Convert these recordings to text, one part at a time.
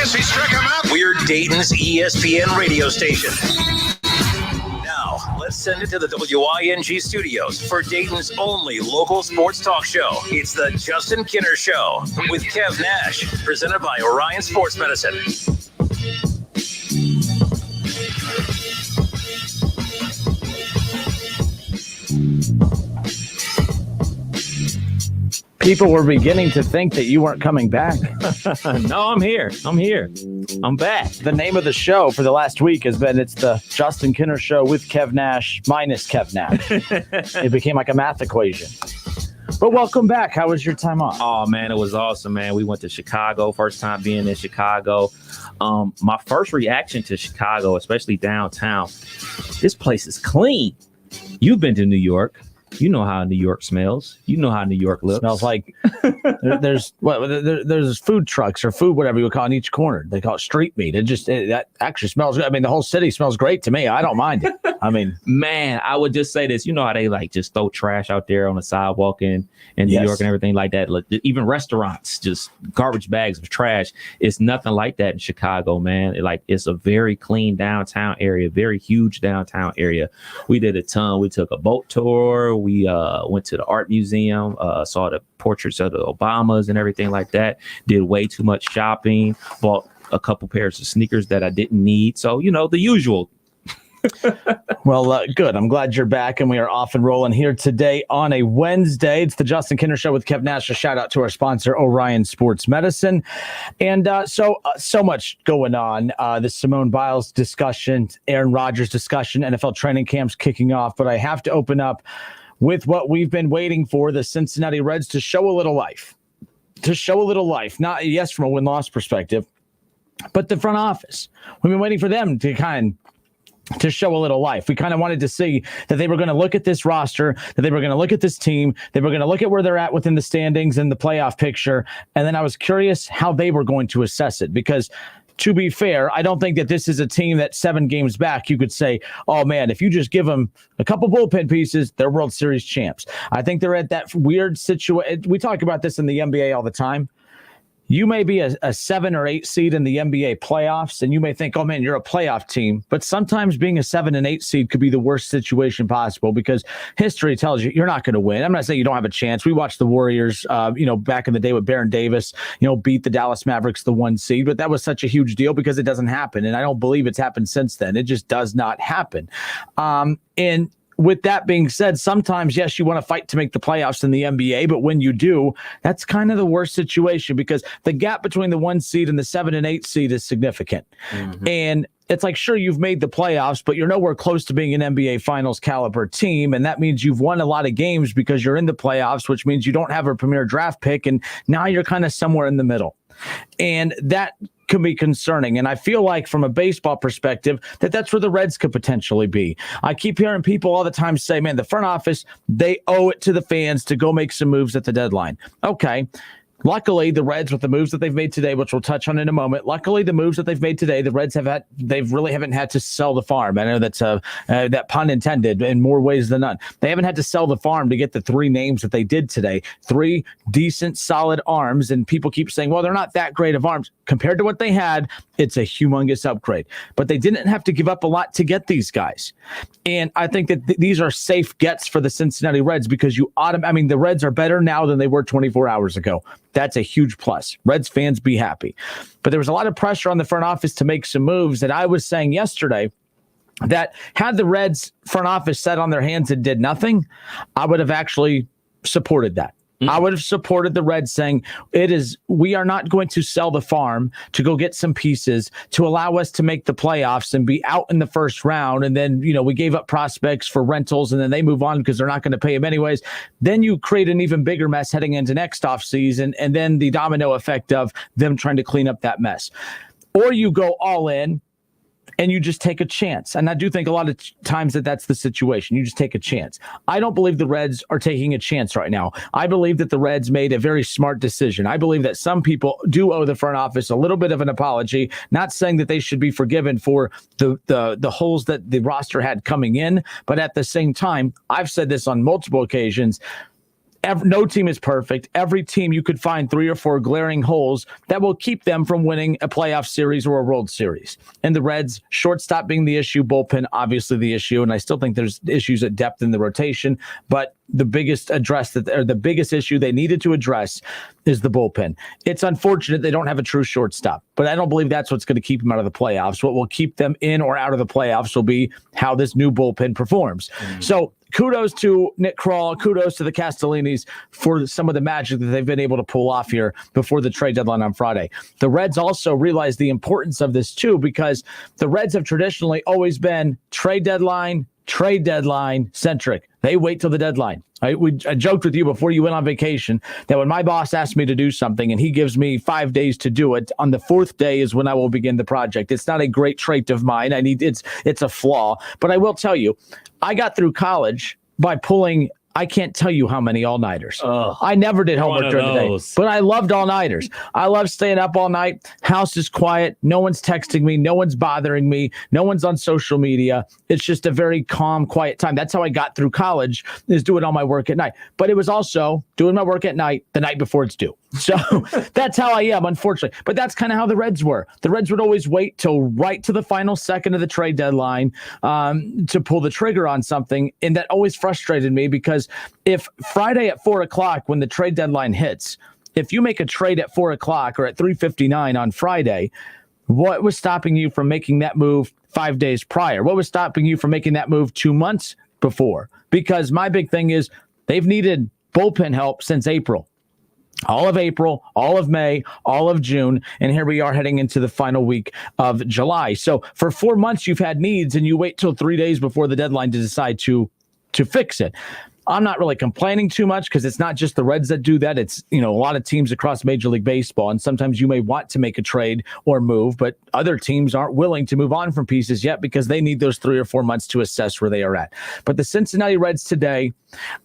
guess he struck him out. We're Dayton's ESPN radio station. Now, let's send it to the WING studios for Dayton's only local sports talk show. It's the Justin Kinner Show with Kev Nash, presented by Orion Sports Medicine. People were beginning to think that you weren't coming back. No, I'm here. I'm back. The name of the show for the last week has been, it's the Justin Kinner Show with Kev Nash minus Kev Nash. It became like a math equation. But welcome back. How was your time off? Oh, man, it was awesome, man. We went to Chicago, first time being in Chicago. My first reaction to Chicago, especially downtown, this place is clean. You've been to New York. You know how New York smells. You know how New York looks. Smells like there's food trucks or food, whatever you would call it, in each corner. They call it street meat. That actually smells good. I mean, the whole city smells great to me. I don't mind it. I mean, man, I would just say this. You know how they like just throw trash out there on the sidewalk in New York and everything like that. Like, even restaurants, just garbage bags of trash. It's nothing like that in Chicago, man. It's a very clean downtown area, very huge downtown area. We did a ton. We took a boat tour. We went to the art museum, saw the portraits of the Obamas and everything like that. Did way too much shopping, bought a couple pairs of sneakers that I didn't need. So, the usual. Well, good. I'm glad you're back, and we are off and rolling here today on a Wednesday. It's the Justin Kinner Show with Kev Nash. A shout out to our sponsor, Orion Sports Medicine. And so much going on. The Simone Biles discussion, Aaron Rodgers discussion, NFL training camps kicking off. But I have to open up with what we've been waiting for, the Cincinnati Reds to show a little life. Not, yes, from a win-loss perspective, but the front office. We've been waiting for them to show a little life. We kind of wanted to see that they were going to look at this roster, that they were going to look at this team, they were going to look at where they're at within the standings and the playoff picture. And then I was curious how they were going to assess it, because to be fair, I don't think that this is a team that 7 games back you could say, oh man, if you just give them a couple bullpen pieces, they're World Series champs. I think they're at that weird situation. We talk about this in the NBA all the time. You may be a 7 or 8 seed in the NBA playoffs, and you may think, oh, man, you're a playoff team. But sometimes being a 7 and 8 seed could be the worst situation possible, because history tells you you're not going to win. I'm not saying you don't have a chance. We watched the Warriors, back in the day with Baron Davis, beat the Dallas Mavericks, the 1 seed. But that was such a huge deal because it doesn't happen. And I don't believe it's happened since then. It just does not happen. And with that being said, sometimes, yes, you want to fight to make the playoffs in the NBA, but when you do, that's kind of the worst situation, because the gap between the 1 seed and the 7 and 8 seed is significant. Mm-hmm. And it's like, sure, you've made the playoffs, but you're nowhere close to being an NBA Finals caliber team. And that means you've won a lot of games because you're in the playoffs, which means you don't have a premier draft pick. And now you're kind of somewhere in the middle. And that can be concerning. And I feel like from a baseball perspective, that's where the Reds could potentially be. I keep hearing people all the time say, man, the front office, they owe it to the fans to go make some moves at the deadline. Okay. Luckily, the Reds, with the moves that they've made today, which we'll touch on in a moment, luckily the moves that they've made today, the Reds really haven't had to sell the farm. I know that's that pun intended in more ways than none. They haven't had to sell the farm to get the 3 names that they did today. 3 decent, solid arms, and people keep saying, well, they're not that great of arms. Compared to what they had, it's a humongous upgrade. But they didn't have to give up a lot to get these guys. And I think that these are safe gets for the Cincinnati Reds, because the Reds are better now than they were 24 hours ago. That's a huge plus. Reds fans, be happy. But there was a lot of pressure on the front office to make some moves. And I was saying yesterday that had the Reds front office sat on their hands and did nothing, I would have actually supported that. Mm-hmm. I would have supported the Reds saying we are not going to sell the farm to go get some pieces to allow us to make the playoffs and be out in the first round. And then, we gave up prospects for rentals, and then they move on because they're not going to pay them anyways. Then you create an even bigger mess heading into next offseason, and then the domino effect of them trying to clean up that mess. Or you go all in and you just take a chance. And I do think a lot of times that's the situation. You just take a chance. I don't believe the Reds are taking a chance right now. I believe that the Reds made a very smart decision. I believe that some people do owe the front office a little bit of an apology, not saying that they should be forgiven for the holes that the roster had coming in. But at the same time, I've said this on multiple occasions, No team is perfect. Every team, you could find 3 or 4 glaring holes that will keep them from winning a playoff series or a World Series. And the Reds, shortstop being the issue, bullpen obviously the issue, and I still think there's issues at depth in the rotation, but the biggest issue they needed to address is the bullpen. It's unfortunate they don't have a true shortstop, but I don't believe that's what's going to keep them out of the playoffs. What will keep them in or out of the playoffs will be how this new bullpen performs. So kudos to Nick Krall, kudos to the Castellinis for some of the magic that they've been able to pull off here before the trade deadline on Friday. The Reds also realized the importance of this too, because the Reds have traditionally always been trade deadline centric. They wait till the deadline. I joked with you before you went on vacation that when my boss asks me to do something and he gives me 5 days to do it, on the 4th day is when I will begin the project. It's not a great trait of mine. It's a flaw. But I will tell you, I got through college by pulling, I can't tell you how many all-nighters. I never did homework during the day, but I loved all-nighters. I love staying up all night. House is quiet. No one's texting me. No one's bothering me. No one's on social media. It's just a very calm, quiet time. That's how I got through college, is doing all my work at night. But it was also doing my work at night the night before it's due. So that's how I am, unfortunately. But that's kind of how the Reds were. The Reds would always wait till right to the final second of the trade deadline to pull the trigger on something. And that always frustrated me, because if Friday at 4 o'clock, when the trade deadline hits, if you make a trade at 4 o'clock or at 3:59 on Friday, what was stopping you from making that move 5 days prior? What was stopping you from making that move 2 months before? Because my big thing is they've needed bullpen help since April. All of April, all of May, all of June, and here we are heading into the final week of July. So for 4 months, you've had needs, and you wait till 3 days before the deadline to decide to fix it. I'm not really complaining too much, because it's not just the Reds that do that. It's, a lot of teams across Major League Baseball, and sometimes you may want to make a trade or move, but other teams aren't willing to move on from pieces yet because they need those 3 or 4 months to assess where they are at. But the Cincinnati Reds today,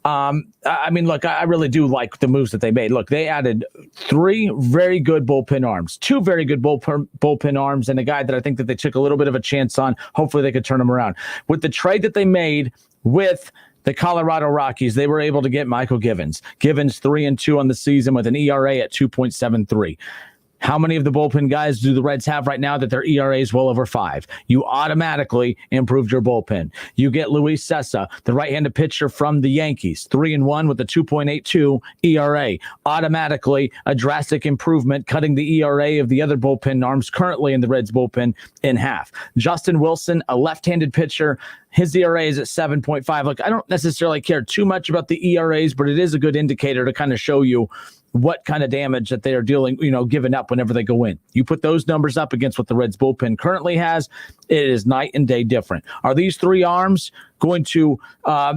look, I really do like the moves that they made. Look, they added 3 very good bullpen arms, 2 very good bullpen arms, and a guy that I think that they took a little bit of a chance on. Hopefully they could turn him around. With the trade that they made with the Colorado Rockies, they were able to get Michael Givens. Givens 3-2 on the season with an ERA at 2.73. How many of the bullpen guys do the Reds have right now that their ERA is well over 5? You automatically improved your bullpen. You get Luis Sessa, the right-handed pitcher from the Yankees, 3-1 with a 2.82 ERA. Automatically a drastic improvement, cutting the ERA of the other bullpen arms currently in the Reds bullpen in half. Justin Wilson, a left-handed pitcher, his ERA is at 7.5. Look, I don't necessarily care too much about the ERAs, but it is a good indicator to kind of show you what kind of damage that they are dealing, giving up whenever they go in. You put those numbers up against what the Reds bullpen currently has, it is night and day different. Are these 3 arms going to,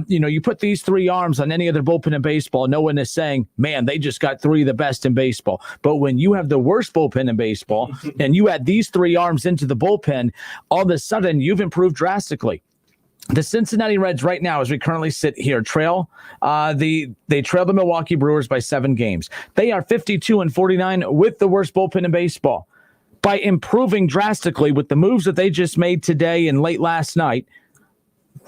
you put these 3 arms on any other bullpen in baseball, no one is saying, man, they just got 3 of the best in baseball. But when you have the worst bullpen in baseball and you add these 3 arms into the bullpen, all of a sudden you've improved drastically. The Cincinnati Reds right now, as we currently sit here, trail the Milwaukee Brewers by 7 games. They are 52-49 with the worst bullpen in baseball. By improving drastically with the moves that they just made today and late last night,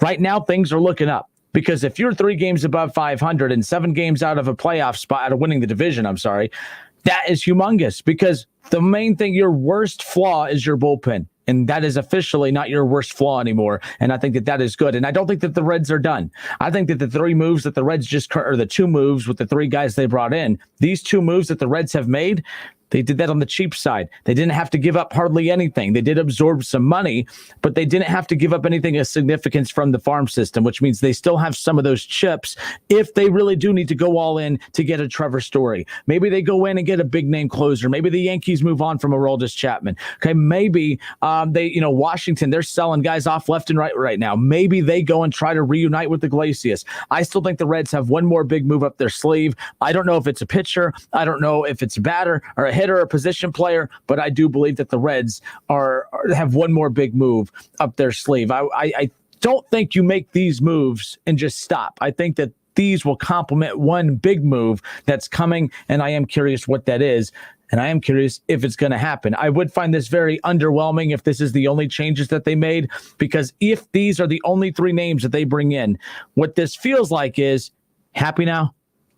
right now things are looking up. Because if you're 3 games above 500 and 7 games out of a playoff spot, out of winning the division, that is humongous. Because the main thing, your worst flaw is your bullpen. And that is officially not your worst flaw anymore. And I think that is good. And I don't think that the Reds are done. I think that the 3 moves that the Reds or the 2 moves with the 3 guys they brought in, these 2 moves that the Reds have made, they did that on the cheap side. They didn't have to give up hardly anything. They did absorb some money, but they didn't have to give up anything of significance from the farm system, which means they still have some of those chips if they really do need to go all in to get a Trevor Story. Maybe they go in and get a big name closer. Maybe the Yankees move on from Aroldis Chapman. Okay, maybe Washington, they're selling guys off left and right now. Maybe they go and try to reunite with Iglesias. I still think the Reds have one more big move up their sleeve. I don't know if it's a pitcher. I don't know if it's a batter or a hitter or a position player, but I do believe that the Reds have one more big move up their sleeve. I don't think you make these moves and just stop. I think that these will complement one big move that's coming, and I am curious what that is, and I am curious if it's going to happen. I would find this very underwhelming if this is the only changes that they made, because if these are the only 3 names that they bring in, what this feels like is happy now.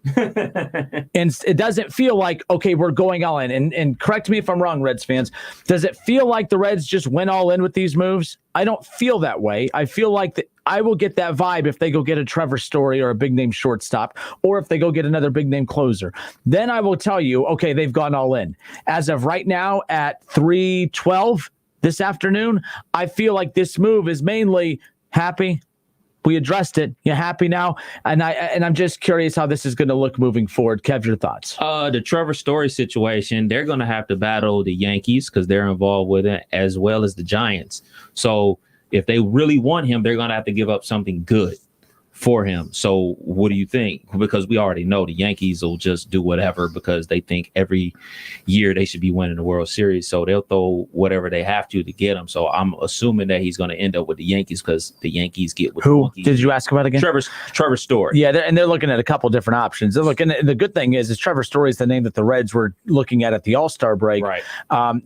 And it doesn't feel like, okay, we're going all in. And correct me if I'm wrong, Reds fans. Does it feel like the Reds just went all in with these moves? I don't feel that way. I feel like I will get that vibe if they go get a Trevor Story or a big name shortstop, or if they go get another big name closer. Then I will tell you, okay, they've gone all in. As of right now at 3:12 this afternoon, I feel like this move is mainly happy. We addressed it. You happy now? And I'm just curious how this is going to look moving forward. Kev, your thoughts? The Trevor Story situation, they're going to have to battle the Yankees because they're involved with it, as well as the Giants. So if they really want him, they're going to have to give up something good for him. So what do you think? Because we already know the Yankees will just do whatever because they think every year they should be winning the World Series. So they'll throw whatever they have to get him. So I'm assuming that he's going to end up with the Yankees because the Yankees get with who did you ask about again? Trevor Story. Yeah, they're looking at a couple different options. They're looking at, the good thing is Trevor Story is the name that the Reds were looking at the All-Star break. Right.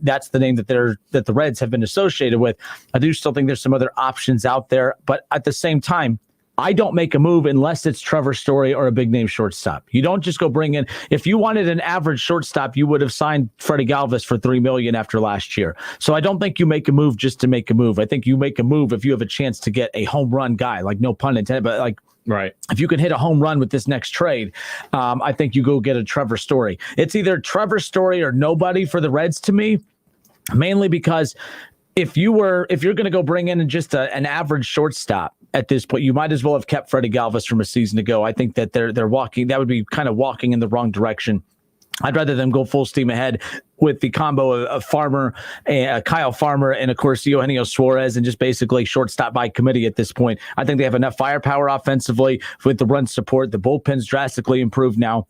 That's the name that the Reds have been associated with. I do still think there's some other options out there, but at the same time, I don't make a move unless it's Trevor Story or a big name shortstop. You don't just go bring in. If you wanted an average shortstop, you would have signed Freddie Galvis for $3 million after last year. So I don't think you make a move just to make a move. I think you make a move if you have a chance to get a home run guy, like no pun intended, but like, right. If you can hit a home run with this next trade, I think you go get a Trevor Story. It's either Trevor Story or nobody for the Reds to me, mainly because if you're going to go bring in just an average shortstop at this point, you might as well have kept Freddie Galvis from a season ago. I think that they're walking. That would be kind of walking in the wrong direction. I'd rather them go full steam ahead with the combo of Farmer, Kyle Farmer, and of course Eugenio Suarez, and just basically shortstop by committee at this point. I think they have enough firepower offensively with the run support. The bullpen's drastically improved now.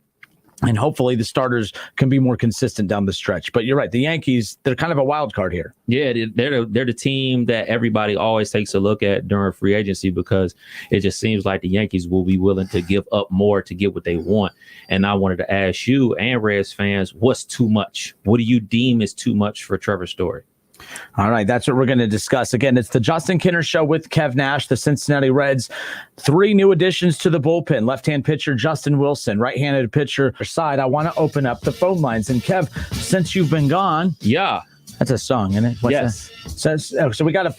And hopefully the starters can be more consistent down the stretch. But you're right. The Yankees, they're kind of a wild card here. Yeah, they're the team that everybody always takes a look at during free agency because it just seems like the Yankees will be willing to give up more to get what they want. And I wanted to ask you and Reds fans, what's too much? What do you deem is too much for Trevor Story? All right, that's what we're going to discuss. Again, it's the Justin Kinner Show with Kev Nash, the Cincinnati Reds. 3 new additions to the bullpen. Left-hand pitcher Justin Wilson, right-handed pitcher side. I want to open up the phone lines. And Kev, since you've been gone, yeah, that's a song, isn't it? What's yes. That? So we got a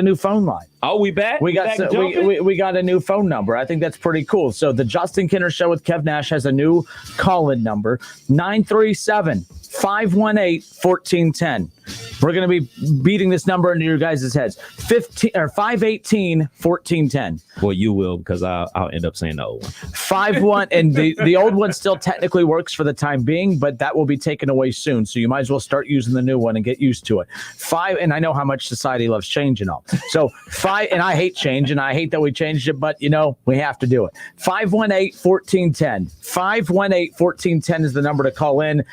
new phone line. Oh, we back? We got a new phone number. I think that's pretty cool. So the Justin Kinner Show with Kev Nash has a new call-in number, 937-518-1410. We're going to be beating this number into your guys' heads. 518-1410. Well, you will, because I'll end up saying the old one. 5-1, and the old one still technically works for the time being, but that will be taken away soon. So you might as well start using the new one and get used to it. 5, and I know how much society loves change and all. So 5, and I hate change, and I hate that we changed it, but we have to do it. 518-1410. 518-1410 is the number to call in.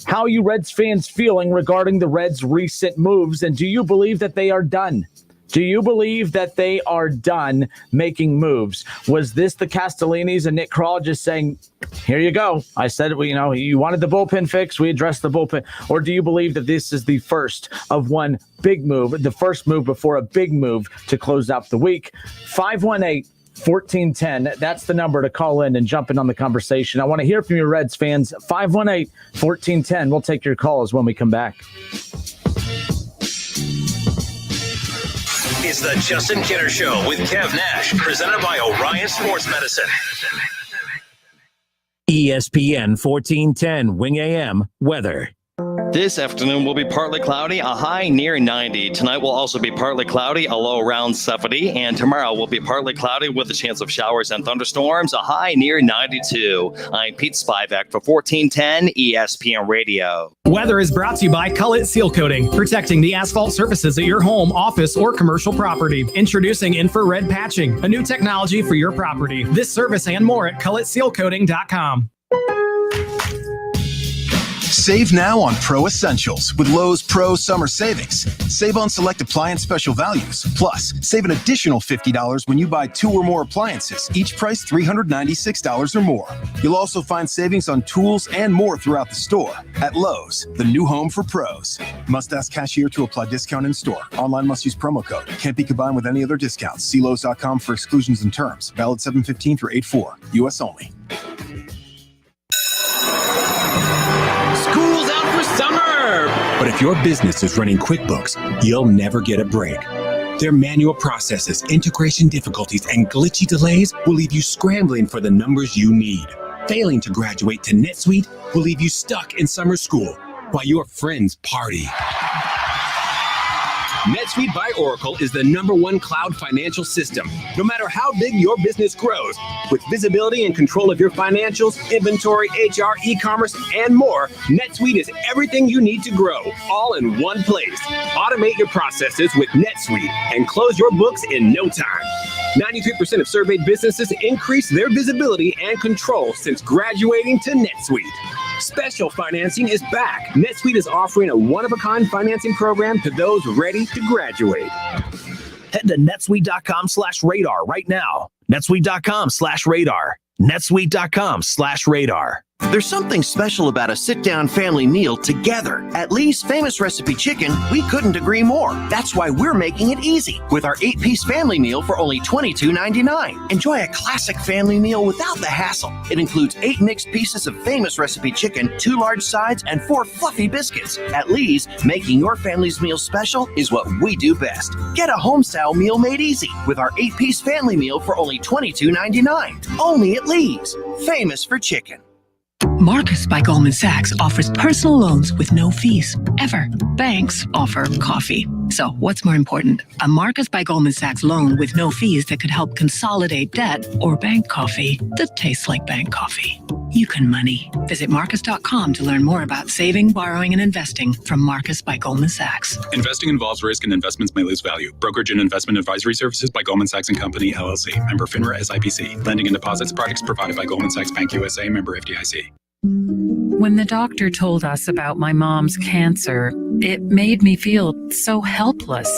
How are you Reds fans feeling regarding the Reds' recent moves, and do you believe that they are done? Do you believe that they are done making moves? Was this the Castellinis and Nick Krall just saying, here you go, I said, you wanted the bullpen fixed, we addressed the bullpen? Or do you believe that this is the first of one big move, the first move before a big move to close out the week? 518-1410. That's the number to call in and jump in on the conversation. I want to hear from your Reds fans. 518-1410. We'll take your calls when we come back. It's the Justin Kinner Show with Kev Nash, presented by Orion Sports Medicine. ESPN 1410 Wing AM weather. This afternoon will be partly cloudy, a high near 90. Tonight will also be partly cloudy, a low around 70. And tomorrow will be partly cloudy with a chance of showers and thunderstorms, a high near 92. I'm Pete Spivak for 1410 ESPN Radio. Weather is brought to you by Cullet Seal Coating, protecting the asphalt surfaces at your home, office, or commercial property. Introducing infrared patching, a new technology for your property. This service and more at culletsealcoating.com. Save now on Pro Essentials with Lowe's Pro Summer Savings. Save on select appliance special values. Plus, save an additional $50 when you buy 2 or more appliances, each price $396 or more. You'll also find savings on tools and more throughout the store. At Lowe's, the new home for pros. Must ask cashier to apply discount in store. Online must use promo code. Can't be combined with any other discounts. See Lowe's.com for exclusions and terms. Valid 7/15 through 8/4. U.S. only. School's out for summer! But if your business is running QuickBooks, you'll never get a break. Their manual processes, integration difficulties, and glitchy delays will leave you scrambling for the numbers you need. Failing to graduate to Netsuite will leave you stuck in summer school while your friends party. NetSuite by Oracle is the #1 cloud financial system. No matter how big your business grows, with visibility and control of your financials, inventory, HR, e-commerce, and more, NetSuite is everything you need to grow, all in one place. Automate your processes with NetSuite and close your books in no time. 93% of surveyed businesses increase their visibility and control since graduating to NetSuite. Special financing is back. NetSuite is offering a one-of-a-kind financing program to those ready to graduate. Head to netsuite.com/radar right now. netsuite.com/radar. netsuite.com/radar. There's something special about a sit-down family meal together. At Lee's Famous Recipe Chicken, we couldn't agree more. That's why we're making it easy with our 8-piece family meal for only $22.99. Enjoy a classic family meal without the hassle. It includes 8 mixed pieces of Famous Recipe Chicken, 2 large sides, and 4 fluffy biscuits. At Lee's, making your family's meal special is what we do best. Get a home-style meal made easy with our 8-piece family meal for only $22.99. Only at Lee's. Famous for chicken. Marcus by Goldman Sachs offers personal loans with no fees, ever. Banks offer coffee. So what's more important? A Marcus by Goldman Sachs loan with no fees that could help consolidate debt, or bank coffee that tastes like bank coffee. You can money. Visit Marcus.com to learn more about saving, borrowing, and investing from Marcus by Goldman Sachs. Investing involves risk and investments may lose value. Brokerage and investment advisory services by Goldman Sachs & Company, LLC. Member FINRA SIPC. Lending and deposits products provided by Goldman Sachs Bank USA. Member FDIC. When the doctor told us about my mom's cancer, it made me feel so helpless.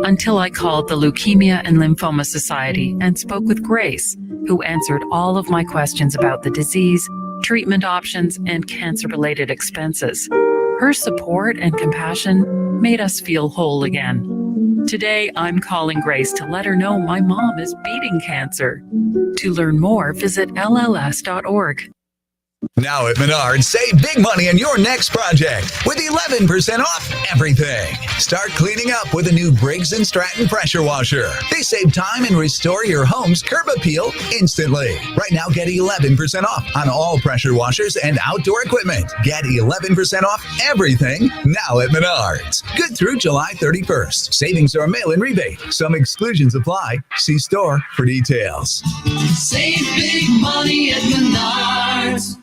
Until I called the Leukemia and Lymphoma Society and spoke with Grace, who answered all of my questions about the disease, treatment options, and cancer-related expenses. Her support and compassion made us feel whole again. Today, I'm calling Grace to let her know my mom is beating cancer. To learn more, visit lls.org. Now at Menards, save big money on your next project with 11% off everything. Start cleaning up with a new Briggs & Stratton pressure washer. They save time and restore your home's curb appeal instantly. Right now, get 11% off on all pressure washers and outdoor equipment. Get 11% off everything now at Menards. Good through July 31st. Savings are a mail-in rebate. Some exclusions apply. See store for details. Save big money at Menards.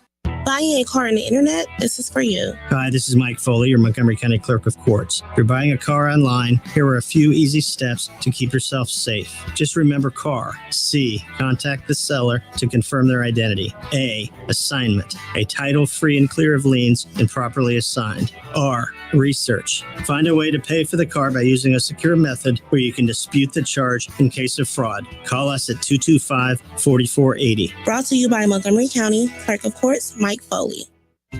Buying a car on the internet, this is for you. Hi, this is Mike Foley, your Montgomery County Clerk of Courts. If you're buying a car online, here are a few easy steps to keep yourself safe. Just remember CAR. C, contact the seller to confirm their identity. A, assignment, a title free and clear of liens and properly assigned. R, research. Find a way to pay for the car by using a secure method where you can dispute the charge in case of fraud. Call us at 225-4480. Brought to you by Montgomery County Clerk of Courts, Mike Foley.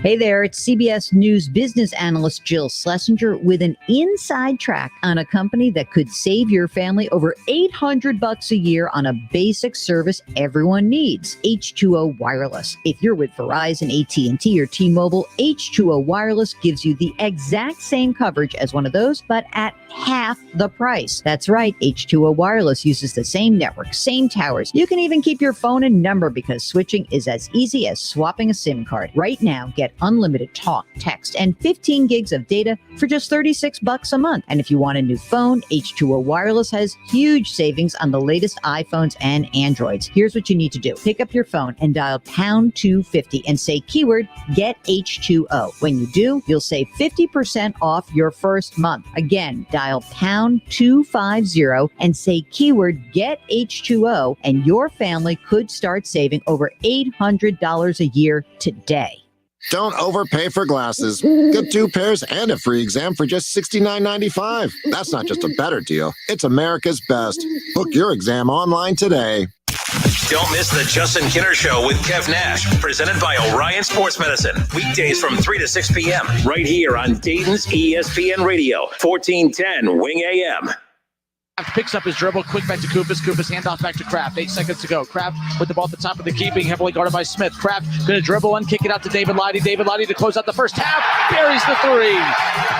Hey there, it's CBS News business analyst Jill Schlesinger with an inside track on a company that could save your family over $800 a year on a basic service everyone needs, H2O Wireless. If you're with Verizon, AT&T, or T-Mobile, H2O Wireless gives you the exact same coverage as one of those, but at half the price. That's right, H2O Wireless uses the same network, same towers. You can even keep your phone and number because switching is as easy as swapping a SIM card. Right now, get unlimited talk, text, and 15 gigs of data for just $36 a month. And if you want a new phone, H2O Wireless has huge savings on the latest iPhones and Androids. Here's what you need to do. Pick up your phone and dial pound 250 and say keyword get H2O. When you do, you'll save 50% off your first month. Again, dial pound 250 and say keyword get H2O, and your family could start saving over $800 a year today. Don't overpay for glasses. Get 2 pairs and a free exam for just $69.95. That's not just a better deal. It's America's best. Book your exam online today. Don't miss the Justin Kinner Show with Kev Nash, presented by Orion Sports Medicine. Weekdays from 3 to 6 p.m. right here on Dayton's ESPN Radio, 1410 Wing AM. Picks up his dribble, quick back to Kufis. Kufis handoff back to Kraft. 8 seconds to go. Kraft with the ball at the top of the key, being heavily guarded by Smith. Kraft going to dribble and kick it out to David Lighty. David Lighty to close out the first half. Buries the 3.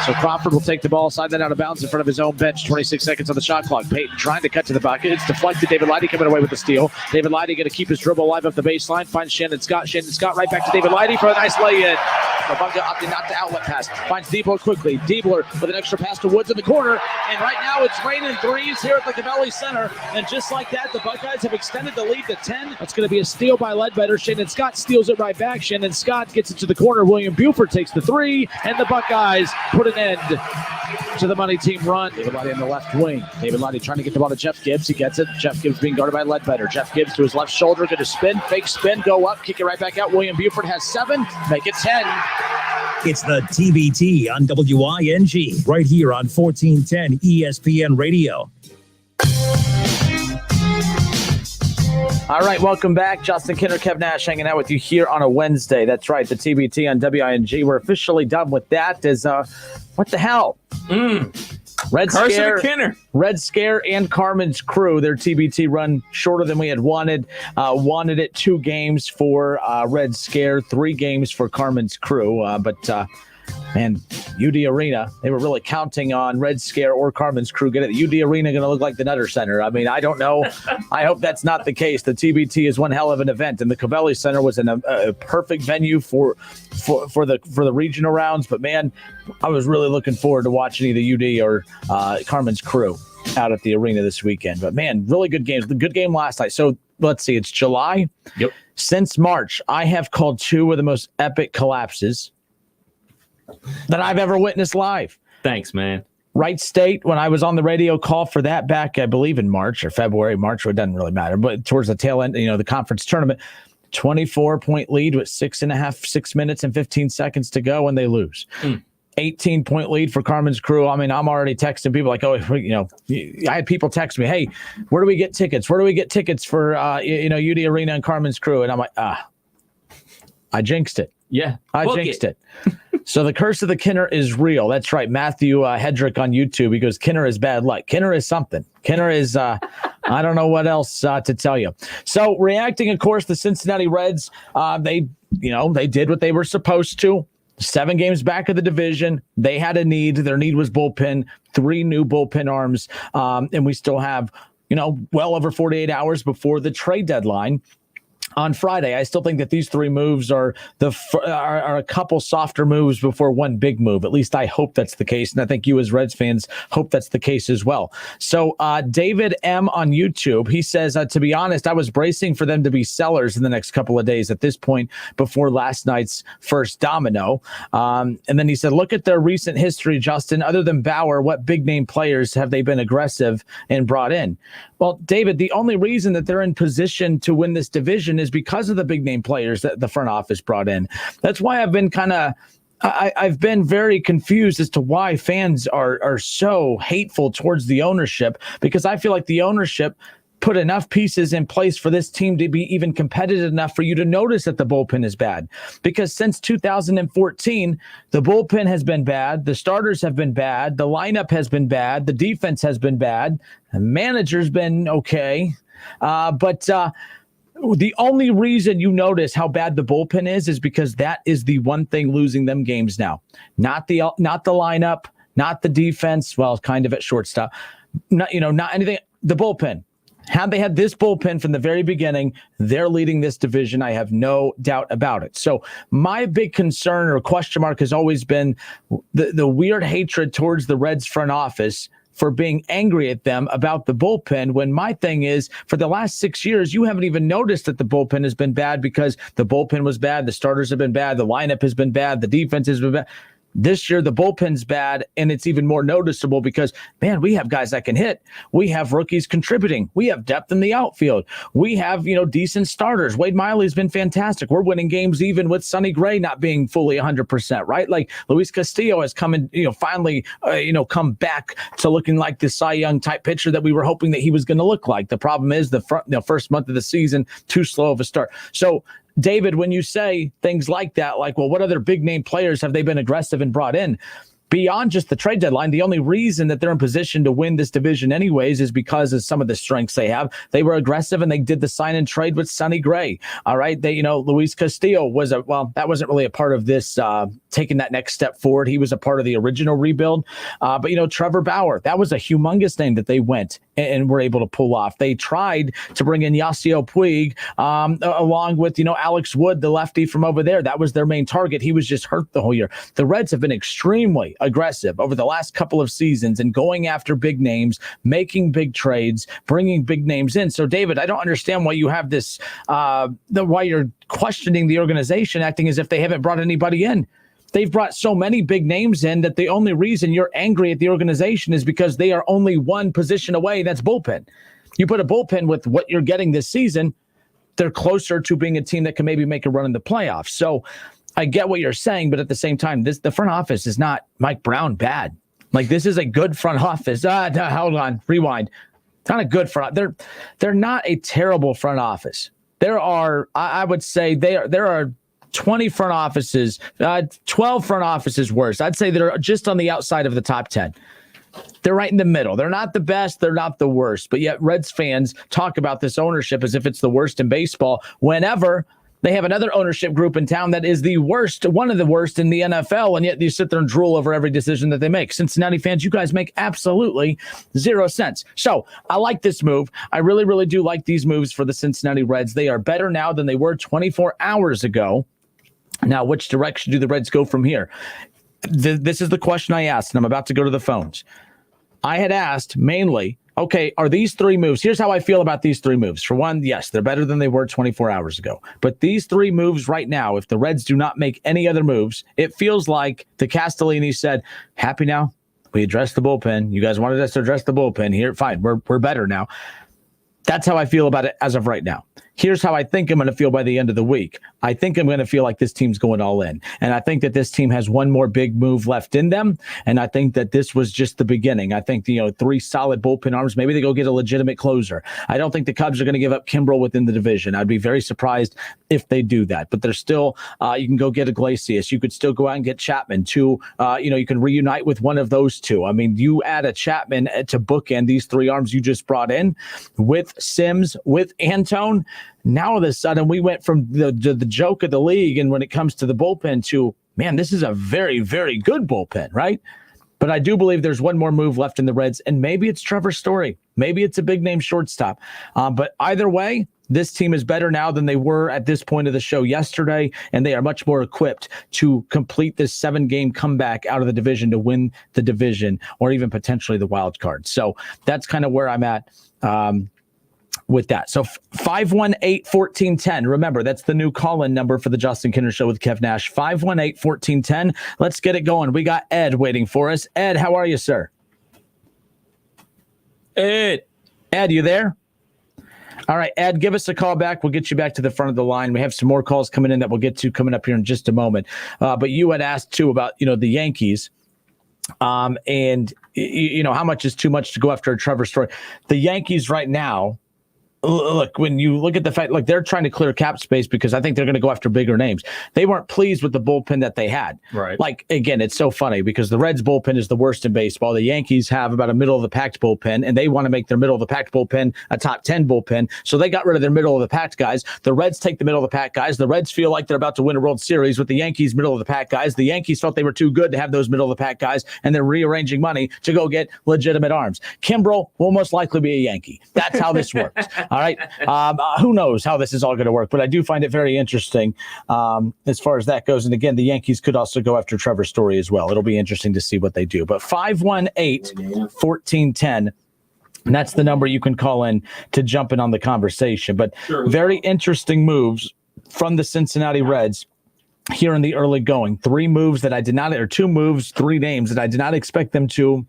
So Crawford will take the ball, side that out of bounds in front of his own bench. 26 seconds on the shot clock. Peyton trying to cut to the bucket. It's deflected. David Lighty coming away with the steal. David Lighty going to keep his dribble alive up the baseline. Finds Shannon Scott. Shannon Scott right back to David Lighty for a nice lay-in. Mabunga opting not the outlet pass. Finds Diebler quickly. Diebler with an extra pass to Woods in the corner. And right now it's raining threes here at the Cavelli Center. And just like that, the Buckeyes have extended the lead to 10. That's going to be a steal by Ledbetter. Shannon Scott steals it right back. Shannon Scott gets it to the corner. William Buford takes the 3. And the Buckeyes put an end to the money team run. David Lighty on the left wing. David Lighty trying to get the ball to Jeff Gibbs. He gets it. Jeff Gibbs being guarded by Ledbetter. Jeff Gibbs to his left shoulder. Going to spin. Fake spin. Go up. Kick it right back out. William Buford has 7. Make it 10. It's the TBT on WING, right here on 1410 ESPN Radio. All right, welcome back. Justin Kinner, Kev Nash hanging out with you here on a Wednesday. That's right, the TBT on WING. We're officially done with that. What the hell? Red Scare and Carmen's Crew. Their TBT run shorter than we had wanted. Wanted it 2 games for Red Scare, 3 games for Carmen's Crew. But UD Arena, they were really counting on Red Scare or Carmen's Crew. Get it? The UD Arena going to look like the Nutter Center. I mean, I don't know. I hope that's not the case. The TBT is one hell of an event, and the Cavelli Center was a perfect venue for the regional rounds. But man, I was really looking forward to watching either UD or Carmen's Crew out at the arena this weekend. But man, really good games. The good game last night. So let's see. It's July. Yep. Since March, I have called 2 of the most epic collapses that I've ever witnessed live. Thanks, man. Wright State, when I was on the radio call for that back, I believe in March, it doesn't really matter, but towards the tail end, the conference tournament, 24-point lead with 6 minutes and 15 seconds to go, and they lose. 18-point lead for Carmen's Crew. I mean, I'm already texting people like, I had people text me, hey, where do we get tickets? Where do we get tickets for, UD Arena and Carmen's Crew? And I'm like, I jinxed it. Yeah. I jinxed it. So the curse of the Kinner is real. That's right. Matthew Hedrick on YouTube. He goes, Kinner is bad luck. Kinner is something. Kinner is, I don't know what else to tell you. So reacting, of course, the Cincinnati Reds, they did what they were supposed to. 7 games back of the division. They had a need. Their need was bullpen, 3 new bullpen arms. And we still have, well over 48 hours before the trade deadline. On Friday, I still think that these 3 moves are a couple softer moves before one big move. At least I hope that's the case, and I think you as Reds fans hope that's the case as well. So David M. on YouTube, he says, to be honest, I was bracing for them to be sellers in the next couple of days at this point before last night's first domino. And then he said, look at their recent history, Justin. Other than Bauer, what big-name players have they been aggressive and brought in? Well, David, the only reason that they're in position to win this division is because of the big name players that the front office brought in. That's why I've been I've been very confused as to why fans are so hateful towards the ownership, because I feel like the ownership put enough pieces in place for this team to be even competitive enough for you to notice that the bullpen is bad. Because since 2014, the bullpen has been bad. The starters have been bad. The lineup has been bad. The defense has been bad. The manager's been okay. But the only reason you notice how bad the bullpen is because that is the one thing losing them games now. Not the lineup, not the defense. Well, kind of at shortstop. Not anything. The bullpen. Had they had this bullpen from the very beginning, they're leading this division. I have no doubt about it. So my big concern or question mark has always been the weird hatred towards the Reds front office for being angry at them about the bullpen, when my thing is, for the last 6 years, you haven't even noticed that the bullpen has been bad because the bullpen was bad, the starters have been bad, the lineup has been bad, the defense has been bad. This year, the bullpen's bad, and it's even more noticeable because, man, we have guys that can hit. We have rookies contributing. We have depth in the outfield. We have, decent starters. Wade Miley's been fantastic. We're winning games even with Sonny Gray not being fully 100%, right? Like Luis Castillo has come in, finally, come back to looking like the Cy Young type pitcher that we were hoping that he was going to look like. The problem is the first month of the season, too slow of a start. So, David, when you say things like that, like, well, what other big name players have they been aggressive and brought in? Beyond just the trade deadline, the only reason that they're in position to win this division anyways is because of some of the strengths they have. They were aggressive and they did the sign and trade with Sonny Gray. All right. Luis Castillo that wasn't really a part of this, taking that next step forward. He was a part of the original rebuild. But Trevor Bauer, that was a humongous name that they went and were able to pull off. They tried to bring in Yasiel Puig, along with, Alex Wood, the lefty from over there. That was their main target. He was just hurt the whole year. The Reds have been extremely aggressive over the last couple of seasons and going after big names, making big trades, bringing big names in. So, David, I don't understand why you have this, why you're questioning the organization, acting as if they haven't brought anybody in. They've brought so many big names in that the only reason you're angry at the organization is because they are only one position away. That's bullpen. You put a bullpen with what you're getting this season, they're closer to being a team that can maybe make a run in the playoffs. So I get what you're saying, but at the same time, the front office is not Mike Brown bad. Like, this is a good front office. Hold on, rewind. It's not a good front. They're not a terrible front office. There are, I would say, there are 20 front offices, 12 front offices worse. I'd say they're just on the outside of the top 10. They're right in the middle. They're not the best. They're not the worst. But yet Reds fans talk about this ownership as if it's the worst in baseball whenever they have another ownership group in town that is the worst, one of the worst in the NFL, and yet you sit there and drool over every decision that they make. Cincinnati fans, you guys make absolutely 0 sense. So I like this move. I really, really do like these moves for the Cincinnati Reds. They are better now than they were 24 hours ago. Now, which direction do the Reds go from here? This is the question I asked, and I'm about to go to the phones. I had asked mainly, okay, are these three moves? Here's how I feel about these three moves. For one, yes, they're better than they were 24 hours ago. But these three moves right now, if the Reds do not make any other moves, it feels like the Castellini said, happy now? We addressed the bullpen. You guys wanted us to address the bullpen here. Fine, we're better now. That's how I feel about it as of right now. Here's how I think I'm going to feel by the end of the week. I think I'm going to feel like this team's going all in. And I think that this team has one more big move left in them. And I think that this was just the beginning. I think, three solid bullpen arms. Maybe they go get a legitimate closer. I don't think the Cubs are going to give up Kimbrel within the division. I'd be very surprised if they do that. But there's still, you can go get Iglesias. You could still go out and get Chapman too. You can reunite with one of those two. I mean, you add a Chapman to bookend these three arms you just brought in with Sims, with Antone. Now all of a sudden we went from the joke of the league, and when it comes to the bullpen, to, man, this is a very, very good bullpen, right? But I do believe there's one more move left in the Reds, and maybe it's Trevor Story. Maybe it's a big-name shortstop. But either way, this team is better now than they were at this point of the show yesterday, and they are much more equipped to complete this 7-game comeback out of the division to win the division or even potentially the wild card. So that's kind of where I'm at. With that. So 518-1410. Remember, that's the new call-in number for the Justin Kinner Show with Kev Nash. 518-1410. Let's get it going. We got Ed waiting for us. Ed, how are you, sir? Ed, you there? All right, Ed, give us a call back. We'll get you back to the front of the line. We have some more calls coming in that we'll get to coming up here in just a moment. But you had asked, too, about, the Yankees. And, how much is too much to go after a Trevor Story. The Yankees right now, look, when you look at the fact, like, they're trying to clear cap space because I think they're going to go after bigger names. They weren't pleased with the bullpen that they had. Right. Like, again, it's so funny because the Reds bullpen is the worst in baseball. The Yankees have about a middle of the pack bullpen, and they want to make their middle of the pack bullpen a top 10 bullpen. So they got rid of their middle of the pack guys. The Reds take the middle of the pack guys. The Reds feel like they're about to win a World Series with the Yankees middle of the pack guys. The Yankees felt they were too good to have those middle of the pack guys, and they're rearranging money to go get legitimate arms. Kimbrel will most likely be a Yankee. That's how this works. All right. Who knows how this is all going to work, but I do find it very interesting as far as that goes. And again, the Yankees could also go after Trevor Story as well. It'll be interesting to see what they do. But 518-1410, and that's the number you can call in to jump in on the conversation. But very interesting moves from the Cincinnati Reds. here in the early going. 3 moves that I did not, or 2 moves, 3 names that I did not expect them to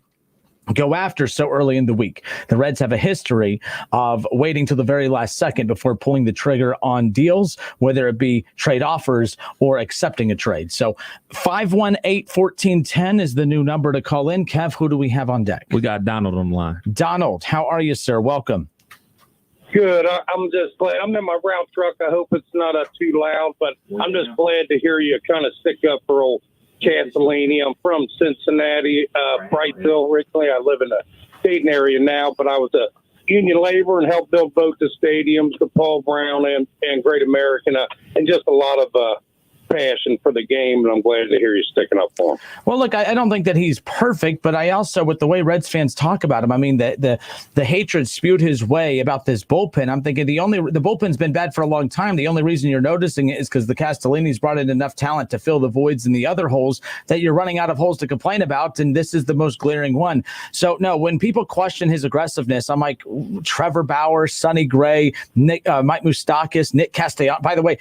go after so early in the week. The Reds have a history of waiting till the very last second before pulling the trigger on deals, whether it be trade offers or accepting a trade. So 518-1410 is the new number to call in. Kev, who do we have on deck? We got Donald on the line. Donald, how are you, sir? Welcome. Good. I'm just glad. I'm in my route truck. I hope it's not too loud, but I'm just glad to hear you kind of stick up for old Castellini. I'm from Cincinnati, Brightville originally. I live in the Dayton area now, but I was a union laborer and helped build both the stadiums, the Paul Brown and Great American, and just a lot of passion for the game, and I'm glad to hear you sticking up for him. Well, look, I don't think that he's perfect, but I also, with the way Reds fans talk about him, I mean, the hatred spewed his way about this bullpen. I'm thinking the bullpen's been bad for a long time. The only reason you're noticing it is because the Castellini's brought in enough talent to fill the voids in the other holes that you're running out of holes to complain about, and this is the most glaring one. So, no, when people question his aggressiveness, I'm like, Trevor Bauer, Sonny Gray, Mike Moustakas, Nick Castellanos. By the way,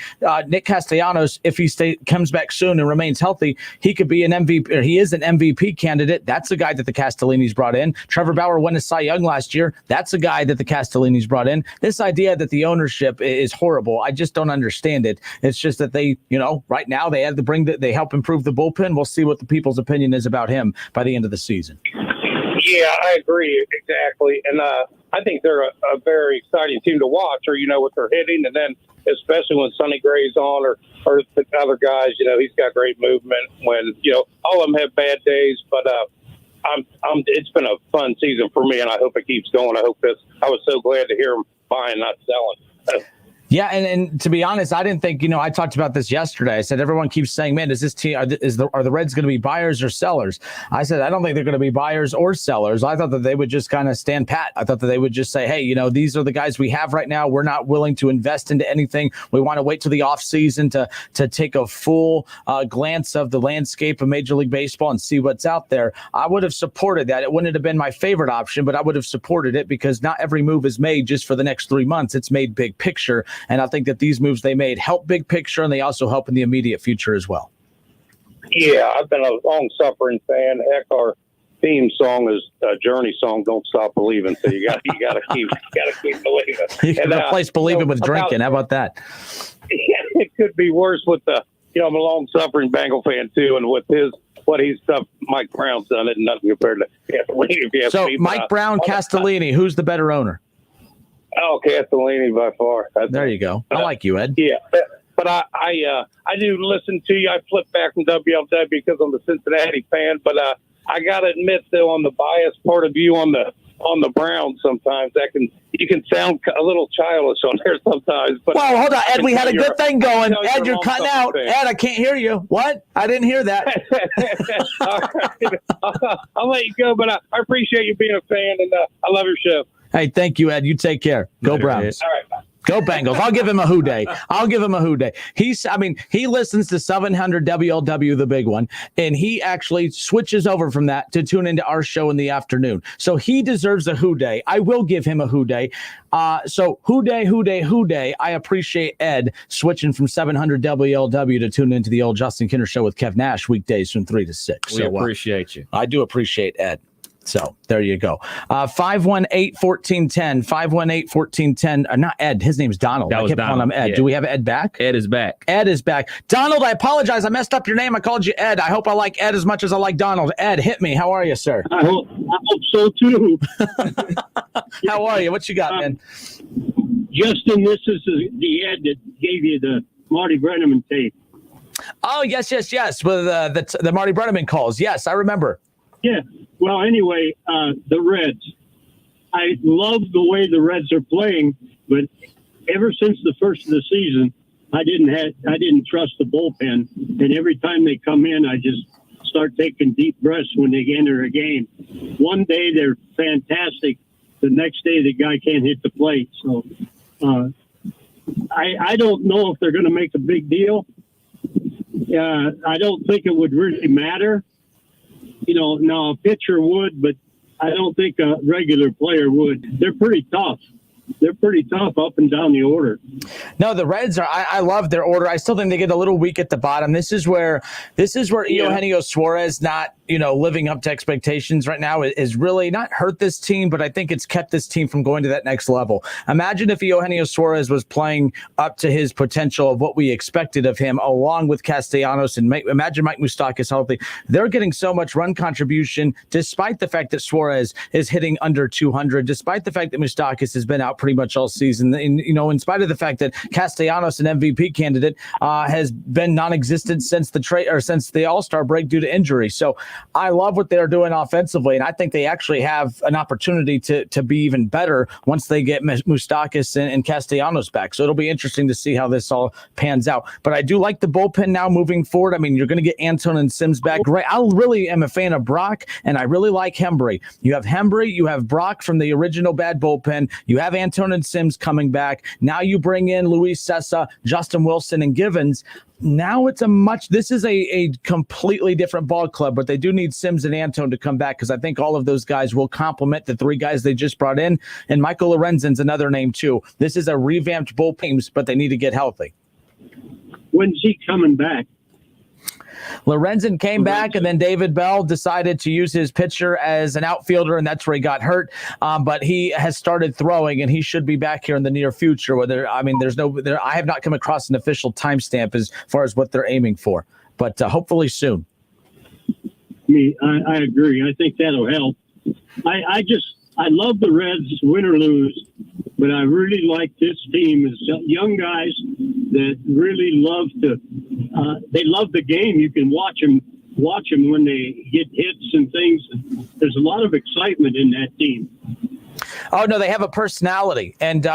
Nick Castellanos, if he comes back soon and remains healthy, he could be an MVP, or he is an MVP candidate. That's a guy that the Castellini's brought in. Trevor Bauer won a Cy Young last year. That's a guy that the Castellini's brought in. This idea that the ownership is horrible, I just don't understand it. It's just that they, right now they had to they help improve the bullpen. We'll see what the people's opinion is about him by the end of the season. Yeah, I agree exactly, and I think they're a very exciting team to watch. Or with their hitting, and then especially when Sonny Gray's on, or the other guys, he's got great movement. When all of them have bad days, but it's been a fun season for me, and I hope it keeps going. I was so glad to hear him buying, not selling. Yeah, and to be honest, I didn't think, I talked about this yesterday. I said, everyone keeps saying, man, is this team, are the Reds going to be buyers or sellers? I said, I don't think they're going to be buyers or sellers. I thought that they would just kind of stand pat. I thought that they would just say, hey, these are the guys we have right now. We're not willing to invest into anything. We want to wait till the offseason to take a full glance of the landscape of Major League Baseball and see what's out there. I would have supported that. It wouldn't have been my favorite option, but I would have supported it because not every move is made just for the next 3 months. It's made big picture. And I think that these moves they made help big picture, and they also help in the immediate future as well. Yeah, I've been a long-suffering fan. Heck, our theme song is a Journey song, "Don't Stop Believing." So you got to keep believing. You can replace believing with drinking. How about that? Yeah, it could be worse with the. I'm a long-suffering Bengal fan too, and with Mike Brown's done it, nothing compared to Castellini. So Mike Brown, Castellini, who's the better owner? Oh, Castellini by far. There you go. I like you, Ed. Yeah, but I do listen to you. I flip back from WLW because I'm a Cincinnati fan. But I got to admit, though, on the biased part of you on the Browns, sometimes you can sound a little childish on there sometimes. But well, hold on, Ed. We had a good thing going. Ed, you're cutting out. Fan. Ed, I can't hear you. What? I didn't hear that. All right. I'll let you go, but I appreciate you being a fan, and I love your show. Hey, thank you, Ed. You take care. Go Browns. All right, bye. Go Bengals. I'll give him a hoo-day. He listens to 700 WLW, the big one, and he actually switches over from that to tune into our show in the afternoon. So he deserves a hoo-day. I will give him a hoo-day. So hoo-day. I appreciate Ed switching from 700 WLW to tune into the old Justin Kinner Show with Kev Nash weekdays from 3 to 6. We appreciate you. I do appreciate Ed. So there you go. 518-1410, 518-1410. Not Ed. His name's Donald. I kept calling him Ed. Yeah. Do we have Ed back? Ed is back. Ed is back. Donald, I apologize. I messed up your name. I called you Ed. I hope I like Ed as much as I like Donald. Ed, hit me. How are you, sir? I hope so, too. How are you? What you got, man? Justin, this is the Ed that gave you the Marty Brenneman tape. Oh, yes. With the Marty Brenneman calls. Yes, I remember. Yeah. Well, anyway, the Reds. I love the way the Reds are playing, but ever since the first of the season, I didn't trust the bullpen, and every time they come in, I just start taking deep breaths when they enter a game. One day they're fantastic, the next day the guy can't hit the plate. So I don't know if they're going to make a big deal. I don't think it would really matter. Now a pitcher would, but I don't think a regular player would. They're pretty tough. they're pretty tough up and down the order. No, the Reds are. I love their order. I still think they get a little weak at the bottom. This is where Eugenio Suarez not living up to expectations right now is really not hurt this team, but I think it's kept this team from going to that next level. Imagine if Eugenio Suarez was playing up to his potential of what we expected of him, along with Castellanos, and imagine Mike Moustakas healthy. They're getting so much run contribution, despite the fact that Suarez is hitting under 200, despite the fact that Moustakas has been out pretty much all season, and in spite of the fact that Castellanos, an MVP candidate, has been non-existent since the All-Star break due to injury. So I love what they're doing offensively, and I think they actually have an opportunity to be even better once they get Moustakas and Castellanos back. So it'll be interesting to see how this all pans out. But I do like the bullpen now moving forward. I mean, you're going to get Anton and Sims back. Great. I really am a fan of Brock, and I really like Hembry. You have Hembry, you have Brock from the original bad bullpen. You have Anton and Sims coming back. Now you bring in Luis Sessa, Justin Wilson, and Givens. Now this is a completely different ball club, but they do need Sims and Anton to come back because I think all of those guys will complement the three guys they just brought in. And Michael Lorenzen's another name too. This is a revamped bullpen, but they need to get healthy. When's he coming back? Lorenzen came back, and then David Bell decided to use his pitcher as an outfielder, and that's where he got hurt. But he has started throwing, and he should be back here in the near future. I have not come across an official timestamp as far as what they're aiming for, but hopefully soon. I agree. I think that'll help. I love the Reds, win or lose, but I really like this team. Is young guys that really love they love the game. You can watch them when they get hits and things. There's a lot of excitement in that team. Oh, no, they have a personality. And,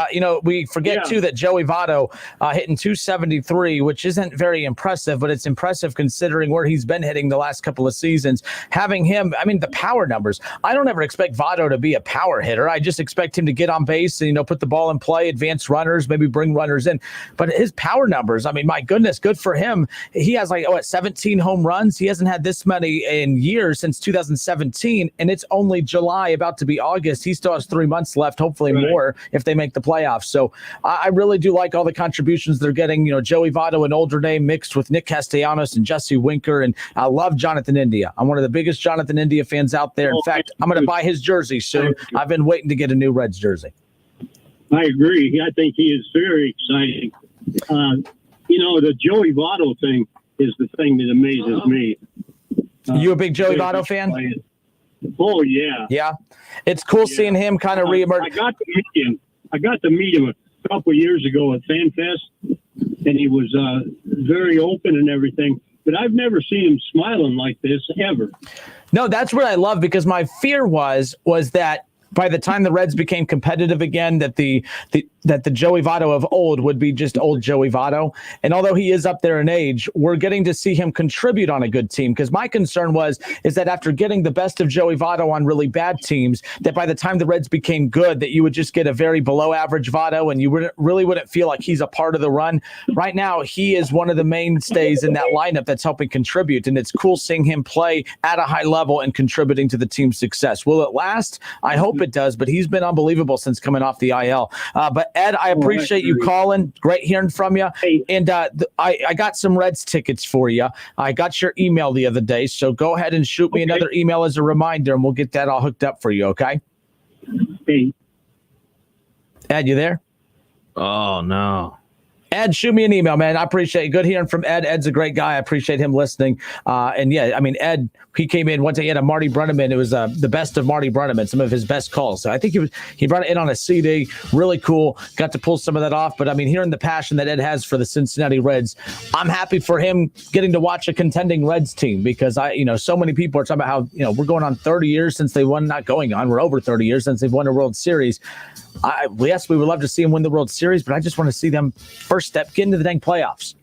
we forget, too, that Joey Votto hitting 273, which isn't very impressive, but it's impressive considering where he's been hitting the last couple of seasons. Having him, the power numbers, I don't ever expect Votto to be a power hitter. I just expect him to get on base and, put the ball in play, advance runners, maybe bring runners in. But his power numbers, my goodness, good for him. He has 17 home runs. He hasn't had this many in years since 2017, and it's only July, about to be August. He still has 3 months left, hopefully more if they make the playoffs. So I really do like all the contributions they're getting. Joey Votto, an older name, mixed with Nick Castellanos and Jesse Winker, and I love Jonathan India. I'm one of the biggest Jonathan India fans out there. In fact, I'm going to buy his jersey soon. I've been waiting to get a new Reds jersey. I agree. I think he is very exciting. The Joey Votto thing is the thing that amazes me. You a big Joey Votto fan? Oh, yeah. Yeah. It's cool seeing him kind of reemerge. I got to meet him a couple of years ago at FanFest, and he was very open and everything. But I've never seen him smiling like this ever. No, that's what I love, because my fear was that by the time the Reds became competitive again, that the Joey Votto of old would be just old Joey Votto. And although he is up there in age, we're getting to see him contribute on a good team. Because my concern is that after getting the best of Joey Votto on really bad teams, that by the time the Reds became good, that you would just get a very below average Votto, and you wouldn't feel like he's a part of the run. Right now, he is one of the mainstays in that lineup that's helping contribute. And it's cool seeing him play at a high level and contributing to the team's success. Will it last? I hope it does, but he's been unbelievable since coming off the IL. But Ed, I appreciate you calling. Great hearing from you. And I got some Reds tickets for you. I got your email the other day, so go ahead and shoot me another email as a reminder, and we'll get that all hooked up for you, okay? Hey. Ed, you there? Oh, no. Ed, shoot me an email, man. I appreciate it. Good hearing from Ed. Ed's a great guy. I appreciate him listening. Ed, he came in once. He had a Marty Brenneman. It was the best of Marty Brenneman, some of his best calls. So I think he brought it in on a CD. Really cool. Got to pull some of that off. But hearing the passion that Ed has for the Cincinnati Reds, I'm happy for him getting to watch a contending Reds team, because so many people are talking about how, we're going on 30 years since they won, not going on. We're over 30 years since they've won a World Series. Yes, we would love to see them win the World Series, but I just want to see them first step get into the dang playoffs.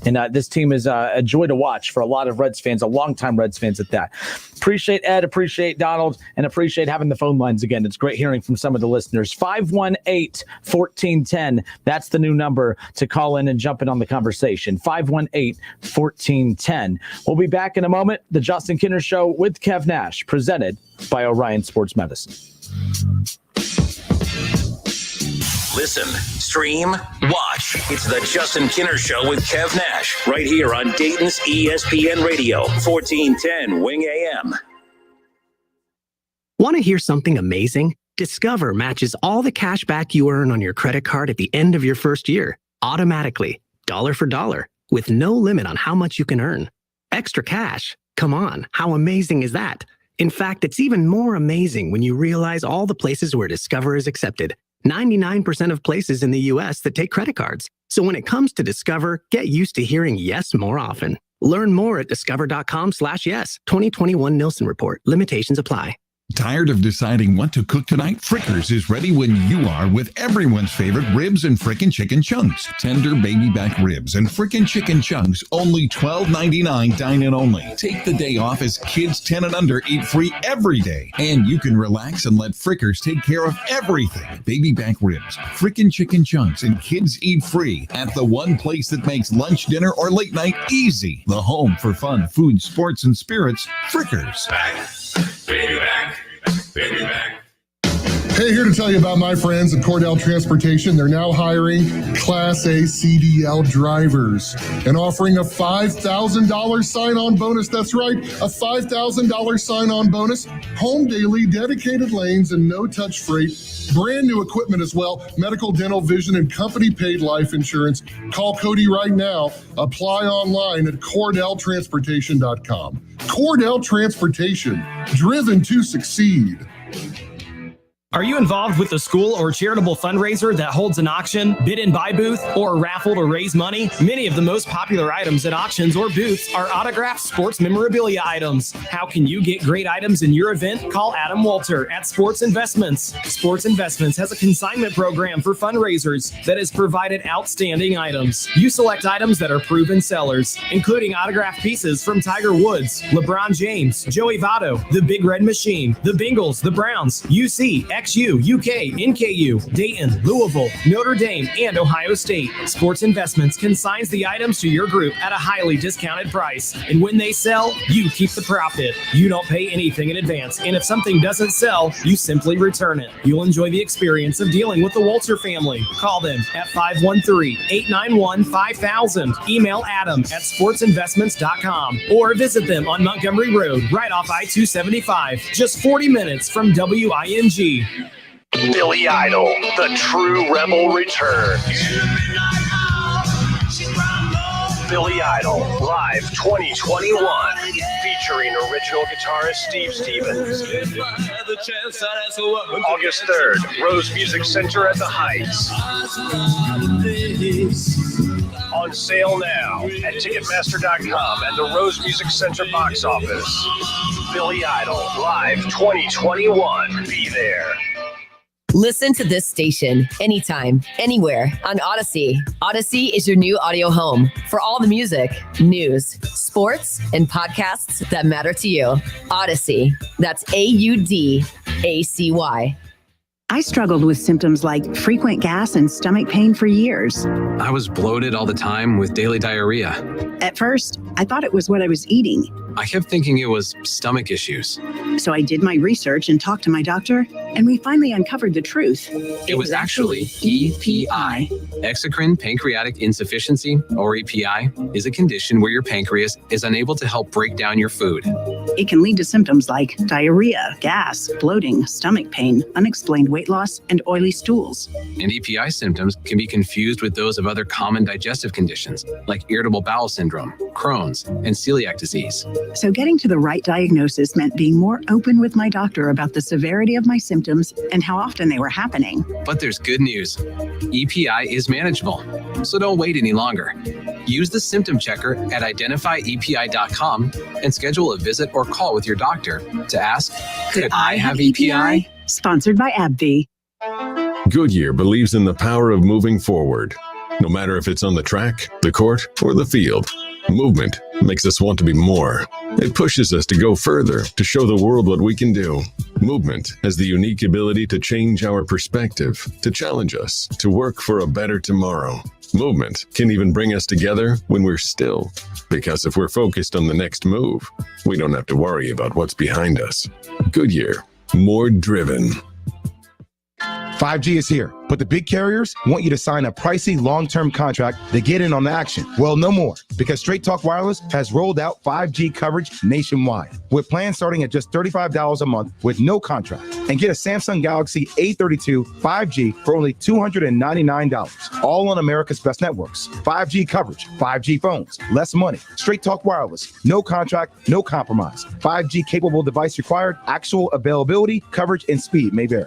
And this team is a joy to watch for a lot of Reds fans, a longtime Reds fans at that. Appreciate Ed, appreciate Donald, and appreciate having the phone lines again. It's great hearing from some of the listeners. 518-1410. That's the new number to call in and jump in on the conversation. 518-1410. We'll be back in a moment. The Justin Kinner Show with Kev Nash, presented by Orion Sports Medicine. Listen, stream, watch. It's the Justin Kinner Show with Kev Nash, right here on Dayton's ESPN Radio, 1410 Wing AM. Want to hear something amazing? Discover matches all the cash back you earn on your credit card at the end of your first year, automatically, dollar for dollar, with no limit on how much you can earn. Extra cash? Come on, how amazing is that? In fact, it's even more amazing when you realize all the places where Discover is accepted. 99% of places in the U.S. that take credit cards. So when it comes to Discover, get used to hearing yes more often. Learn more at discover.com/yes. 2021 Nielsen Report. Limitations apply. Tired of deciding what to cook tonight? Frickers is ready when you are with everyone's favorite ribs and frickin' chicken chunks. Tender baby back ribs and frickin' chicken chunks, only $12.99 dine-in only. Take the day off as kids 10 and under eat free every day. And you can relax and let Frickers take care of everything. Baby back ribs, frickin' chicken chunks, and kids eat free at the one place that makes lunch, dinner, or late night easy. The home for fun, food, sports, and spirits, Frickers. Baby back. Baby back. Hey, here to tell you about my friends at Cordell Transportation. They're now hiring Class A CDL drivers and offering a $5,000 sign-on bonus. That's right, a $5,000 sign-on bonus. Home daily, dedicated lanes, and no-touch freight. Brand new equipment as well. Medical, dental, vision, and company-paid life insurance. Call Cody right now. Apply online at CordellTransportation.com. Cordell Transportation, driven to succeed. Are you involved with a school or charitable fundraiser that holds an auction, bid and buy booth, or a raffle to raise money? Many of the most popular items at auctions or booths are autographed sports memorabilia items. How can you get great items in your event? Call Adam Walter at Sports Investments. Sports Investments has a consignment program for fundraisers that has provided outstanding items. You select items that are proven sellers, including autographed pieces from Tiger Woods, LeBron James, Joey Votto, the Big Red Machine, the Bengals, the Browns, UC, XU, UK, NKU, Dayton, Louisville, Notre Dame, and Ohio State. Sports Investments consigns the items to your group at a highly discounted price. And when they sell, you keep the profit. You don't pay anything in advance. And if something doesn't sell, you simply return it. You'll enjoy the experience of dealing with the Walter family. Call them at 513-891-5000. Email Adam at sportsinvestments.com or visit them on Montgomery Road, right off I-275, just 40 minutes from WING. Billy Idol, the true rebel returns. Billy Idol, live 2021, featuring original guitarist Steve Stevens. August 3rd, Rose Music Center at the Heights. On sale now at Ticketmaster.com and the Rose Music Center box office. Billy Idol, live 2021. Be there. Listen to this station anytime, anywhere on Odyssey. Odyssey is your new audio home for all the music, news, sports, and podcasts that matter to you. Odyssey. That's AUDACY. I struggled with symptoms like frequent gas and stomach pain for years. I was bloated all the time with daily diarrhea. At first, I thought it was what I was eating. I kept thinking it was stomach issues. So I did my research and talked to my doctor, and we finally uncovered the truth. It was actually EPI. Exocrine pancreatic insufficiency, or EPI, is a condition where your pancreas is unable to help break down your food. It can lead to symptoms like diarrhea, gas, bloating, stomach pain, unexplained weight loss, and oily stools. And EPI symptoms can be confused with those of other common digestive conditions, like irritable bowel syndrome, Crohn's, and celiac disease. So getting to the right diagnosis meant being more open with my doctor about the severity of my symptoms and how often they were happening. But there's good news. EPI is manageable, so don't wait any longer. Use the symptom checker at identifyepi.com and schedule a visit or call with your doctor to ask, could I have EPI? Sponsored by AbbVie. Goodyear believes in the power of moving forward. No matter if it's on the track, the court, or the field, movement makes us want to be more. It pushes us to go further, to show the world what we can do. Movement has the unique ability to change our perspective, to challenge us, to work for a better tomorrow. Movement can even bring us together when we're still. Because if we're focused on the next move, we don't have to worry about what's behind us. Goodyear, more driven. 5G is here, but the big carriers want you to sign a pricey long-term contract to get in on the action. Well, no more, because Straight Talk Wireless has rolled out 5G coverage nationwide, with plans starting at just $35 a month with no contract. And get a Samsung Galaxy A32 5G for only $299, all on America's best networks. 5G coverage, 5G phones, less money. Straight Talk Wireless, no contract, no compromise. 5G capable device required, actual availability, coverage, and speed may vary.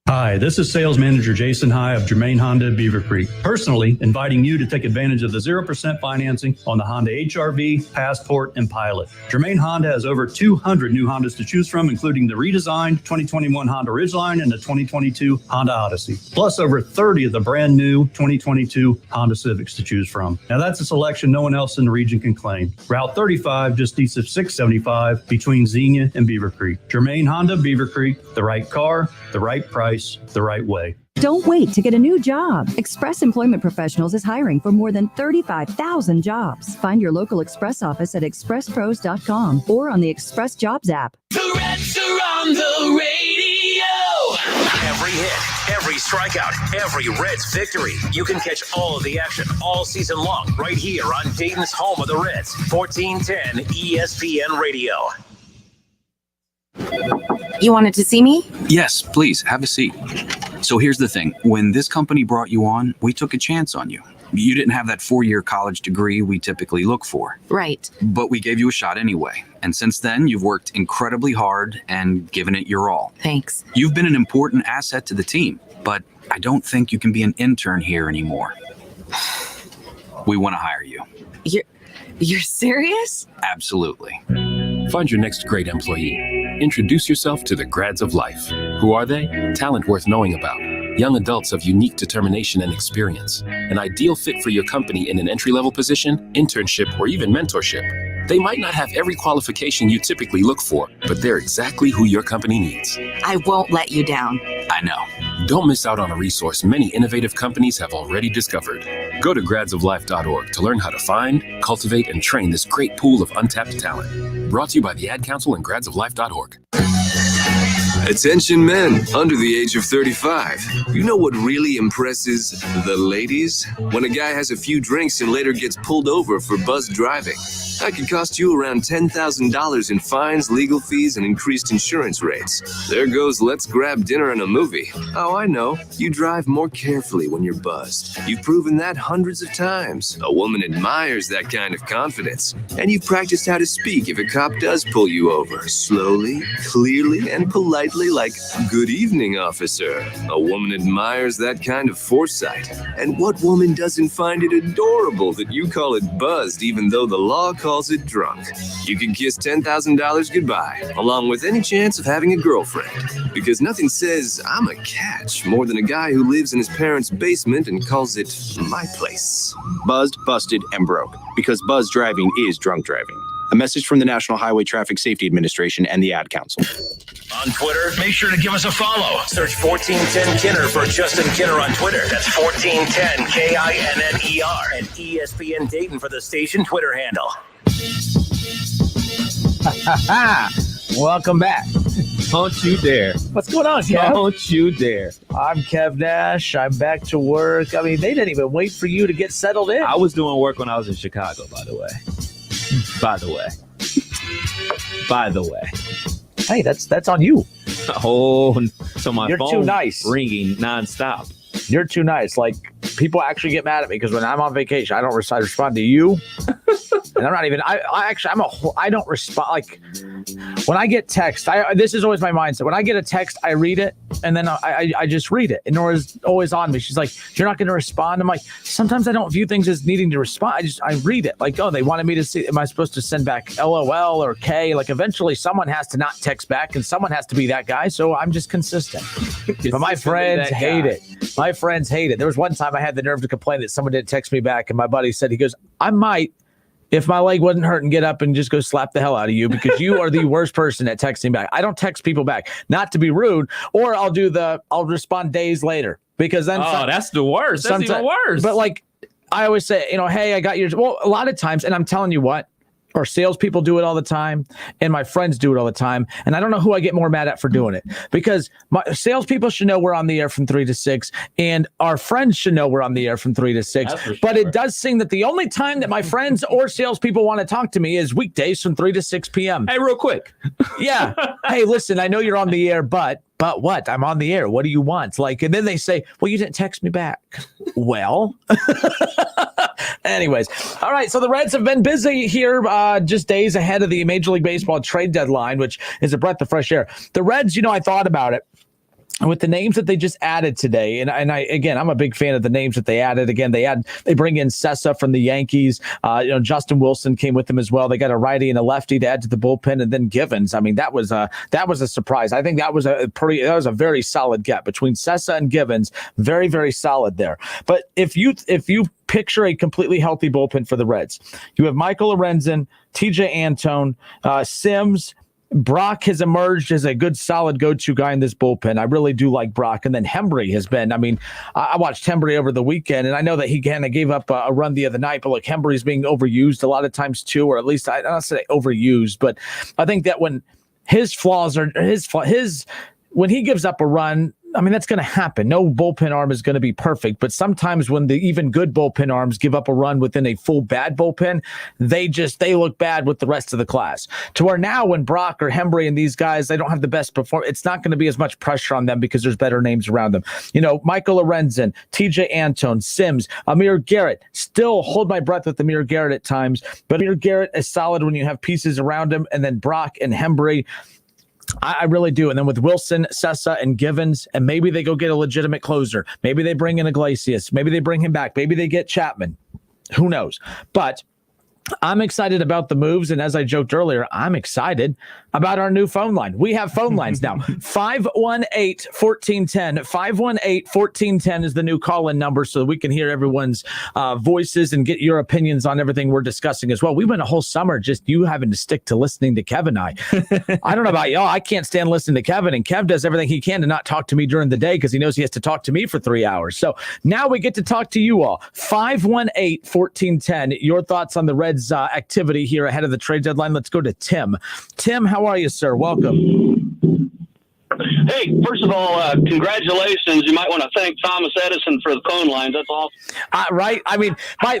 Hi, this is Sales Manager Jason High of Germain Honda of Beaver Creek, personally inviting you to take advantage of the 0% financing on the Honda HR-V, Passport, and Pilot. Germain Honda has over 200 new Hondas to choose from, including the redesigned 2021 Honda Ridgeline and the 2022 Honda Odyssey, plus over 30 of the brand new 2022 Honda Civics to choose from. Now that's a selection no one else in the region can claim. Route 35 just east of 675 between Xenia and Beaver Creek. Germain Honda, Beaver Creek, the right car, the right price, the right way. Don't wait to get a new job. Express Employment Professionals is hiring for more than 35,000 jobs. Find your local Express office at expresspros.com or on the Express Jobs app. The Reds are on the radio. Every hit, every strikeout, every Reds victory. You can catch all of the action all season long right here on Dayton's home of the Reds, 1410 ESPN Radio. You wanted to see me? Yes, please, have a seat. So here's the thing. When this company brought you on, we took a chance on you. You didn't have that 4-year college degree we typically look for. Right. But we gave you a shot anyway. And since then, you've worked incredibly hard and given it your all. Thanks. You've been an important asset to the team, but I don't think you can be an intern here anymore. We want to hire you. You're serious? Absolutely. Find your next great employee. Introduce yourself to the Grads of Life. Who are they? Talent worth knowing about. Young adults of unique determination and experience. An ideal fit for your company in an entry-level position, internship, or even mentorship. They might not have every qualification you typically look for, but they're exactly who your company needs. I won't let you down. I know. Don't miss out on a resource many innovative companies have already discovered. Go to gradsoflife.org to learn how to find, cultivate, and train this great pool of untapped talent. Brought to you by the Ad Council and gradsoflife.org. Attention men under the age of 35. You know what really impresses the ladies? When a guy has a few drinks and later gets pulled over for buzz driving. That could cost you around $10,000 in fines, legal fees, and increased insurance rates. There goes let's grab dinner and a movie. Oh, I know. You drive more carefully when you're buzzed. You've proven that hundreds of times. A woman admires that kind of confidence. And you've practiced how to speak if a cop does pull you over. Slowly, clearly, and politely like, "Good evening, officer." A woman admires that kind of foresight. And what woman doesn't find it adorable that you call it buzzed even though the law calls it drunk? You can kiss $10,000 goodbye, along with any chance of having a girlfriend. Because nothing says, "I'm a catch," more than a guy who lives in his parents' basement and calls it my place. Buzzed, busted, and broke. Because buzz driving is drunk driving. A message from the National Highway Traffic Safety Administration and the Ad Council. On Twitter, make sure to give us a follow. Search 1410 Kinner for Justin Kinner on Twitter. That's 1410 KINNER. And ESPN Dayton for the station Twitter handle. Welcome back. Don't you dare. What's going on, Kev? Don't you dare. I'm Kev Nash. I'm back to work. I mean, they didn't even wait for you to get settled in. I was doing work when I was in Chicago, by the way. Hey, that's on you. Oh, so my You're phone too nice. Ringing nonstop. You're too nice. Like, people actually get mad at me because when I'm on vacation, I don't respond to you. And I'm not even. I don't respond. Like, when I get text, this is always my mindset. When I get a text, I read it and then I just read it. And Nora's always on me. She's like, "You're not going to respond." I'm like, sometimes I don't view things as needing to respond. I read it. Like, oh, they wanted me to see. Am I supposed to send back LOL or K? Like, eventually, someone has to not text back, and someone has to be that guy. So I'm just consistent. But my friends hate it. My friends hate it. There was one time I had the nerve to complain that someone didn't text me back, and my buddy said, he goes, "I might, if my leg wasn't hurting, get up and just go slap the hell out of you because you are the worst person at texting back." I don't text people back, not to be rude, or I'll respond days later because then. Oh, that's the worst. That's even worse. But like I always say, hey, I got yours. Well, a lot of times, and I'm telling you what, Our salespeople do it all the time, and my friends do it all the time. And I don't know who I get more mad at for doing it, because my salespeople should know we're on the air from 3 to 6, and our friends should know we're on the air from 3 to 6. But it does seem that the only time that my friends or salespeople want to talk to me is weekdays from 3 to 6 p.m. Hey, real quick. Yeah. Hey, listen, I know you're on the air, but what? I'm on the air. What do you want? Like, and then they say, well, you didn't text me back. Well, anyways. All right. So the Reds have been busy here just days ahead of the Major League Baseball trade deadline, which is a breath of fresh air. The Reds, I thought about it. With the names that they just added today, and I'm a big fan of the names that they added. Again, they bring in Sessa from the Yankees. Justin Wilson came with them as well. They got a righty and a lefty to add to the bullpen, and then Givens. I mean, that was a surprise. I think that was a very solid get between Sessa and Givens. Very, very solid there. But if you picture a completely healthy bullpen for the Reds, you have Michael Lorenzen, TJ Antone, Sims. Brock has emerged as a good, solid go-to guy in this bullpen. I really do like Brock. And then Hembry has been, I watched Hembry over the weekend, and I know that he kind of gave up a run the other night, but look, Hembry's being overused a lot of times too, or at least I don't say overused, but I think that when his flaws are when he gives up a run, that's going to happen. No bullpen arm is going to be perfect, but sometimes when the even good bullpen arms give up a run within a full bad bullpen, they look bad with the rest of the class. To where now when Brock or Hembry and these guys, they don't have the best performance, it's not going to be as much pressure on them because there's better names around them. Michael Lorenzen, TJ Antone, Sims, Amir Garrett. Still hold my breath with Amir Garrett at times, but Amir Garrett is solid when you have pieces around him, and then Brock and Hembry. I really do. And then with Wilson, Sessa, and Givens, and maybe they go get a legitimate closer. Maybe they bring in Iglesias. Maybe they bring him back. Maybe they get Chapman. Who knows? But I'm excited about the moves, and as I joked earlier, I'm excited about our new phone line. We have phone lines now. 518-1410. 518-1410 is the new call-in number so that we can hear everyone's voices and get your opinions on everything we're discussing as well. We went a whole summer just you having to stick to listening to Kev and I. I don't know about y'all. I can't stand listening to Kevin, and Kev does everything he can to not talk to me during the day because he knows he has to talk to me for 3 hours. So now we get to talk to you all. 518-1410. Your thoughts on the Reds activity here ahead of the trade deadline. Let's go to Tim. Tim, how are you, sir? Welcome. Hey, first of all, congratulations. You might want to thank Thomas Edison for the phone lines. That's awesome. Right?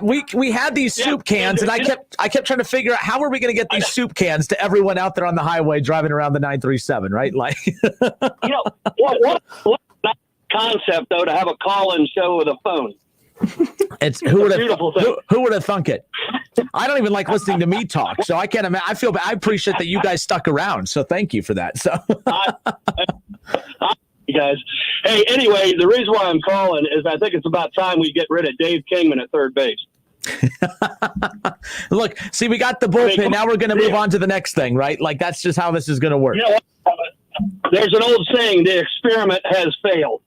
We had these soup cans, and I kept trying to figure out how are we going to get these soup cans to everyone out there on the highway driving around the 937, right? Like, what concept though to have a call-in show with a phone. It's who would have thunk it? I don't even like listening to me talk, so I can't imagine. I appreciate that you guys stuck around, so thank you for that. So, you guys. Hey, anyway, the reason why I'm calling is I think it's about time we get rid of Dave Kingman at third base. Look, see, we got the bullpen. Now we're going to move on to the next thing, right? Like that's just how this is going to work. There's an old saying: the experiment has failed.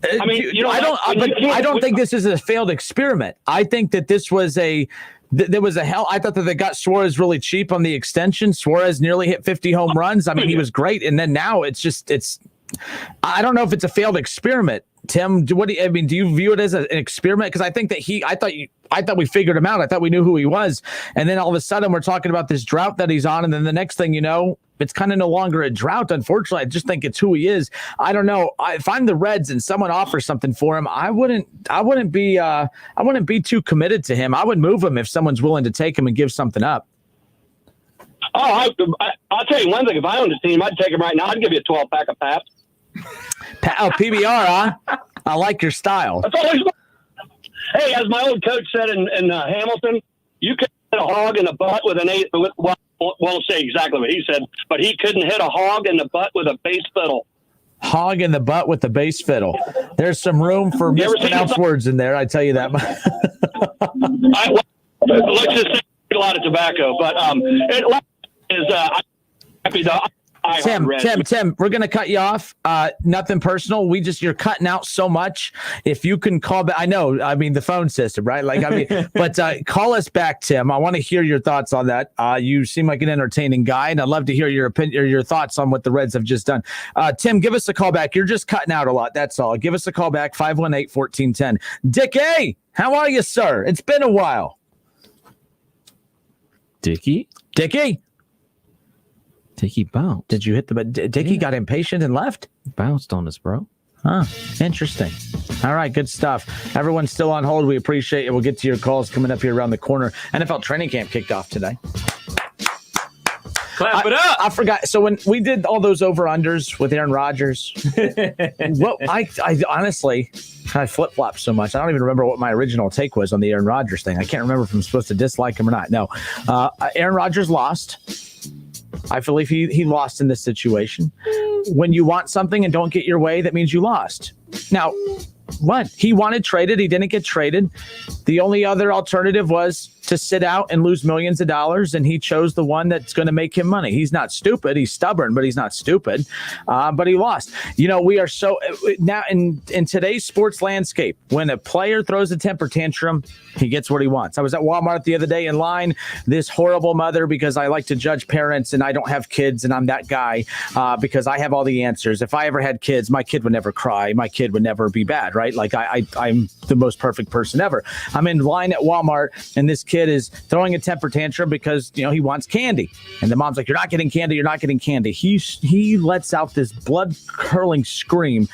I don't think this is a failed experiment. I think that this was I thought that they got Suarez really cheap on the extension. Suarez nearly hit 50 home runs. He was great. And then now I don't know if it's a failed experiment. Tim, do you view it as an experiment? Because I think that I thought we figured him out. I thought we knew who he was. And then all of a sudden we're talking about this drought that he's on. And then the next thing you know, it's kind of no longer a drought. Unfortunately, I just think it's who he is. I don't know. If I'm the Reds and someone offers something for him, I wouldn't be too committed to him. I would move him if someone's willing to take him and give something up. Oh, I'll tell you one thing. If I owned a team, I'd take him right now. I'd give you a 12-pack of Pabst. PBR, huh? I like your style. Hey, as my old coach said in Hamilton, you can hit a hog in the butt with an eight. Won't say exactly what he said, but he couldn't hit a hog in the butt with a bass fiddle. Hog in the butt with the bass fiddle. There's some room for mispronounced words in there. I tell you that. Let's just say a lot of tobacco, but happy to. Tim, we're going to cut you off. Nothing personal. You're cutting out so much. If you can call back, the phone system, right? But call us back, Tim. I want to hear your thoughts on that. You seem like an entertaining guy, and I'd love to hear your opinion or your thoughts on what the Reds have just done. Tim, give us a call back. You're just cutting out a lot. That's all. Give us a call back, 518-1410. Dick A., how are you, sir? It's been a while. Dickie bounced. Did you hit the button? Dickie got impatient and left? Bounced on us, bro. Huh. Interesting. All right. Good stuff. Everyone's still on hold. We appreciate it. We'll get to your calls coming up here around the corner. NFL training camp kicked off today. Clap it up. I forgot. So when we did all those over-unders with Aaron Rodgers, I honestly, I flip-flopped so much. I don't even remember what my original take was on the Aaron Rodgers thing. I can't remember if I'm supposed to dislike him or not. No. Aaron Rodgers lost. I believe he lost in this situation. When you want something and don't get your way, that means you lost. Now, what? He wanted traded. He didn't get traded. The only other alternative was to sit out and lose millions of dollars, and he chose the one that's going to make him money. He's not stupid. He's stubborn, but he's not stupid. But he lost. We are so now in today's sports landscape, when a player throws a temper tantrum, he gets what he wants. I was at Walmart the other day in line. This horrible mother, because I like to judge parents and I don't have kids, and I'm that guy because I have all the answers. If I ever had kids, my kid would never cry. My kid would never be bad, right? Like I'm the most perfect person ever. I'm in line at Walmart, and this kid is throwing a temper tantrum because he wants candy, and the mom's like, "You're not getting candy. You're not getting candy." He lets out this blood curdling scream,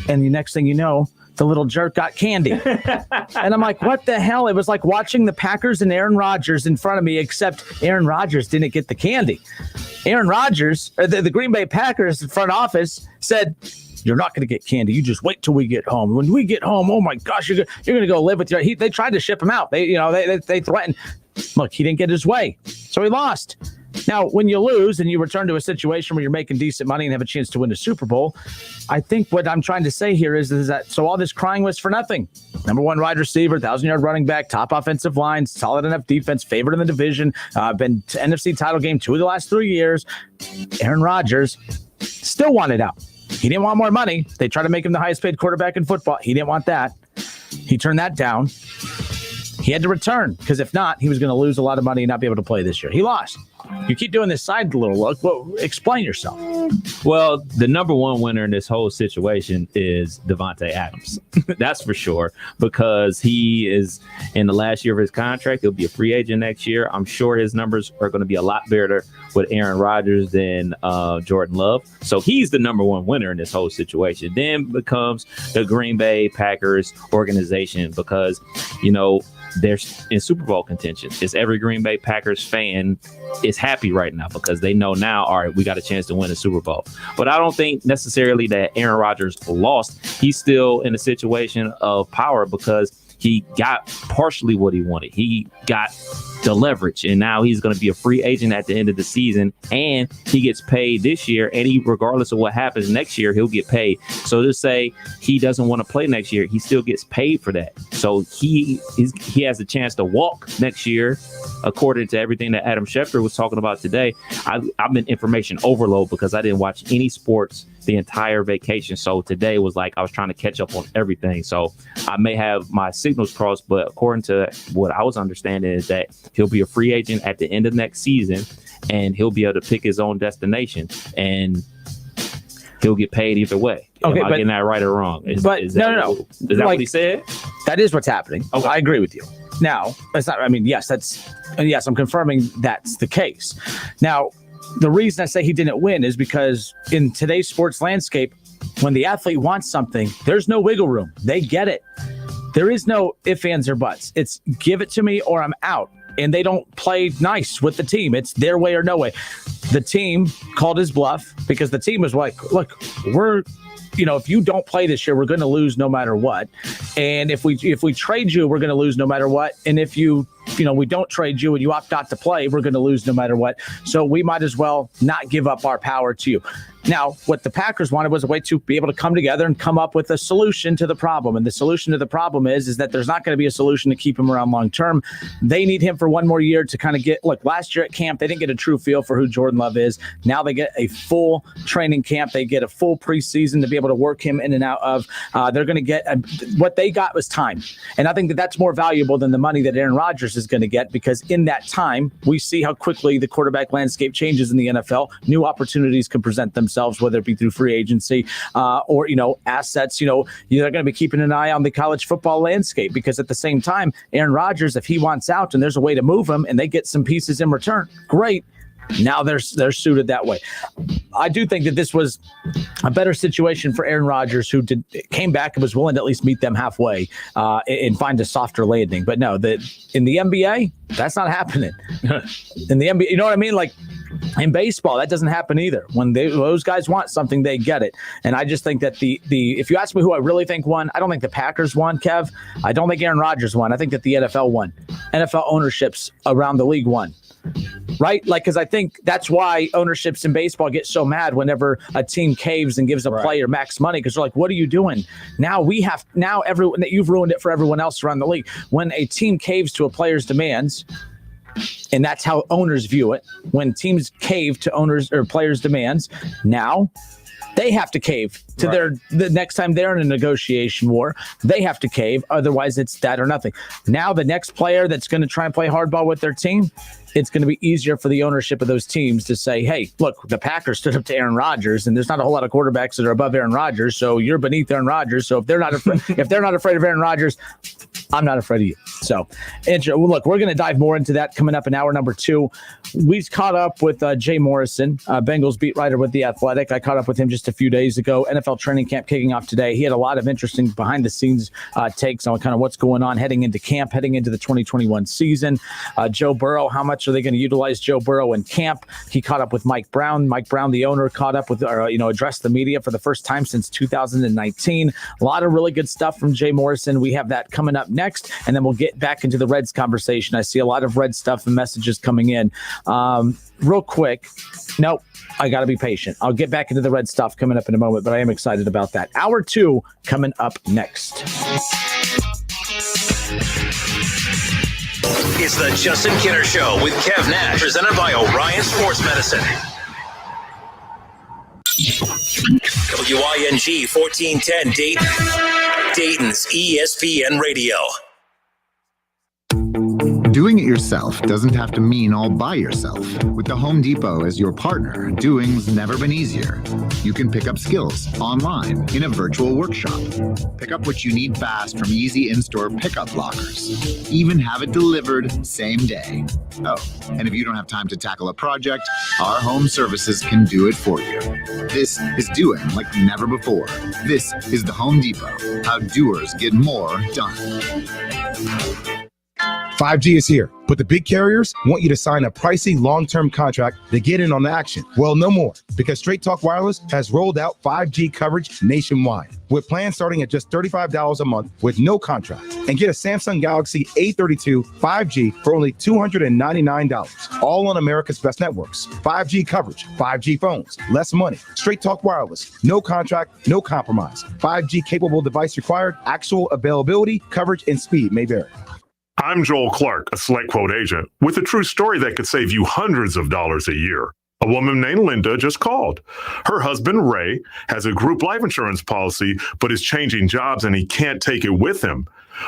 and the next thing you know, the little jerk got candy. And I'm like, what the hell? It was like watching the Packers and Aaron Rodgers in front of me, except Aaron Rodgers didn't get the candy. Aaron Rodgers, or the Green Bay Packers front office said, "You're not going to get candy. You just wait till we get home. When we get home, oh my gosh, you're going to go live with your." They tried to ship him out. They threatened. Look, he didn't get his way, so he lost. Now, when you lose and you return to a situation where you're making decent money and have a chance to win the Super Bowl, I think what I'm trying to say here is that so all this crying was for nothing. Number one wide receiver, 1,000-yard running back, top offensive line, solid enough defense, favored in the division, been to NFC title game 2 of the last 3 years. Aaron Rodgers still wanted out. He didn't want more money. They tried to make him the highest paid quarterback in football. He didn't want that. He turned that down. He had to return because if not, he was going to lose a lot of money and not be able to play this year. He lost. You keep doing this side little look. Well, explain yourself. Well, the number one winner in this whole situation is Devontae Adams. That's for sure, because he is in the last year of his contract. He'll be a free agent next year. I'm sure his numbers are going to be a lot better with Aaron Rodgers than Jordan Love. So he's the number one winner in this whole situation. Then becomes the Green Bay Packers organization because, they're in Super Bowl contention. It's every Green Bay Packers fan is happy right now because they know now, all right, we got a chance to win the Super Bowl. But I don't think necessarily that Aaron Rodgers lost. He's still in a situation of power because he got partially what he wanted. He got the leverage, and now he's going to be a free agent at the end of the season, and he gets paid this year, and regardless of what happens next year, he'll get paid. So to say he doesn't want to play next year, he still gets paid for that. So he has a chance to walk next year, according to everything that Adam Schefter was talking about today. I've been information overload because I didn't watch any sports the entire vacation. So today was like I was trying to catch up on everything. So I may have my signals crossed, but according to what I was understanding is that he'll be a free agent at the end of next season, and he'll be able to pick his own destination, and he'll get paid either way. Okay, Am I getting that right or wrong? Is that what he said? That is what's happening. Okay. I agree with you. Now, that's not. I mean, yes, I'm confirming that's the case. Now, the reason I say he didn't win is because in today's sports landscape, when the athlete wants something, there's no wiggle room. They get it. There is no ifs, ands, or buts. It's give it to me or I'm out. And they don't play nice with the team. It's their way or no way. The team called his bluff because the team was like, look, if you don't play this year, we're going to lose no matter what. And if we trade you, we're going to lose no matter what. And if we don't trade you and you opt not to play, we're going to lose no matter what. So we might as well not give up our power to you. Now, what the Packers wanted was a way to be able to come together and come up with a solution to the problem. And the solution to the problem is that there's not going to be a solution to keep him around long term. they need him for one more year to kind of get, look, last year at camp, they didn't get a true feel for who Jordan Love is. Now they get a full training camp. They get a full preseason to be able to work him in and out of. They're going to get what they got was time. And I think that that's more valuable than the money that Aaron Rodgers is going to get, because in that time, we see how quickly the quarterback landscape changes in the NFL. New opportunities can present themselves. themselves, whether it be through free agency or, assets. They're going to be keeping an eye on the college football landscape, because at the same time, Aaron Rodgers, if he wants out and there's a way to move him and they get some pieces in return, great. Now they're suited that way. I do think that this was a better situation for Aaron Rodgers, who came back and was willing to at least meet them halfway and find a softer landing. But no, in the NBA, that's not happening. In the NBA, you know what I mean? Like in baseball, that doesn't happen either. When those guys want something, they get it. And I just think that if you ask me who I really think won, I don't think the Packers won, Kev. I don't think Aaron Rodgers won. I think that the NFL won. NFL ownerships around the league won. Right? Because I think that's why ownerships in baseball get so mad whenever a team caves and gives a player max money, because they're like, what are you doing? Now everyone, you've ruined it for everyone else around the league. When a team caves to a player's demands, and that's how owners view it, when teams cave to owners or players' demands, now they have to cave to the next time they're in a negotiation war. They have to cave. Otherwise, it's that or nothing. Now, the next player that's going to try and play hardball with their team, it's going to be easier for the ownership of those teams to say, hey, look, the Packers stood up to Aaron Rodgers, and there's not a whole lot of quarterbacks that are above Aaron Rodgers, so you're beneath Aaron Rodgers. So if they're not afraid of Aaron Rodgers, I'm not afraid of you. So, look, we're going to dive more into that coming up in hour number 2. We caught up with Jay Morrison, Bengals beat writer with The Athletic. I caught up with him just a few days ago. NFL training camp kicking off today. He had a lot of interesting behind-the-scenes takes on kind of what's going on heading into camp, heading into the 2021 season. Joe Burrow, how much are they going to utilize Joe Burrow in camp? He caught up with Mike Brown. Mike Brown, the owner, caught up with, addressed the media for the first time since 2019. A lot of really good stuff from Jay Morrison. We have that coming up next, and then we'll get back into the Reds conversation. I see a lot of Red stuff and messages coming in. Real quick, nope, I got to be patient. I'll get back into the Red stuff coming up in a moment, but I am excited about that. Hour 2 coming up next. It's the Justin Kinner Show with Kev Nash, presented by Orion Sports Medicine. WING 1410 Dayton, Dayton's ESPN Radio. Doing it yourself doesn't have to mean all by yourself. With the Home Depot as your partner, doing's never been easier. You can pick up skills online in a virtual workshop. Pick up what you need fast from easy in-store pickup lockers. Even have it delivered same day. Oh, and if you don't have time to tackle a project, our home services can do it for you. This is doing like never before. This is the Home Depot. How doers get more done. 5G is here, but the big carriers want you to sign a pricey long-term contract to get in on the action. Well, no more, because Straight Talk Wireless has rolled out 5G coverage nationwide, with plans starting at just $35 a month with no contract. And get a Samsung Galaxy A32 5G for only $299, all on America's best networks. 5G coverage, 5G phones, less money. Straight Talk Wireless, no contract, no compromise. 5G capable device required, actual availability, coverage, and speed may vary. I'm Joel Clark, a Select Quote agent, with a true story that could save you hundreds of dollars a year. A woman named Linda just called. Her husband, Ray, has a group life insurance policy, but is changing jobs and he can't take it with him.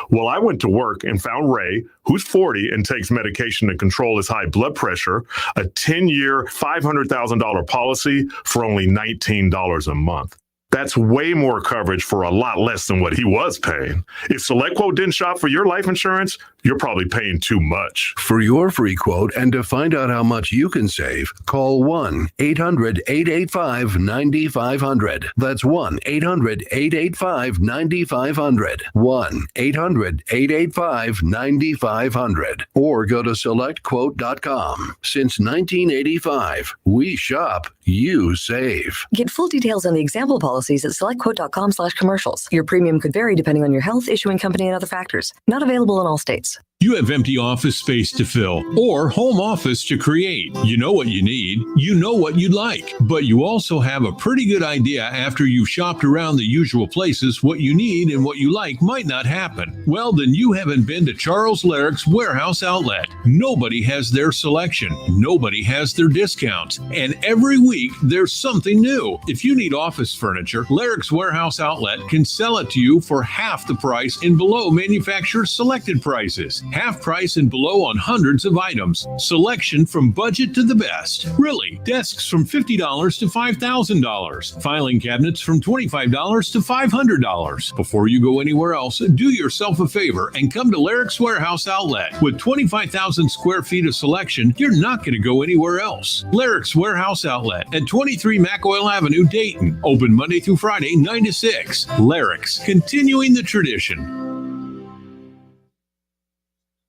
Well, I went to work and found Ray, who's 40 and takes medication to control his high blood pressure, a 10-year, $500,000 policy for only $19 a month. That's way more coverage for a lot less than what he was paying. If Select Quote didn't shop for your life insurance, you're probably paying too much. For your free quote and to find out how much you can save, call 1-800-885-9500. That's 1-800-885-9500. 1-800-885-9500. Or go to selectquote.com. Since 1985, we shop, you save. Get full details on the example policies at selectquote.com/commercials. Your premium could vary depending on your health, issuing company, and other factors. Not available in all states. You have empty office space to fill or home office to create. You know what you need. You know what you'd like. But you also have a pretty good idea after you've shopped around the usual places what you need and what you like might not happen. Well, then you haven't been to Charles Larrick's Warehouse Outlet. Nobody has their selection. Nobody has their discounts. And every week there's something new. If you need office furniture, Larrick's Warehouse Outlet can sell it to you for half the price and below manufacturer's selected prices. Half price and below on hundreds of items. Selection from budget to the best. Really, desks from $50 to $5,000. Filing cabinets from $25 to $500. Before you go anywhere else, do yourself a favor and come to Larrick's Warehouse Outlet. With 25,000 square feet of selection, you're not going to go anywhere else. Larrick's Warehouse Outlet at 23 McOil Avenue, Dayton. Open Monday through Friday, 9 to 6. Larrick's, continuing the tradition.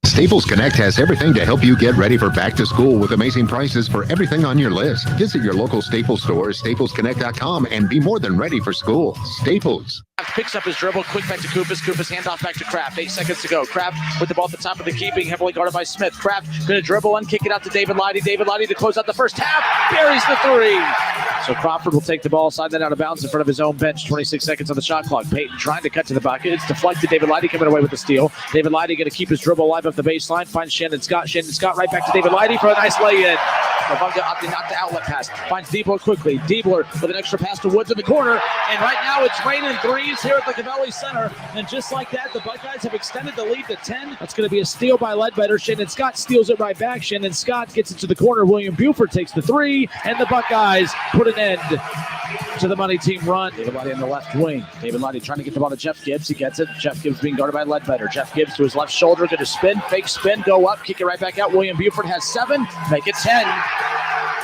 Staples Connect has everything to help you get ready for back to school with amazing prices for everything on your list. Visit your local Staples store, staplesconnect.com, and be more than ready for school. Staples. Picks up his dribble, quick back to Koopas. Koopas handoff back to Kraft. 8 seconds to go. Kraft with the ball at the top of the key, being heavily guarded by Smith. Kraft going to dribble and kick it out to David Lighty. David Lighty to close out the first half. Buries the three. So Crawford will take the ball, side that out of bounds in front of his own bench. 26 seconds on the shot clock. Peyton trying to cut to the bucket. It's deflected. David Lighty coming away with the steal. David Lighty going to keep his dribble alive up the baseline. Finds Shannon Scott. Shannon Scott right back to David Lighty for a nice lay-in. Levanga opting not the outlet pass. Finds Diebler quickly. Diebler with an extra pass to Woods in the corner. And right now it's raining threes here at the Cavelli Center. And just like that, the Buckeyes have extended the lead to 10. That's going to be a steal by Ledbetter. Shannon Scott steals it right back. Shannon Scott gets it to the corner. William Buford takes the three. And the Buckeyes put an end to the money team run. David Lighty in the left wing. David Lighty trying to get the ball to Jeff Gibbs. He gets it. Jeff Gibbs being guarded by Ledbetter. Jeff Gibbs to his left shoulder. Going to spin. Fake spin. Go up. Kick it right back out. William Buford has 7. Make it 10.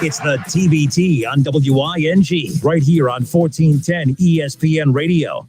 It's the TBT on WING, right here on 1410 ESPN Radio.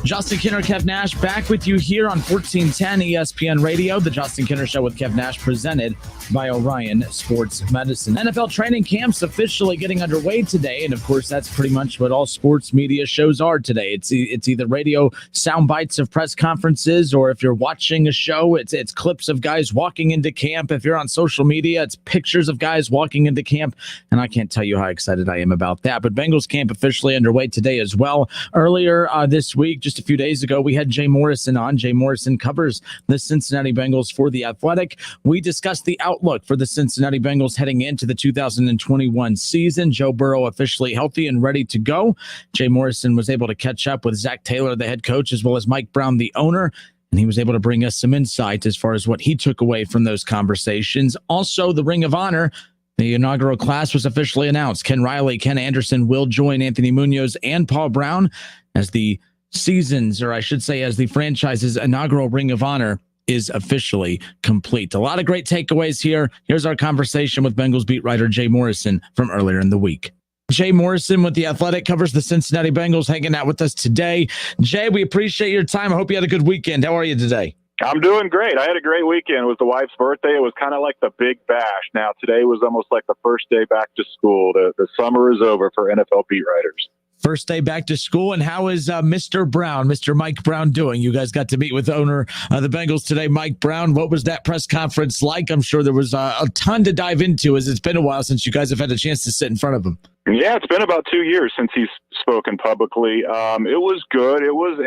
Justin Kinner, Kev Nash, back with you here on 1410 ESPN Radio. The Justin Kinner Show with Kev Nash, presented by Orion Sports Medicine. NFL training camps officially getting underway today, and of course, that's pretty much what all sports media shows are today. It's either radio sound bites of press conferences, or if you're watching a show, it's clips of guys walking into camp. If you're on social media, it's pictures of guys walking into camp, and I can't tell you how excited I am about that. But Bengals camp officially underway today as well. Earlier this week, just a few days ago, we had Jay Morrison on. Jay Morrison covers the Cincinnati Bengals for The Athletic. We discussed the outlook for the Cincinnati Bengals heading into the 2021 season. Joe Burrow officially healthy and ready to go. Jay Morrison was able to catch up with Zach Taylor, the head coach, as well as Mike Brown, the owner, and he was able to bring us some insight as far as what he took away from those conversations. Also, the Ring of Honor, the inaugural class was officially announced. Ken Riley, Ken Anderson will join Anthony Munoz and Paul Brown as the seasons, or I should say as the franchise's inaugural Ring of Honor is officially complete. A lot of great takeaways here. Here's our conversation with Bengals beat writer Jay Morrison from earlier in the week. Jay Morrison with The Athletic covers the Cincinnati Bengals, hanging out with us today. Jay, we appreciate your time. I hope you had a good weekend. How are you today? I'm doing great. I had a great weekend. It was the wife's birthday. It was kind of like the big bash. Now, today was almost like the first day back to school. The summer is over for NFL beat writers. First day back to school, and how is Mr. Brown, Mr. Mike Brown, doing? You guys got to meet with the owner of the Bengals today, Mike Brown. What was that press conference like? I'm sure there was a ton to dive into, as it's been a while since you guys have had a chance to sit in front of him. Yeah, it's been about 2 years since he's spoken publicly. It was good. It was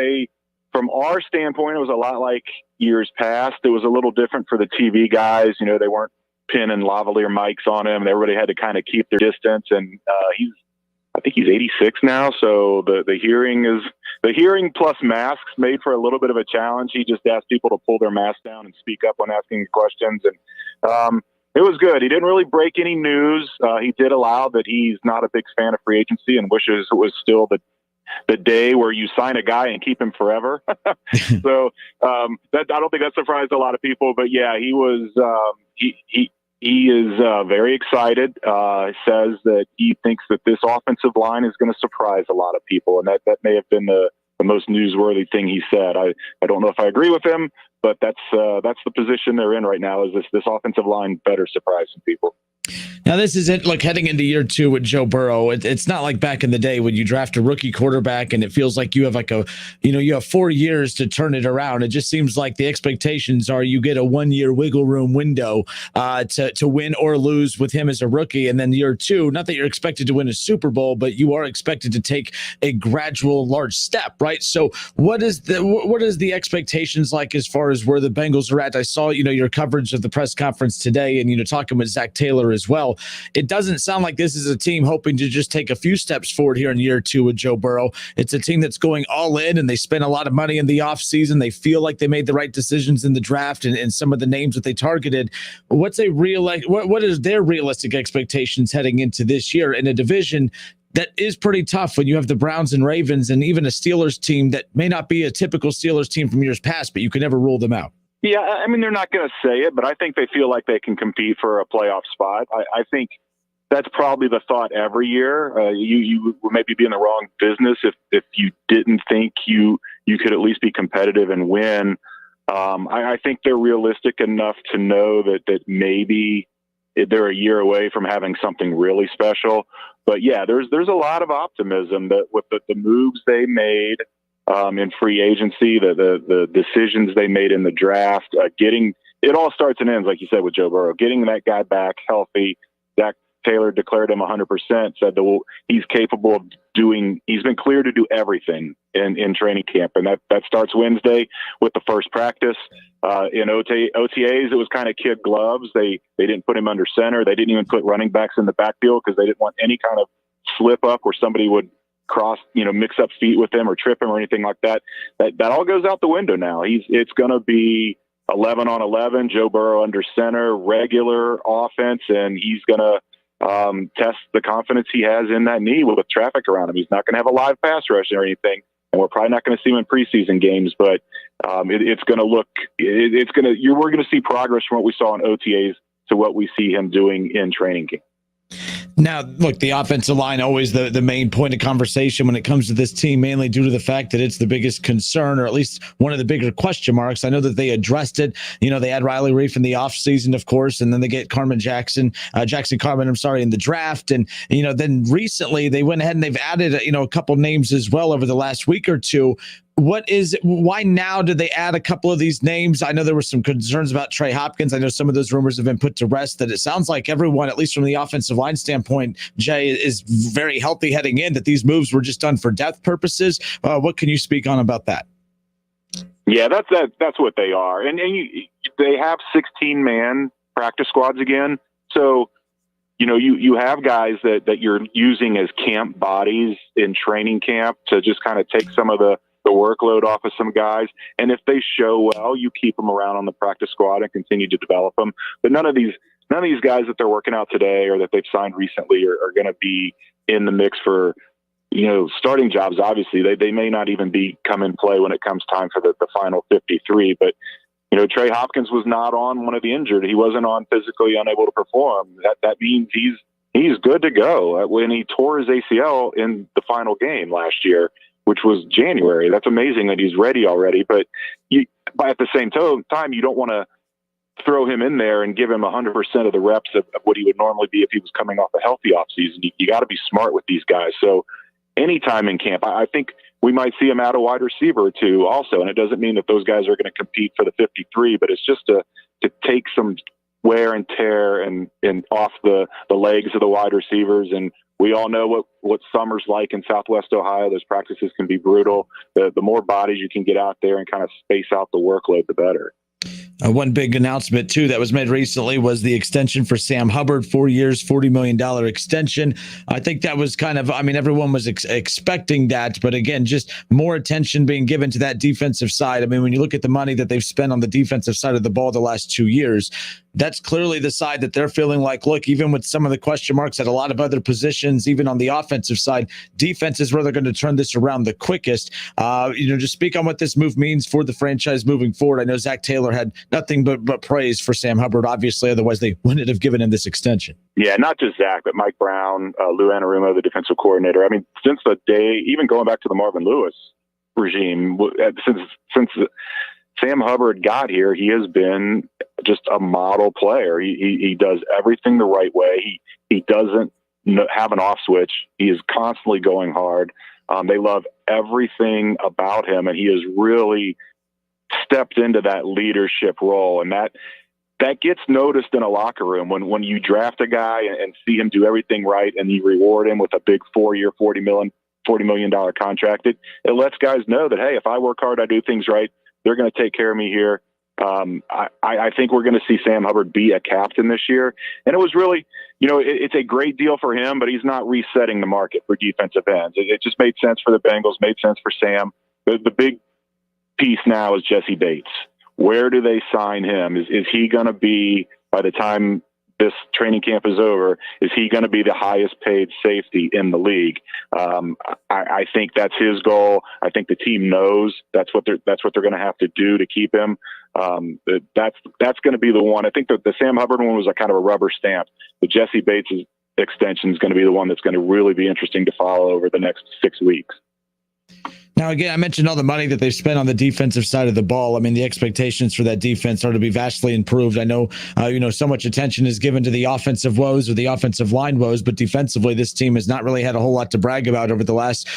from our standpoint, it was a lot like years past. It was a little different for the TV guys. You know, they weren't pinning lavalier mics on him, and everybody had to kind of keep their distance. And I think he's 86 now, so the hearing plus masks made for a little bit of a challenge. He just asked people to pull their masks down and speak up when asking questions, and it was good. He didn't really break any news. He did allow that he's not a big fan of free agency and wishes it was still the day where you sign a guy and keep him forever. So I don't think that surprised a lot of people, but yeah, he was He is very excited. Says that he thinks that this offensive line is going to surprise a lot of people, and that may have been the most newsworthy thing he said. I don't know if I agree with him, but that's the position they're in right now. Is this offensive line better surprise some people? Now, this is it. Like heading into year 2 with Joe Burrow, it's not like back in the day when you draft a rookie quarterback and it feels like you have you have 4 years to turn it around. It just seems like the expectations are you get a 1-year wiggle room window to win or lose with him as a rookie. And then year 2, not that you're expected to win a Super Bowl, but you are expected to take a gradual large step, right? So what is the expectations like as far as where the Bengals are at? I saw, your coverage of the press conference today and, talking with Zach Taylor as as well. It doesn't sound like this is a team hoping to just take a few steps forward here in year 2 with Joe Burrow. It's a team that's going all in, and they spent a lot of money in the offseason. They feel like they made the right decisions in the draft and some of the names that they targeted. What is their realistic expectations heading into this year in a division that is pretty tough when you have the Browns and Ravens and even a Steelers team that may not be a typical Steelers team from years past, but you can never rule them out? Yeah, I mean, they're not going to say it, but I think they feel like they can compete for a playoff spot. I think that's probably the thought every year. You would maybe be in the wrong business if you didn't think you could at least be competitive and win. I think they're realistic enough to know that maybe they're a year away from having something really special. But yeah, there's a lot of optimism that with the moves they made in free agency, the decisions they made in the draft, it all starts and ends, like you said, with Joe Burrow, getting that guy back healthy. Zach Taylor declared him 100%, said that he's capable of he's been cleared to do everything in training camp. And that starts Wednesday with the first practice. In OTAs, it was kind of kid gloves. They didn't put him under center. They didn't even put running backs in the backfield because they didn't want any kind of slip up where somebody would mix up feet with him or trip him or anything like that. That all goes out the window now. It's going to be 11 on 11, Joe Burrow under center, regular offense, and he's going to test the confidence he has in that knee with traffic around him. He's not going to have a live pass rush or anything, and we're probably not going to see him in preseason games, but we're going to see progress from what we saw in OTAs to what we see him doing in training camp. Now, look, the offensive line, always the main point of conversation when it comes to this team, mainly due to the fact that it's the biggest concern, or at least one of the bigger question marks. I know that they addressed it. They had Riley Reif in the offseason, of course, and then they get Jackson Carman, in the draft. And, then recently they went ahead and they've added, a couple names as well over the last week or two. Why now did they add a couple of these names? I know there were some concerns about Trey Hopkins. I know some of those rumors have been put to rest, that it sounds like everyone, at least from the offensive line standpoint, Jay, is very healthy heading in, that these moves were just done for depth purposes. What can you speak on about that? Yeah, that's what they are. And they have 16-man practice squads again. So, you have guys that you're using as camp bodies in training camp to just kind of take some of the workload off of some guys. And if they show well, you keep them around on the practice squad and continue to develop them. But none of these guys that they're working out today or that they've signed recently are going to be in the mix for, starting jobs. Obviously, they may not even come in play when it comes time for the final 53. But, Trey Hopkins was not on one of the injured. He wasn't on physically unable to perform. That means he's good to go. When he tore his ACL in the final game last year, which was January. That's amazing that he's ready already. But at the same time, you don't want to throw him in there and give him 100% of the reps of what he would normally be if he was coming off a healthy offseason. You got to be smart with these guys. So anytime in camp, I think we might see him add a wide receiver or two also. And it doesn't mean that those guys are going to compete for the 53, but it's just to take some wear and tear and off the legs of the wide receivers. And we all know what summer's like in Southwest Ohio. Those practices can be brutal. The more bodies you can get out there and kind of space out the workload, the better. One big announcement, too, that was made recently was the extension for Sam Hubbard, 4 years, $40 million extension. I think that was everyone was expecting that. But again, just more attention being given to that defensive side. I mean, when you look at the money that they've spent on the defensive side of the ball the last 2 years, that's clearly the side that they're feeling like, look, even with some of the question marks at a lot of other positions, even on the offensive side, defense is where they're going to turn this around the quickest. Just speak on what this move means for the franchise moving forward. I know Zach Taylor had nothing but praise for Sam Hubbard, obviously, otherwise they wouldn't have given him this extension. Yeah, not just Zach, but Mike Brown, Lou Anarumo, the defensive coordinator. I mean, since the day, even going back to the Marvin Lewis regime, since Sam Hubbard got here, he has been just a model player. He does everything the right way. He doesn't have an off switch. He is constantly going hard. They love everything about him, and he has really stepped into that leadership role. And that gets noticed in a locker room when you draft a guy and see him do everything right, and you reward him with a big 4-year, $40 million contract. It lets guys know that, hey, if I work hard, I do things right, they're going to take care of me here. I think we're going to see Sam Hubbard be a captain this year. And it was really, it's a great deal for him, but he's not resetting the market for defensive ends. It just made sense for the Bengals, made sense for Sam. The big piece now is Jesse Bates. Where do they sign him? Is he going to be, by the time this training camp is over, is he going to be the highest paid safety in the league? I think that's his goal. I think the team knows that's what they're going to have to do to keep him. That's going to be the one. I think that the Sam Hubbard one was a kind of a rubber stamp. The Jesse Bates extension is going to be the one that's going to really be interesting to follow over the next 6 weeks. Now, again, I mentioned all the money that they've spent on the defensive side of the ball. I mean, the expectations for that defense are to be vastly improved. I know, so much attention is given to the offensive woes or the offensive line woes, but defensively, this team has not really had a whole lot to brag about over the last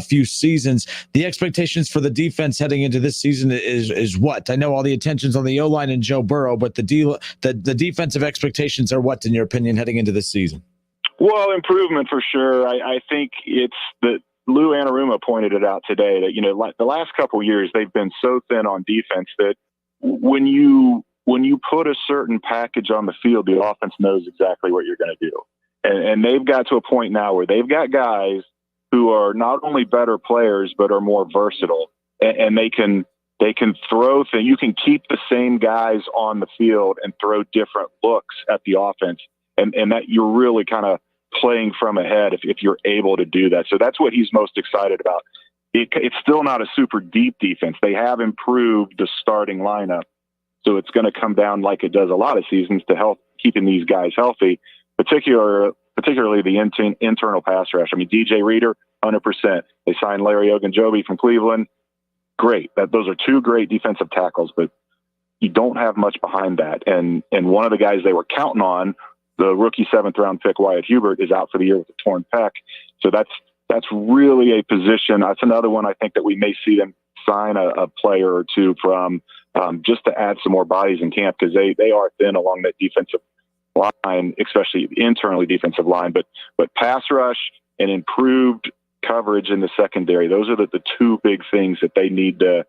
few seasons. The expectations for the defense heading into this season is what? I know all the attention's on the O-line and Joe Burrow, but the defensive expectations are what, in your opinion, heading into this season? Well, improvement for sure. I think it's the Lou Anarumo pointed it out today that, the last couple of years, they've been so thin on defense that when you put a certain package on the field, the offense knows exactly what you're going to do. And they've got to a point now where they've got guys who are not only better players, but are more versatile, and they can throw things. You can keep the same guys on the field and throw different looks at the offense. And that you're really kind of playing from ahead if you're able to do that. So that's what he's most excited about. It's still not a super deep defense. They have improved the starting lineup. So it's going to come down, like it does a lot of seasons, to help keeping these guys healthy, particularly the internal pass rush. I mean, DJ Reader, 100%. They signed Larry Ogunjobi from Cleveland. Great. Those are two great defensive tackles, but you don't have much behind that. And one of the guys they were counting on, the rookie 7th-round pick Wyatt Hubert, is out for the year with a torn pec. So that's really a position. That's another one I think that we may see them sign a player or two from, just to add some more bodies in camp, because they are thin along that defensive line, especially internally defensive line. But pass rush and improved coverage in the secondary, those are the two big things that they need to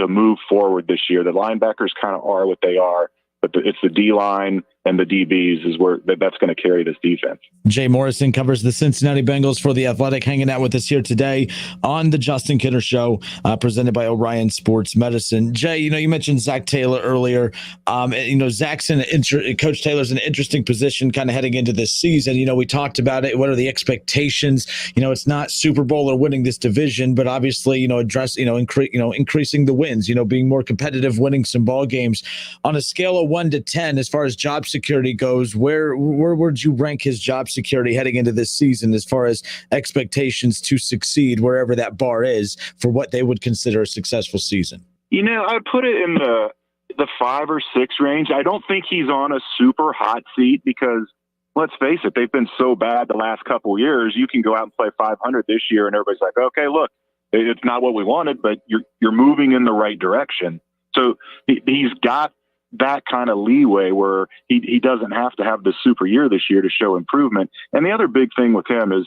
move forward this year. The linebackers kind of are what they are, but it's the D-line and the DBs is where that's going to carry this defense. Jay Morrison covers the Cincinnati Bengals for The Athletic, hanging out with us here today on the Justin Kinner Show, presented by Orion Sports Medicine. Jay, you mentioned Zach Taylor earlier. Coach Taylor's in an interesting position kind of heading into this season. We talked about it. What are the expectations? It's not Super Bowl or winning this division, but obviously, increasing the wins, being more competitive, winning some ball games. On a scale of 1 to 10, as far as job security goes, where would you rank his job security heading into this season as far as expectations to succeed, wherever that bar is for what they would consider a successful season? I would put it in the 5 or 6 range. I don't think he's on a super hot seat because, let's face it, they've been so bad the last couple of years. You can go out and play 500 this year and everybody's like, okay, look, it's not what we wanted, but you're moving in the right direction. So he's got that kind of leeway where he doesn't have to have the super year this year to show improvement. And the other big thing with him is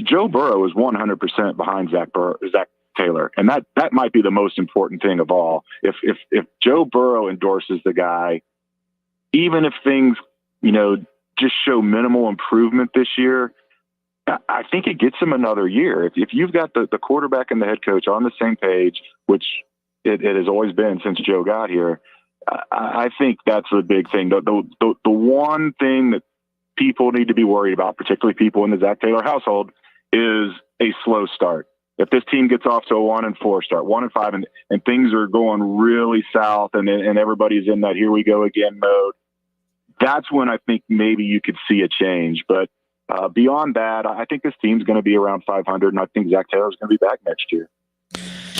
Joe Burrow is 100% behind Zach Taylor. And that might be the most important thing of all. If Joe Burrow endorses the guy, even if things, just show minimal improvement this year, I think it gets him another year. If you've got the quarterback and the head coach on the same page, which it has always been since Joe got here, I think that's the big thing. The one thing that people need to be worried about, particularly people in the Zach Taylor household, is a slow start. If this team gets off to a 1-4 start, 1-5, and things are going really south, and everybody's in that here we go again mode, that's when I think maybe you could see a change. But beyond that, I think this team's going to be around 500, and I think Zach Taylor's going to be back next year.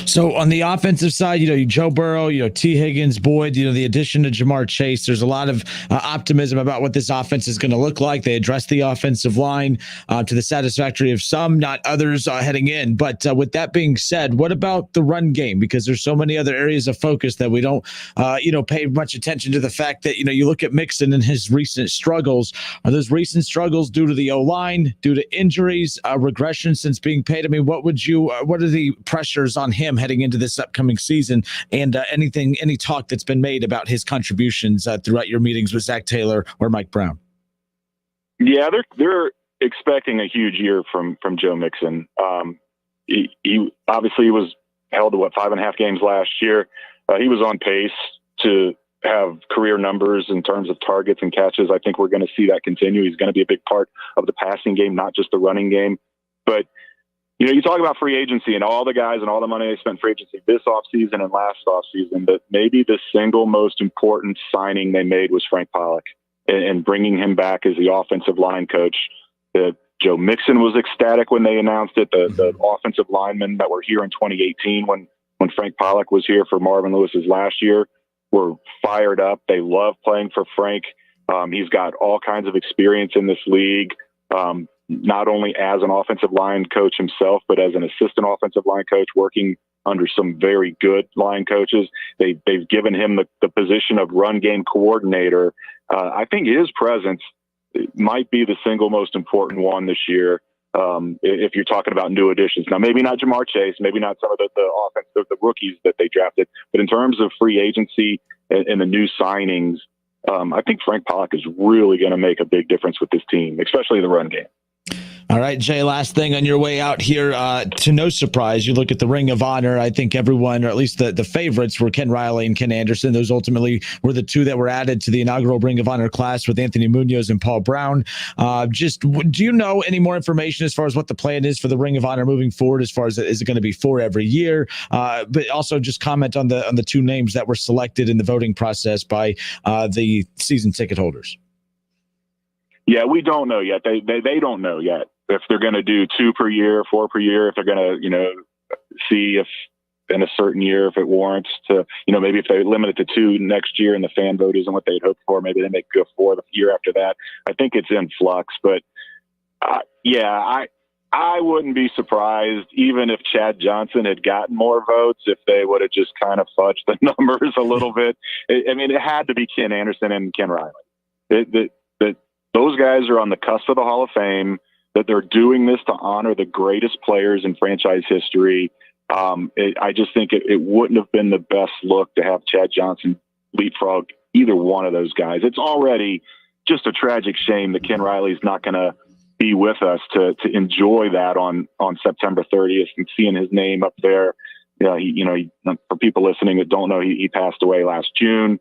So on the offensive side, Joe Burrow, T. Higgins, Boyd, the addition to Jamar Chase, there's a lot of optimism about what this offense is going to look like. They addressed the offensive line to the satisfactory of some, not others heading in. But with that being said, what about the run game? Because there's so many other areas of focus that we don't, pay much attention to the fact that, you look at Mixon and his recent struggles. Are those recent struggles due to the O-line, due to injuries, regression since being paid? I mean, what are the pressures on him heading into this upcoming season, and any talk that's been made about his contributions throughout your meetings with Zach Taylor or Mike Brown? Yeah, they're expecting a huge year from Joe Mixon. He obviously was held to 5.5 games last year. He was on pace to have career numbers in terms of targets and catches. I think we're going to see that continue. He's going to be a big part of the passing game, not just the running game. But, you talk about free agency and all the guys and all the money they spent free agency this offseason and last offseason, but maybe the single most important signing they made was Frank Pollock and bringing him back as the offensive line coach. Joe Mixon was ecstatic when they announced it. The offensive linemen that were here in 2018 when Frank Pollock was here for Marvin Lewis's last year were fired up. They love playing for Frank. He's got all kinds of experience in this league, not only as an offensive line coach himself, but as an assistant offensive line coach working under some very good line coaches. They've given him the position of run game coordinator. I think his presence might be the single most important one this year. If you're talking about new additions. Now, maybe not Jamar Chase, maybe not some of the offense, the rookies that they drafted, but in terms of free agency and the new signings, I think Frank Pollock is really going to make a big difference with this team, especially the run game. All right, Jay, last thing on your way out here. To no surprise, you look at the Ring of Honor. I think everyone, or at least the favorites, were Ken Riley and Ken Anderson. Those ultimately were the two that were added to the inaugural Ring of Honor class with Anthony Munoz and Paul Brown. Do you know any more information as far as what the plan is for the Ring of Honor moving forward, as far as is it going to be 4 every year? But also just comment on the 2 names that were selected in the voting process by the season ticket holders. Yeah, we don't know yet. They don't know yet if they're going to do 2 per year, 4 per year, if they're going to, see if in a certain year, if it warrants to, maybe if they limit it to 2 next year and the fan vote isn't what they'd hoped for, maybe they make go 4 the year after that. I think it's in flux, but I wouldn't be surprised even if Chad Johnson had gotten more votes, if they would have just kind of fudged the numbers a little bit. It had to be Ken Anderson and Ken Riley. Those guys are on the cusp of the Hall of Fame, that they're doing this to honor the greatest players in franchise history. I just think it wouldn't have been the best look to have Chad Johnson leapfrog either one of those guys. It's already just a tragic shame that Ken Riley's not going to be with us to enjoy that on September 30th and seeing his name up there. For people listening that don't know, he passed away last June.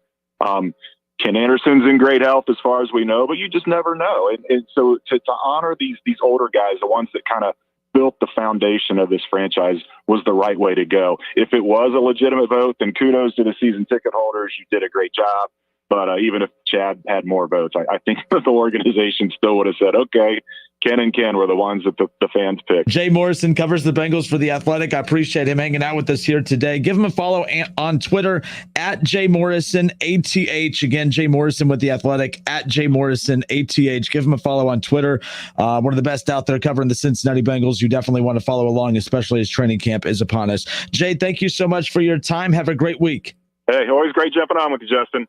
Ken Anderson's in great health as far as we know, but you just never know. And so to honor these older guys, the ones that kind of built the foundation of this franchise, was the right way to go. If it was a legitimate vote, then kudos to the season ticket holders. You did a great job. But even if Chad had more votes, I think the organization still would have said, okay, Ken and Ken were the ones that the fans picked. Jay Morrison covers the Bengals for The Athletic. I appreciate him hanging out with us here today. Give him a follow on Twitter at Jay Morrison ATH. Again, Jay Morrison with The Athletic at Jay Morrison ATH. Give him a follow on Twitter. One of the best out there covering the Cincinnati Bengals. You definitely want to follow along, especially as training camp is upon us. Jay, thank you so much for your time. Have a great week. Hey, always great jumping on with you, Justin.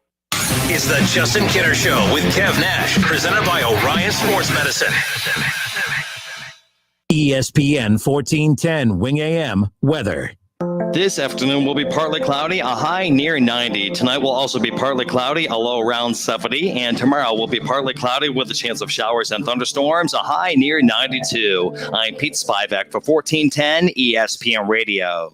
It's the Justin Kinner Show with Kev Nash, presented by Orion Sports Medicine. ESPN 1410 Wing AM weather. This afternoon will be partly cloudy, a high near 90. Tonight will also be partly cloudy, a low around 70. And tomorrow will be partly cloudy with a chance of showers and thunderstorms, a high near 92. I'm Pete Spivak for 1410 ESPN Radio.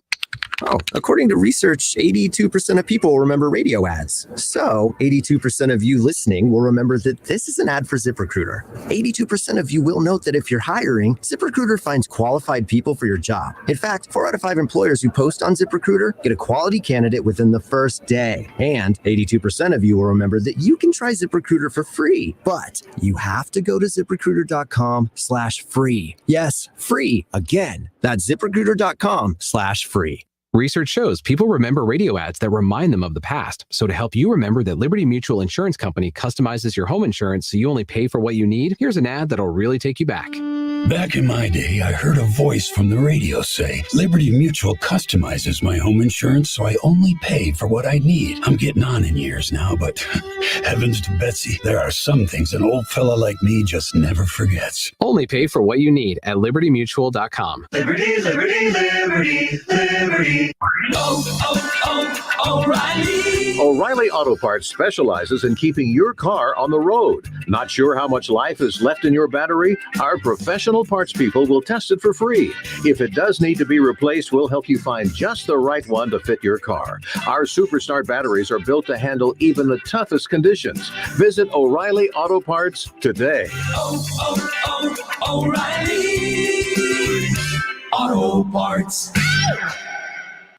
Oh, according to research, 82% of people remember radio ads. So 82% of you listening will remember that this is an ad for ZipRecruiter. 82% of you will note that if you're hiring, ZipRecruiter finds qualified people for your job. In fact, 4 out of 5 employers who post on ZipRecruiter get a quality candidate within the first day. And 82% of you will remember that you can try ZipRecruiter for free, but you have to go to ZipRecruiter.com/free. Yes, free. Again, that's ZipRecruiter.com/free. Research shows people remember radio ads that remind them of the past. So to help you remember that Liberty Mutual Insurance Company customizes your home insurance so you only pay for what you need, here's an ad that'll really take you back. Back in my day, I heard a voice from the radio say, Liberty Mutual customizes my home insurance so I only pay for what I need. I'm getting on in years now, but heavens to Betsy, there are some things an old fella like me just never forgets. Only pay for what you need at libertymutual.com. Liberty, liberty, liberty, liberty. Oh, oh, O'Reilly Auto Parts specializes in keeping your car on the road. Not sure how much life is left in your battery? Our professional parts people will test it for free. If it does need to be replaced, we'll help you find just the right one to fit your car. Our Superstart batteries are built to handle even the toughest conditions. Visit O'Reilly Auto Parts today. O'Reilly Auto Parts.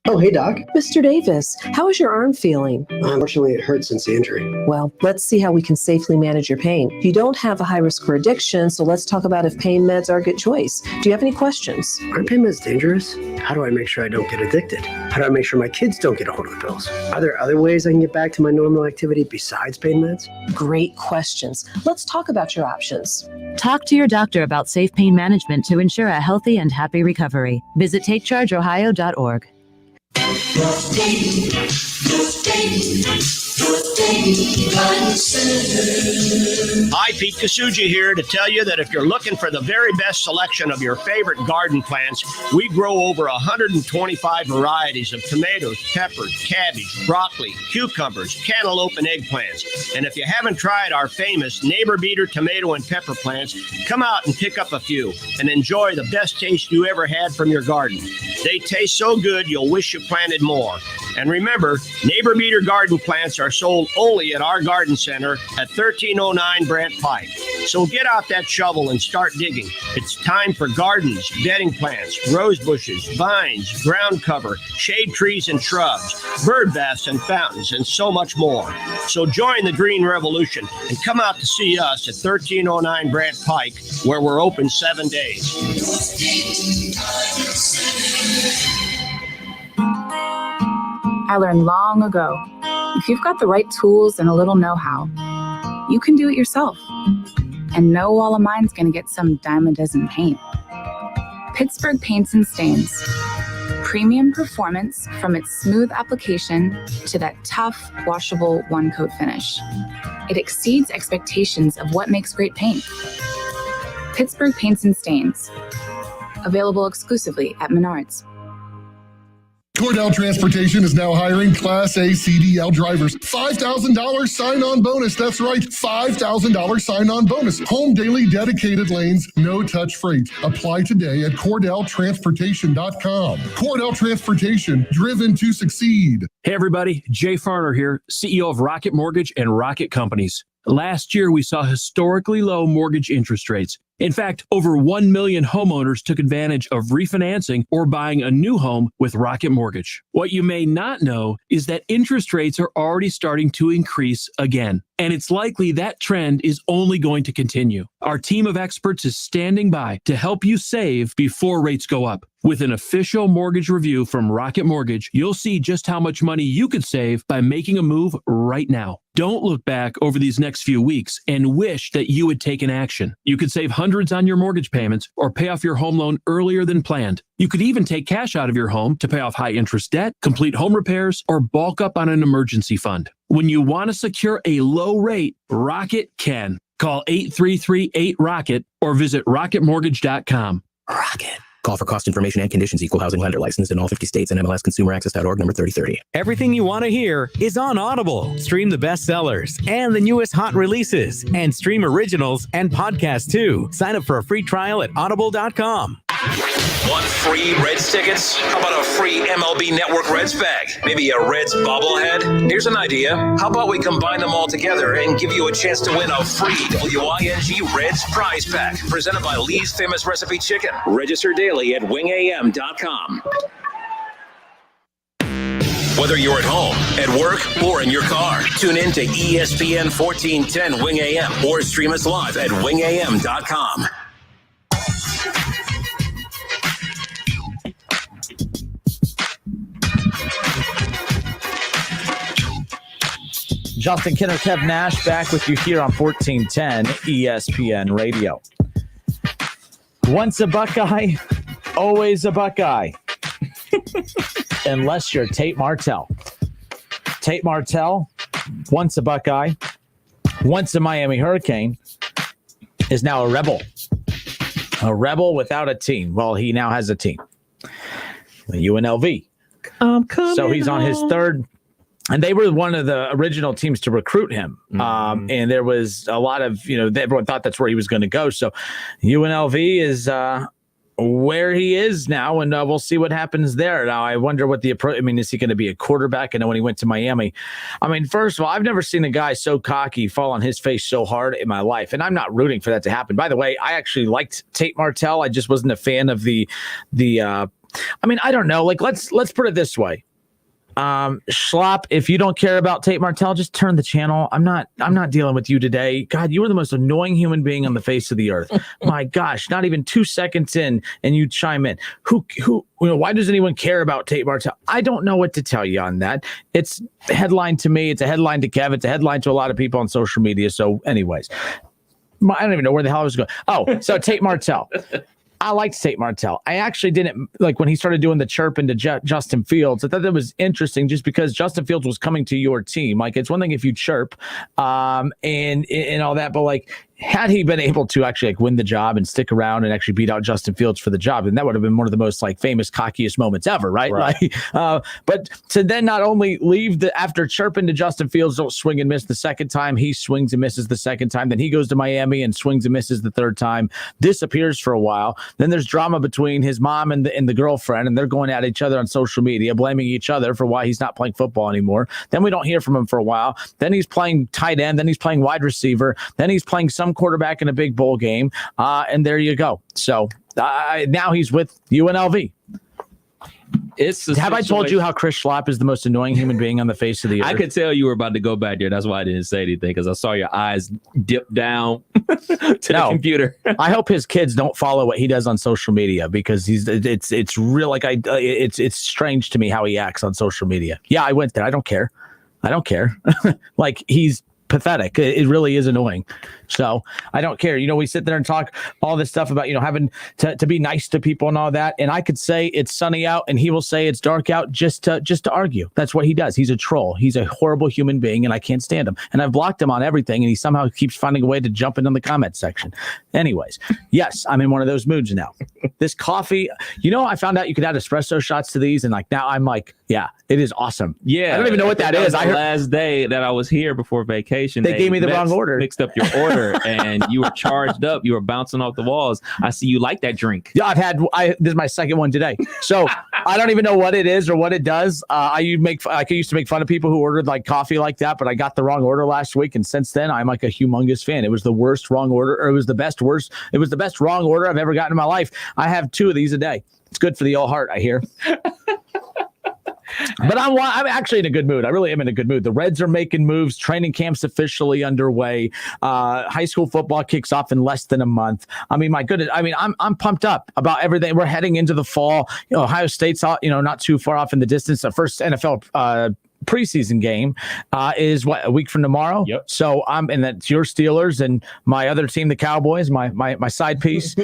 Oh, hey, Doc. Mr. Davis, how is your arm feeling? Unfortunately, it hurts since the injury. Well, let's see how we can safely manage your pain. You don't have a high risk for addiction, so let's talk about if pain meds are a good choice. Do you have any questions? Aren't pain meds dangerous? How do I make sure I don't get addicted? How do I make sure my kids don't get a hold of the pills? Are there other ways I can get back to my normal activity besides pain meds? Great questions. Let's talk about your options. Talk to your doctor about safe pain management to ensure a healthy and happy recovery. Visit takechargeohio.org. Hi, Pete Kasuja here to tell you that if you're looking for the very best selection of your favorite garden plants, we grow over 125 varieties of tomatoes, peppers, cabbage, broccoli, cucumbers, cantaloupe, and eggplants. And if you haven't tried our famous Neighbor Beater tomato and pepper plants, come out and pick up a few and enjoy the best taste you ever had from your garden. They taste so good you'll wish you planted more. And remember, Neighbor Beater garden plants are sold only at our garden center at 1309 Brant Pike. So get out that shovel and start digging. It's time for gardens, bedding plants, rose bushes, vines, ground cover, shade trees and shrubs, bird baths and fountains, and so much more. So join the Green Revolution and come out to see us at 1309 Brant Pike, where we're open 7 days. I learned long ago, if you've got the right tools and a little know-how, you can do it yourself. And no wall of mine's going to get some dime a dozen paint. Pittsburgh Paints and Stains. Premium performance from its smooth application to that tough, washable one-coat finish. It exceeds expectations of what makes great paint. Pittsburgh Paints and Stains. Available exclusively at Menards. Cordell Transportation is now hiring Class A CDL drivers. $5,000 sign-on bonus. That's right, $5,000 sign-on bonus. Home daily dedicated lanes, no-touch freight. Apply today at CordellTransportation.com. Cordell Transportation, driven to succeed. Hey everybody, Jay Farner here, CEO of Rocket Mortgage and Rocket Companies. Last year, we saw historically low mortgage interest rates. In fact, over 1 million homeowners took advantage of refinancing or buying a new home with Rocket Mortgage. What you may not know is that interest rates are already starting to increase again. And it's likely that trend is only going to continue. Our team of experts is standing by to help you save before rates go up. With an official mortgage review from Rocket Mortgage, you'll see just how much money you could save by making a move right now. Don't look back over these next few weeks and wish that you had taken action. You could save hundreds on your mortgage payments or pay off your home loan earlier than planned. You could even take cash out of your home to pay off high interest debt, complete home repairs, or bulk up on an emergency fund. When you want to secure a low rate, Rocket can. Call 833-8ROCKET or visit rocketmortgage.com. Rocket. Call for cost information and conditions. Equal housing lender licensed in all 50 states and MLSConsumerAccess.org number 3030. Everything you want to hear is on Audible. Stream the best sellers and the newest hot releases and stream originals and podcasts too. Sign up for a free trial at audible.com. Want free Reds tickets? How about a free MLB Network Reds bag? Maybe a Reds bobblehead? Here's an idea. How about we combine them all together and give you a chance to win a free WING Reds prize pack presented by Lee's Famous Recipe Chicken. Register daily at wingam.com. Whether you're at home, at work, or in your car, tune in to ESPN 1410 Wing AM or stream us live at wingam.com. Justin Kinner, Kev Nash, back with you here on 1410 ESPN Radio. Once a Buckeye, always a Buckeye. Unless you're Tate Martell. Tate Martell, once a Buckeye, once a Miami Hurricane, is now a Rebel. A Rebel without a team. Well, he now has a team. UNLV. So he's on his third. And they were one of the original teams to recruit him. And there was a lot of, everyone thought that's where he was going to go. So UNLV is where he is now, and we'll see what happens there. Now, I wonder what the approach, is he going to be a quarterback? I know when he went to Miami. First of all, I've never seen a guy so cocky fall on his face so hard in my life. And I'm not rooting for that to happen. By the way, I actually liked Tate Martell. I just wasn't a fan of the I don't know. Like, let's put it this way. Schlop, if you don't care about Tate Martell, just turn the channel. I'm not dealing with you today. God, you are the most annoying human being on the face of the earth. My gosh, not even 2 seconds in and you chime in. Why does anyone care about Tate Martell? I don't know what to tell you on that. It's a headline to me. It's a headline to Kev. It's a headline to a lot of people on social media. So anyways, I don't even know where the hell I was going. Oh, so Tate Martell. I liked Tate Martell. I actually didn't like when he started doing the chirping to Justin Fields. I thought that was interesting just because Justin Fields was coming to your team. Like, it's one thing if you chirp and all that, but like, had he been able to actually like win the job and stick around and actually beat out Justin Fields for the job, and that would have been one of the most like famous, cockiest moments ever, right? But to then not only leave after chirping to Justin Fields, don't swing and miss the second time, he swings and misses the second time. Then he goes to Miami and swings and misses the third time, disappears for a while. Then there's drama between his mom and the girlfriend, and they're going at each other on social media, blaming each other for why he's not playing football anymore. Then we don't hear from him for a while. Then he's playing tight end. Then he's playing wide receiver. Then he's playing some quarterback in a big bowl game, and there you go. So now he's with UNLV. Have I told you how Chris Schlop is the most annoying human being on the face of the earth? I could tell you were about to go back there. That's why I didn't say anything, because I saw your eyes dip down to the computer. I hope his kids don't follow what he does on social media, because it's real. Like it's strange to me how he acts on social media. Yeah, I went there. I don't care. Like, he's pathetic. It really is annoying. So I don't care. We sit there and talk all this stuff about, having to be nice to people and all that. And I could say it's sunny out and he will say it's dark out just to argue. That's what he does. He's a troll. He's a horrible human being, and I can't stand him. And I've blocked him on everything, and he somehow keeps finding a way to jump in on the comment section. Anyways, yes, I'm in one of those moods now. This coffee, I found out you could add espresso shots to these, and like now I'm like, yeah, it is awesome. Yeah. I don't even know what that is. The last day that I was here before vacation, they gave me the wrong order. Mixed up your order, and you were charged up. You were bouncing off the walls. I see you like that drink. Yeah, this is my second one today. So I don't even know what it is or what it does. I used to make fun of people who ordered like coffee like that, but I got the wrong order last week, and since then I'm like a humongous fan. It was the worst wrong order, or it was the best wrong order I've ever gotten in my life. I have 2 of these a day. It's good for the old heart, I hear. But I'm actually in a good mood. I really am in a good mood. The Reds are making moves. Training camp's officially underway. High school football kicks off in less than a month. My goodness. I'm pumped up about everything. We're heading into the fall. Ohio State's not too far off in the distance. The first NFL preseason game is a week from tomorrow. Yep. So and that's your Steelers and my other team, the Cowboys, my side piece.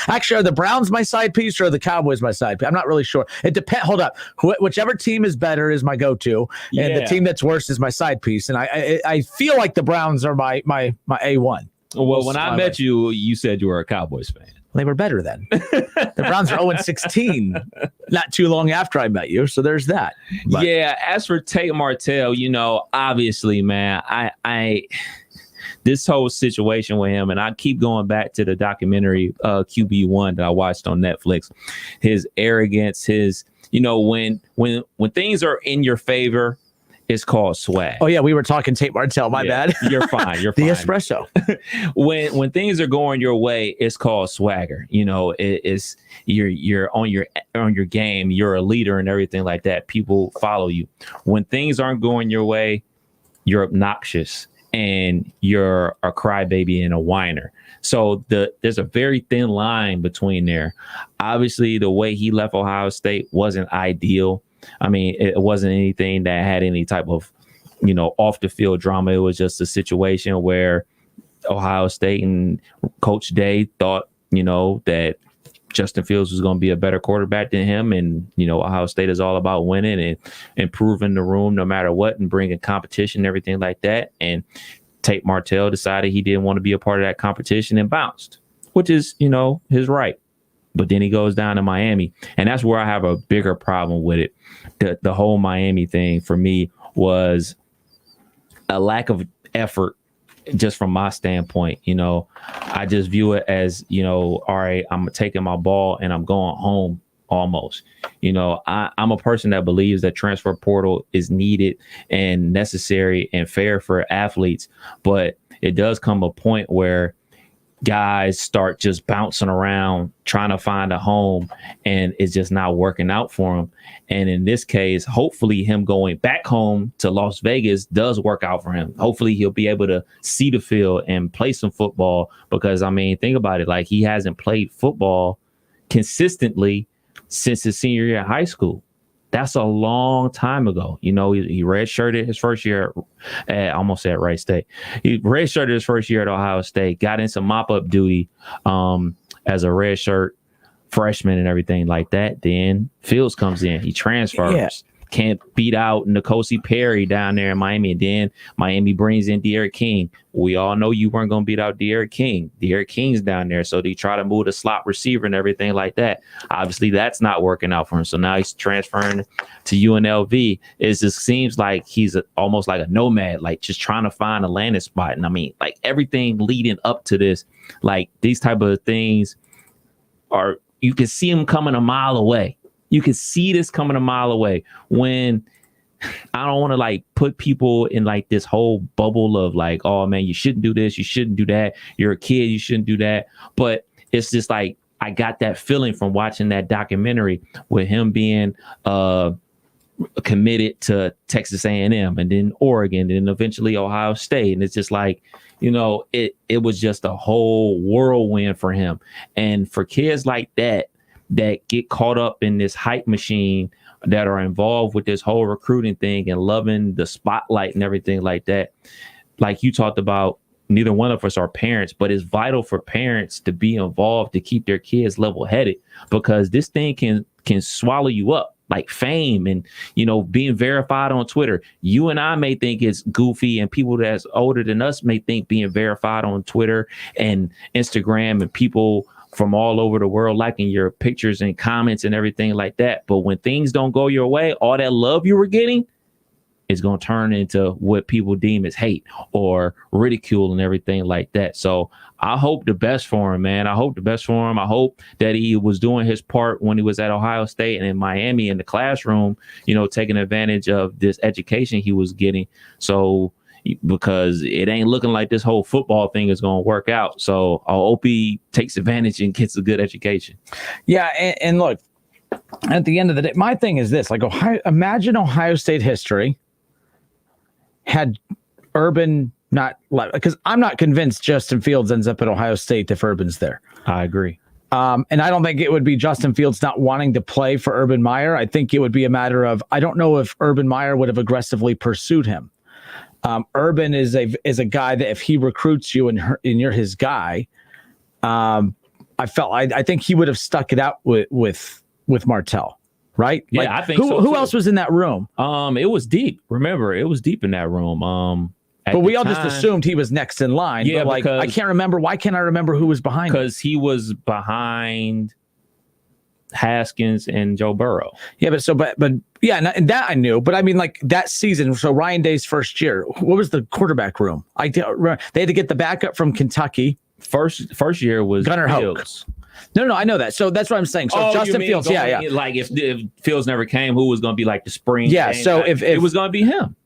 Actually, are the Browns my side piece or are the Cowboys my side piece? I'm not really sure. It depends. Hold up. Whichever team is better is my go-to, and the team that's worse is my side piece. And I feel like the Browns are my A1. Well, when I met you, you said you were a Cowboys fan. They were better then. The Browns are 0-16 not too long after I met you. So there's that. But yeah. As for Tate Martell, obviously, man, I this whole situation with him, and I keep going back to the documentary QB1 that I watched on Netflix. His arrogance, when things are in your favor, it's called swag. Oh yeah, we were talking Tate Martell. My bad. You're fine. You're the fine. espresso. When things are going your way, it's called swagger. It's you're on your game. You're a leader and everything like that. People follow you. When things aren't going your way, you're obnoxious and you're a crybaby and a whiner. So there's a very thin line between there. Obviously, the way he left Ohio State wasn't ideal. It wasn't anything that had any type of, off the field drama. It was just a situation where Ohio State and Coach Day thought, that Justin Fields was going to be a better quarterback than him. And, Ohio State is all about winning and improving the room no matter what and bringing competition and everything like that. And Tate Martell decided he didn't want to be a part of that competition and bounced, which is, his right. but then he goes down to Miami. And that's where I have a bigger problem with it. The whole Miami thing for me was a lack of effort just from my standpoint. I just view it as, all right, I'm taking my ball and I'm going home almost. I'm a person that believes that transfer portal is needed and necessary and fair for athletes, but it does come a point where guys start just bouncing around trying to find a home, and it's just not working out for them. And in this case, hopefully him going back home to Las Vegas does work out for him. Hopefully he'll be able to see the field and play some football, because think about it, like he hasn't played football consistently since his senior year in high school. That's a long time ago. He redshirted his first year almost at Wright State. He redshirted his first year at Ohio State, got in some mop-up duty as a redshirt freshman and everything like that. Then Fields comes in. He transfers. Yeah. Can't beat out N'Kosi Perry down there in Miami. And then Miami brings in De'Aaron King. We all know you weren't going to beat out De'Aaron King. De'Aaron King's down there. So they try to move the slot receiver and everything like that. Obviously, that's not working out for him. So now he's transferring to UNLV. It just seems like he's almost like a nomad, like just trying to find a landing spot. And like everything leading up to this, like these type of things are, you can see them coming a mile away. You can see this coming a mile away. When I don't want to like put people in like this whole bubble of like, oh man, you shouldn't do this, you shouldn't do that. You're a kid, you shouldn't do that. But it's just like, I got that feeling from watching that documentary with him being committed to Texas A&M and then Oregon and then eventually Ohio State. And it's just like, it was just a whole whirlwind for him. And for kids like that get caught up in this hype machine, that are involved with this whole recruiting thing and loving the spotlight and everything like that. Like you talked about, neither one of us are parents, but it's vital for parents to be involved to keep their kids level headed, because this thing can swallow you up, like fame and, being verified on Twitter. You and I may think it's goofy, and people that's older than us may think being verified on Twitter and Instagram and people from all over the world liking your pictures and comments and everything like that. But when things don't go your way, all that love you were getting is going to turn into what people deem as hate or ridicule and everything like that. So I hope the best for him, man. I hope the best for him. I hope that he was doing his part when he was at Ohio State and in Miami in the classroom, taking advantage of this education he was getting. So, because it ain't looking like this whole football thing is going to work out. So I hope he takes advantage and gets a good education. Yeah. And look, at the end of the day, my thing is this, like imagine Ohio State history had Urban not, because I'm not convinced Justin Fields ends up at Ohio State if Urban's there. I agree. And I don't think it would be Justin Fields not wanting to play for Urban Meyer. I think it would be a matter of, I don't know if Urban Meyer would have aggressively pursued him. Urban is a guy that if he recruits you and you're his guy, I think he would have stuck it out with Martell, right? Yeah, like, I think so. Who else was in that room? It was deep. Remember, it was deep in that room. But we all just assumed he was next in line. Yeah, but I can't remember. Why can't I remember who was behind him? Because he was behind Haskins and Joe Burrow. Yeah, but yeah, and that I knew. But I mean, like that season, so Ryan Day's first year, what was the quarterback room? They had to get the backup from Kentucky. First year was Gunnar Hoke. No, I know that. So that's what I'm saying. So Justin Fields, yeah. Like if Fields never came, who was going to be like the spring? Yeah, so if it was going to be him.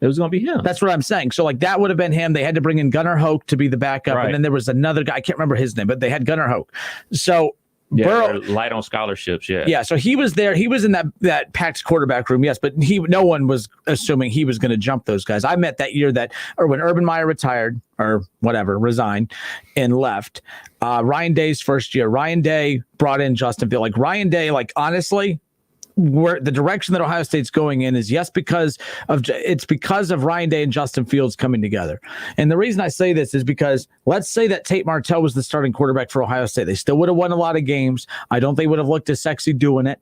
It was going to be him. That's what I'm saying. So like that would have been him. They had to bring in Gunnar Hoke to be the backup. Right. And then there was another guy. I can't remember his name, but they had Gunnar Hoke. So yeah, Burrow, light on scholarships. Yeah. Yeah. So he was there. He was in that packed quarterback room. Yes. But no one was assuming he was going to jump those guys. I met that year when Urban Meyer retired or whatever, resigned and left. Ryan Day's first year, Ryan Day brought in Justin Fields. Like Ryan Day, like honestly, where the direction that Ohio State's going in is because of Ryan Day and Justin Fields coming together. And the reason I say this is because let's say that Tate Martell was the starting quarterback for Ohio State. They still would have won a lot of games. I don't think they would have looked as sexy doing it.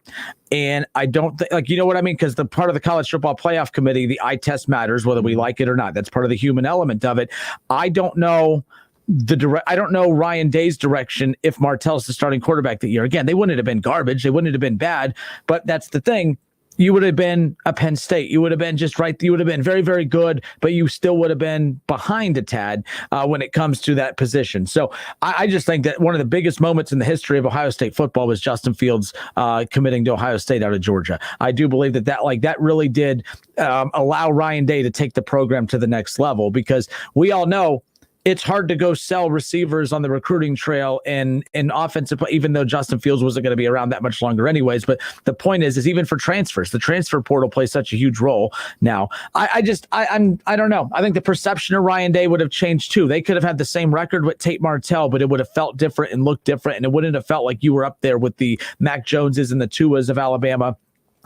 And I don't think, like, you know what I mean? Because the part of the college football playoff committee, the eye test matters, whether we like it or not. That's part of the human element of it. I don't know I don't know Ryan Day's direction if Martell's the starting quarterback that year. Again, they wouldn't have been garbage. They wouldn't have been bad, but that's the thing. You would have been a Penn State. You would have been just right. You would have been very, very good, but you still would have been behind a tad when it comes to that position. So I just think that one of the biggest moments in the history of Ohio State football was Justin Fields committing to Ohio State out of Georgia. I do believe that really did allow Ryan Day to take the program to the next level, because we all know it's hard to go sell receivers on the recruiting trail in offensive play, even though Justin Fields wasn't going to be around that much longer anyways. But the point is even for transfers, the transfer portal plays such a huge role now. I don't know. I think the perception of Ryan Day would have changed too. They could have had the same record with Tate Martell, but it would have felt different and looked different. And it wouldn't have felt like you were up there with the Mac Joneses and the Tuas of Alabama,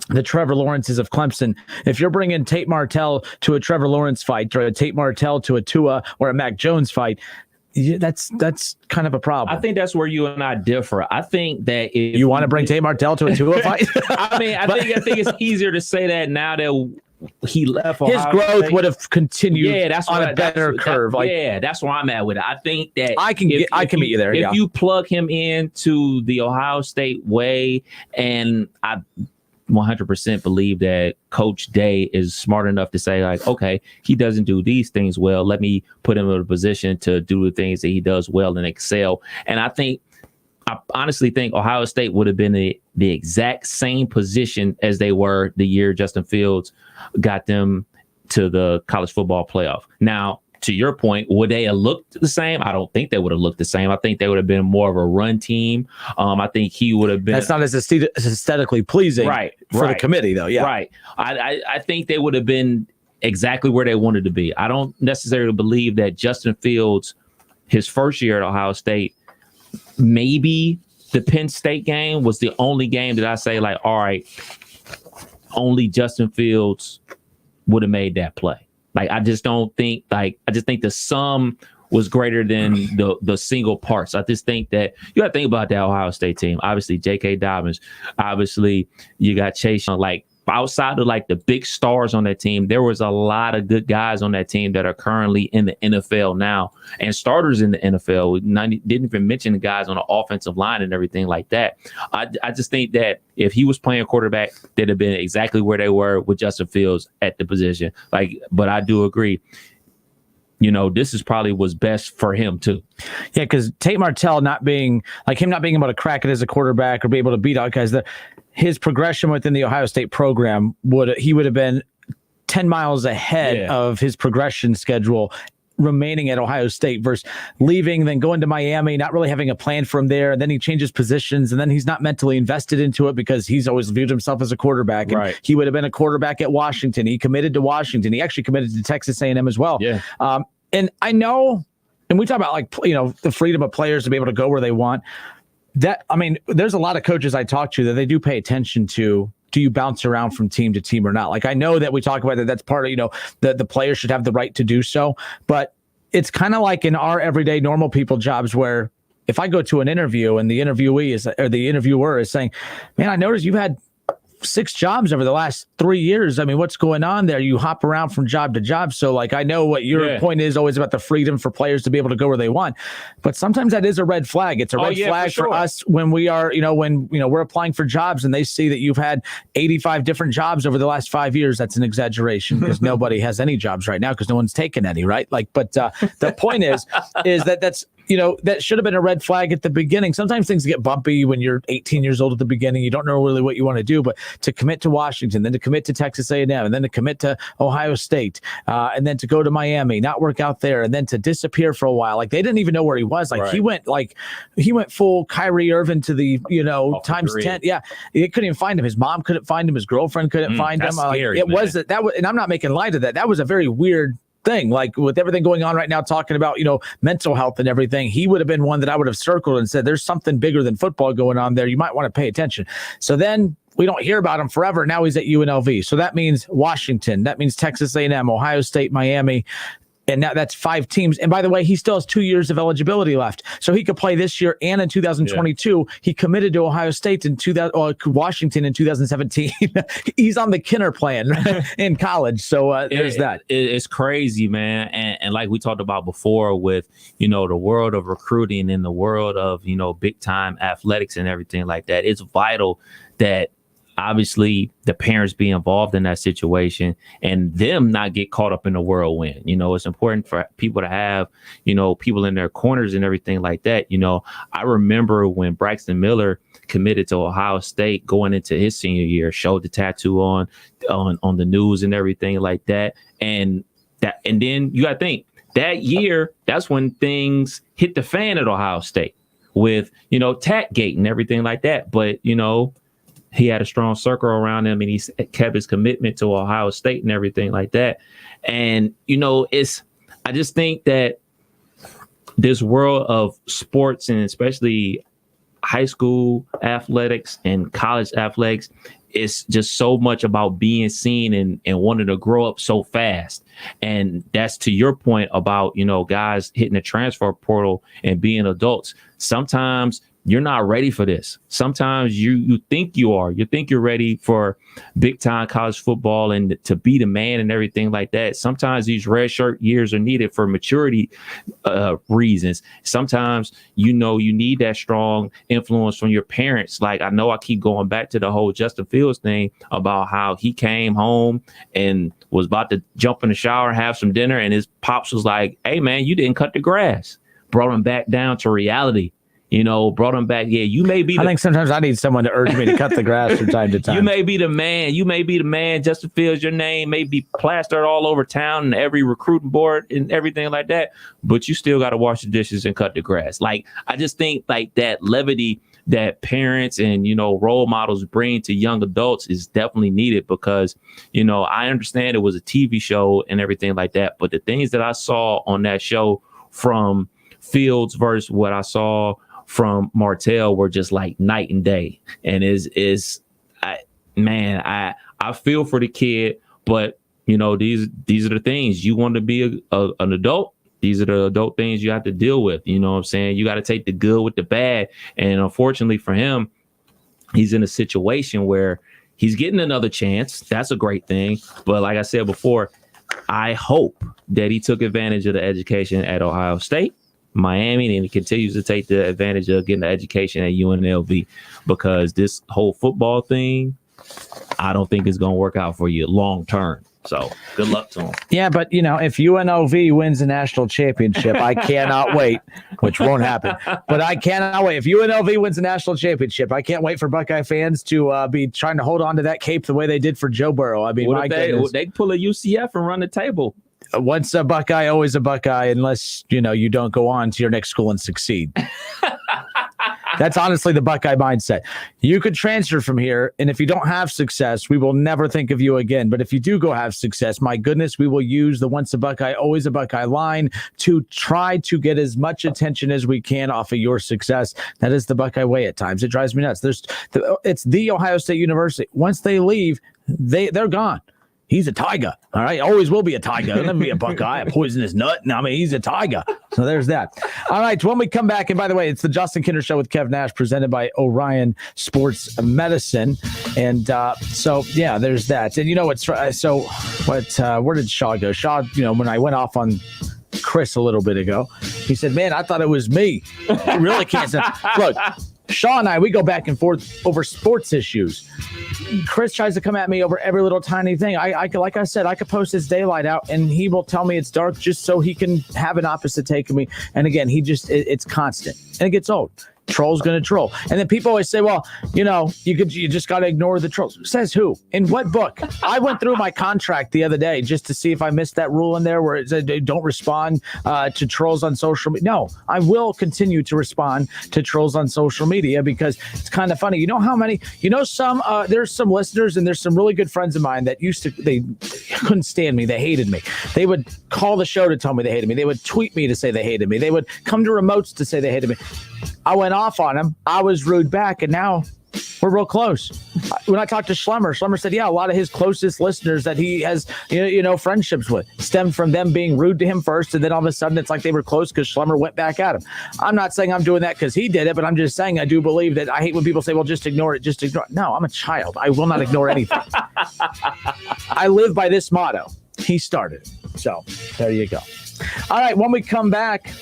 the Trevor Lawrences of Clemson. If you're bringing Tate Martell to a Trevor Lawrence fight, or a Tate Martell to a Tua or a Mac Jones fight, that's kind of a problem. I think that's where you and I differ. I think that if you want to bring Tate Martell to a Tua fight, I think it's easier to say that now that he left. His growth would have continued. Yeah, that's on a better curve. That's where I'm at with it. I think that I can meet you there. If you plug him into the Ohio State way, and I 100% believe that Coach Day is smart enough to say, like, okay, he doesn't do these things well. Let me put him in a position to do the things that he does well and excel. And I honestly think Ohio State would have been the exact same position as they were the year Justin Fields got them to the college football playoff. Now, to your point, would they have looked the same? I don't think they would have looked the same. I think they would have been more of a run team. I think he would have been. That's not as aesthetically pleasing, for the committee, though. Yeah, right. I think they would have been exactly where they wanted to be. I don't necessarily believe that Justin Fields, his first year at Ohio State, maybe the Penn State game was the only game that I say, like, all right, only Justin Fields would have made that play. Like, I just think the sum was greater than the single parts. I just think that you got to think about that Ohio State team. Obviously, J.K. Dobbins. Obviously, you got Chase. Like, outside of like the big stars on that team, there was a lot of good guys on that team that are currently in the NFL now and starters in the NFL. Didn't even mention the guys on the offensive line and everything like that. I just think that if he was playing quarterback, they'd have been exactly where they were with Justin Fields at the position. But I do agree. This is probably what's best for him too. Yeah, because Tate Martell not being able to crack it as a quarterback or be able to beat out guys, his progression within the Ohio State program would have been 10 miles ahead of his progression schedule remaining at Ohio State versus leaving, then going to Miami, not really having a plan for him there. And then he changes positions, and then he's not mentally invested into it because he's always viewed himself as a quarterback. And he would have been a quarterback at Washington. He committed to Washington. He actually committed to Texas A&M as well. Yeah. And I know, and we talk about the freedom of players to be able to go where they want. There's a lot of coaches I talk to that they do pay attention to. Do you bounce around from team to team or not? Like, I know that we talk about that. That's part of, the players should have the right to do so. But it's kind of like in our everyday normal people jobs where if I go to an interview and the interviewer is saying, man, I noticed you've had 6 jobs over the last 3 years. I mean, what's going on there? You hop around from job to job. So I know what your point is always about the freedom for players to be able to go where they want, but sometimes that is a red flag. It's a red flag for us when we are, when we're applying for jobs and they see that you've had 85 different jobs over the last 5 years. That's an exaggeration because nobody has any jobs right now because no one's taken any, right? But the point is that's, that should have been a red flag at the beginning. Sometimes things get bumpy when you're 18 years old at the beginning. You don't know really what you want to do, but to commit to Washington, then to commit to Texas A&M, and then to commit to Ohio State, and then to go to Miami, not work out there, and then to disappear for a while. Like, they didn't even know where he was. He went full Kyrie Irving to the, times 10. Yeah. They couldn't even find him. His mom couldn't find him. His girlfriend couldn't find him. Scary, and I'm not making light of that. That was a very weird thing. Like, with everything going on right now, talking about, mental health and everything, he would have been one that I would have circled and said, there's something bigger than football going on there. You might want to pay attention. So then we don't hear about him forever. Now he's at UNLV. So that means Washington. That means Texas A&M, Ohio State, Miami. And now that's 5 teams. And by the way, he still has 2 years of eligibility left. So he could play this year and in 2022. Yeah. He committed to Ohio State in Washington in 2017. He's on the Kinner plan in college. So there's that. It's crazy, man. And like we talked about before with, you know, the world of recruiting and the world of, you know, big time athletics and everything like that. It's vital that obviously the parents be involved in that situation and them not get caught up in the whirlwind. You know, it's important for people to have, you know, people in their corners and everything like that. You know, I remember when Braxton Miller committed to Ohio State going into his senior year, showed the tattoo on the news and everything like that. And then you got to think that year, that's when things hit the fan at Ohio State with, you know, Tatgate and everything like that. But, you know, he had a strong circle around him and he kept his commitment to Ohio State and everything like that. And, you know, I just think that this world of sports and especially high school athletics and college athletics, it's just so much about being seen and wanting to grow up so fast. And that's to your point about, you know, guys hitting the transfer portal and being adults. Sometimes you're not ready for this. Sometimes you think you are. You think you're ready for big time college football and to be the man and everything like that. Sometimes these red shirt years are needed for maturity reasons. Sometimes, you know, you need that strong influence from your parents. Like, I know I keep going back to the whole Justin Fields thing about how he came home and was about to jump in the shower and have some dinner. And his pops was like, hey, man, you didn't cut the grass. Brought him back down to reality. You know, brought him back. Yeah, you may be. I think sometimes I need someone to urge me to cut the grass from time to time. You may be the man. You may be the man. Justin Fields, your name may be plastered all over town and every recruiting board and everything like that. But you still got to wash the dishes and cut the grass. Like, I just think like that levity that parents and, you know, role models bring to young adults is definitely needed because, you know, I understand it was a TV show and everything like that. But the things that I saw on that show from Fields versus what I saw from Martell were just like night and day. And I feel for the kid, but you know, these are the things you want to be an adult. These are the adult things you have to deal with. You know what I'm saying? You got to take the good with the bad. And unfortunately for him, he's in a situation where he's getting another chance. That's a great thing. But like I said before, I hope that he took advantage of the education at Ohio State, Miami, and he continues to take the advantage of getting the education at UNLV, because this whole football thing, I don't think is going to work out for you long term. So good luck to him. Yeah, but you know, if UNLV wins a national championship, I cannot wait, which won't happen. But I cannot wait. If UNLV wins a national championship, I can't wait for Buckeye fans to be trying to hold on to that cape the way they did for Joe Burrow. I mean, what if they pull a UCF and run the table? Once a Buckeye, always a Buckeye, unless, you know, you don't go on to your next school and succeed. That's honestly the Buckeye mindset. You could transfer from here, and if you don't have success, we will never think of you again. But if you do go have success, my goodness, we will use the once a Buckeye, always a Buckeye line to try to get as much attention as we can off of your success. That is the Buckeye way at times. It drives me nuts. It's the Ohio State University. Once they leave, they're gone. He's a Tiger, all right? Always will be a Tiger. He'll never be a Buckeye, a poisonous nut. No, I mean, he's a Tiger. So there's that. All right, when we come back, and by the way, it's the Justin Kinner Show with Kev Nash, presented by Orion Sports Medicine. And so, yeah, there's that. And you know what's where did Shaw go? Shaw, you know, when I went off on Chris a little bit ago, he said, man, I thought it was me. I really can't say. Look, Shaw and I, we go back and forth over sports issues. Chris tries to come at me over every little tiny thing. Like I said, I could post his daylight out and he will tell me it's dark just so he can have an opposite take of me. And again, it's constant and it gets old. Troll's going to troll. And then people always say, well, you know, you just got to ignore the trolls. Says who? In what book? I went through my contract the other day just to see if I missed that rule in there where it said don't respond to trolls on social media. No, I will continue to respond to trolls on social media because it's kind of funny. You know how many, there's some listeners and there's some really good friends of mine that they couldn't stand me. They hated me. They would call the show to tell me they hated me. They would tweet me to say they hated me. They would come to remotes to say they hated me. I went off on him. I was rude back, and now We're real close. When I talked to Schlemmer said, yeah, a lot of his closest listeners that he has, friendships with stemmed from them being rude to him first. And then all of a sudden it's like they were close because Schlemmer went back at him. I'm not saying I'm doing that because he did it, but I'm just saying I do believe that. I hate when people say, well, just ignore it. Just ignore it. No, I'm a child. I will not ignore anything. I live by this motto. He started it. So there you go. All right, when we come back,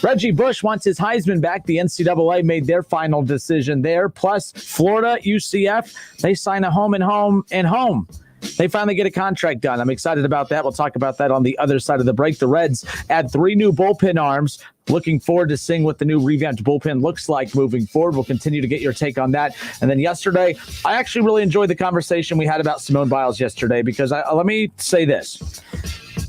Reggie Bush wants his Heisman back. The NCAA made their final decision there. Plus, Florida, UCF, they sign a home and home. They finally get a contract done. I'm excited about that. We'll talk about that on the other side of the break. The Reds add 3 new bullpen arms. Looking forward to seeing what the new revamped bullpen looks like moving forward. We'll continue to get your take on that. And then yesterday, I actually really enjoyed the conversation we had about Simone Biles yesterday because let me say this.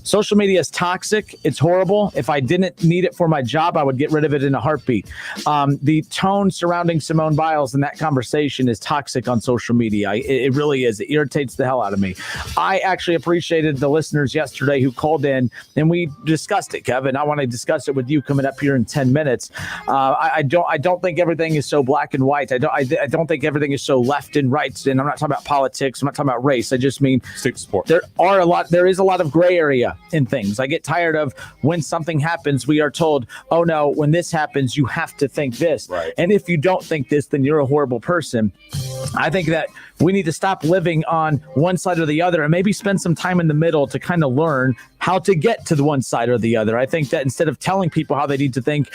Social media is toxic. It's horrible. If I didn't need it for my job, I would get rid of it in a heartbeat. The tone surrounding Simone Biles in that conversation is toxic on social media. It really is. It irritates the hell out of me. I actually appreciated the listeners yesterday who called in and we discussed it, Kevin. I want to discuss it with you coming up here in 10 minutes. I don't think everything is so black and white. I don't think everything is so left and right. And I'm not talking about politics. I'm not talking about race. I just mean sport. There is a lot of gray area in things. I get tired of when something happens, we are told, oh no, when this happens, you have to think this. Right. And if you don't think this, then you're a horrible person. I think that we need to stop living on one side or the other and maybe spend some time in the middle to kind of learn how to get to the one side or the other. I think that instead of telling people how they need to think,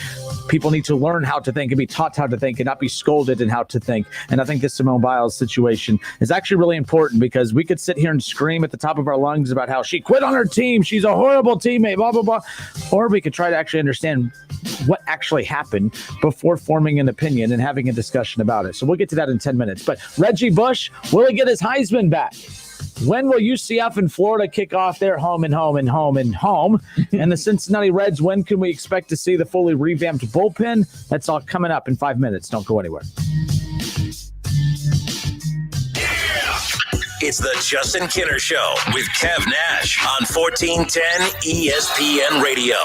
people need to learn how to think and be taught how to think and not be scolded in how to think. And I think this Simone Biles situation is actually really important because we could sit here and scream at the top of our lungs about how she quit on her team. She's a horrible teammate, blah, blah, blah. Or we could try to actually understand what actually happened before forming an opinion and having a discussion about it. So we'll get to that in 10 minutes. But Reggie Bush, will he get his Heisman back? When will UCF and Florida kick off their home and home and home and home? And the Cincinnati Reds, when can we expect to see the fully revamped bullpen? That's all coming up in 5 minutes. Don't go anywhere. It's the Justin Kinner Show with Kev Nash on 1410 ESPN Radio.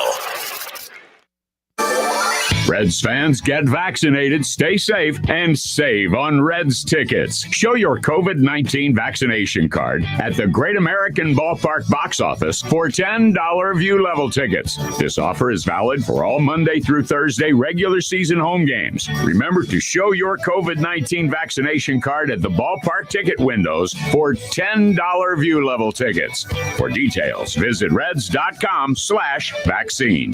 Reds fans, get vaccinated, stay safe, and save on Reds tickets. Show your COVID-19 vaccination card at the Great American Ballpark box office for $10 view level tickets. This offer is valid for all Monday through Thursday regular season home games. Remember to show your COVID-19 vaccination card at the ballpark ticket windows for $10 view level tickets. For details, visit reds.com/vaccine.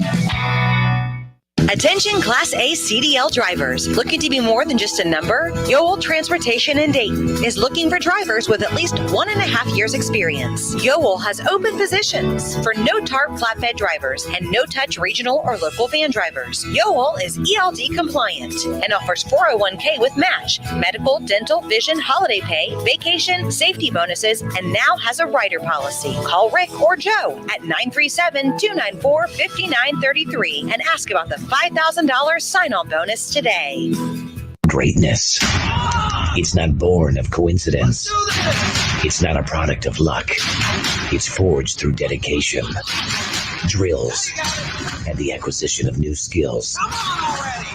Attention Class A CDL drivers. Looking to be more than just a number? Yoel Transportation in Dayton is looking for drivers with at least 1.5 years experience. Yoel has open positions for no-tarp flatbed drivers and no-touch regional or local van drivers. Yoel is ELD compliant and offers 401k with match, medical, dental, vision, holiday pay, vacation, safety bonuses, and now has a rider policy. Call Rick or Joe at 937-294-5933 and ask about the $5,000 sign-on bonus today. Greatness. It's not born of coincidence. It's not a product of luck. It's forged through dedication, drills, and the acquisition of new skills.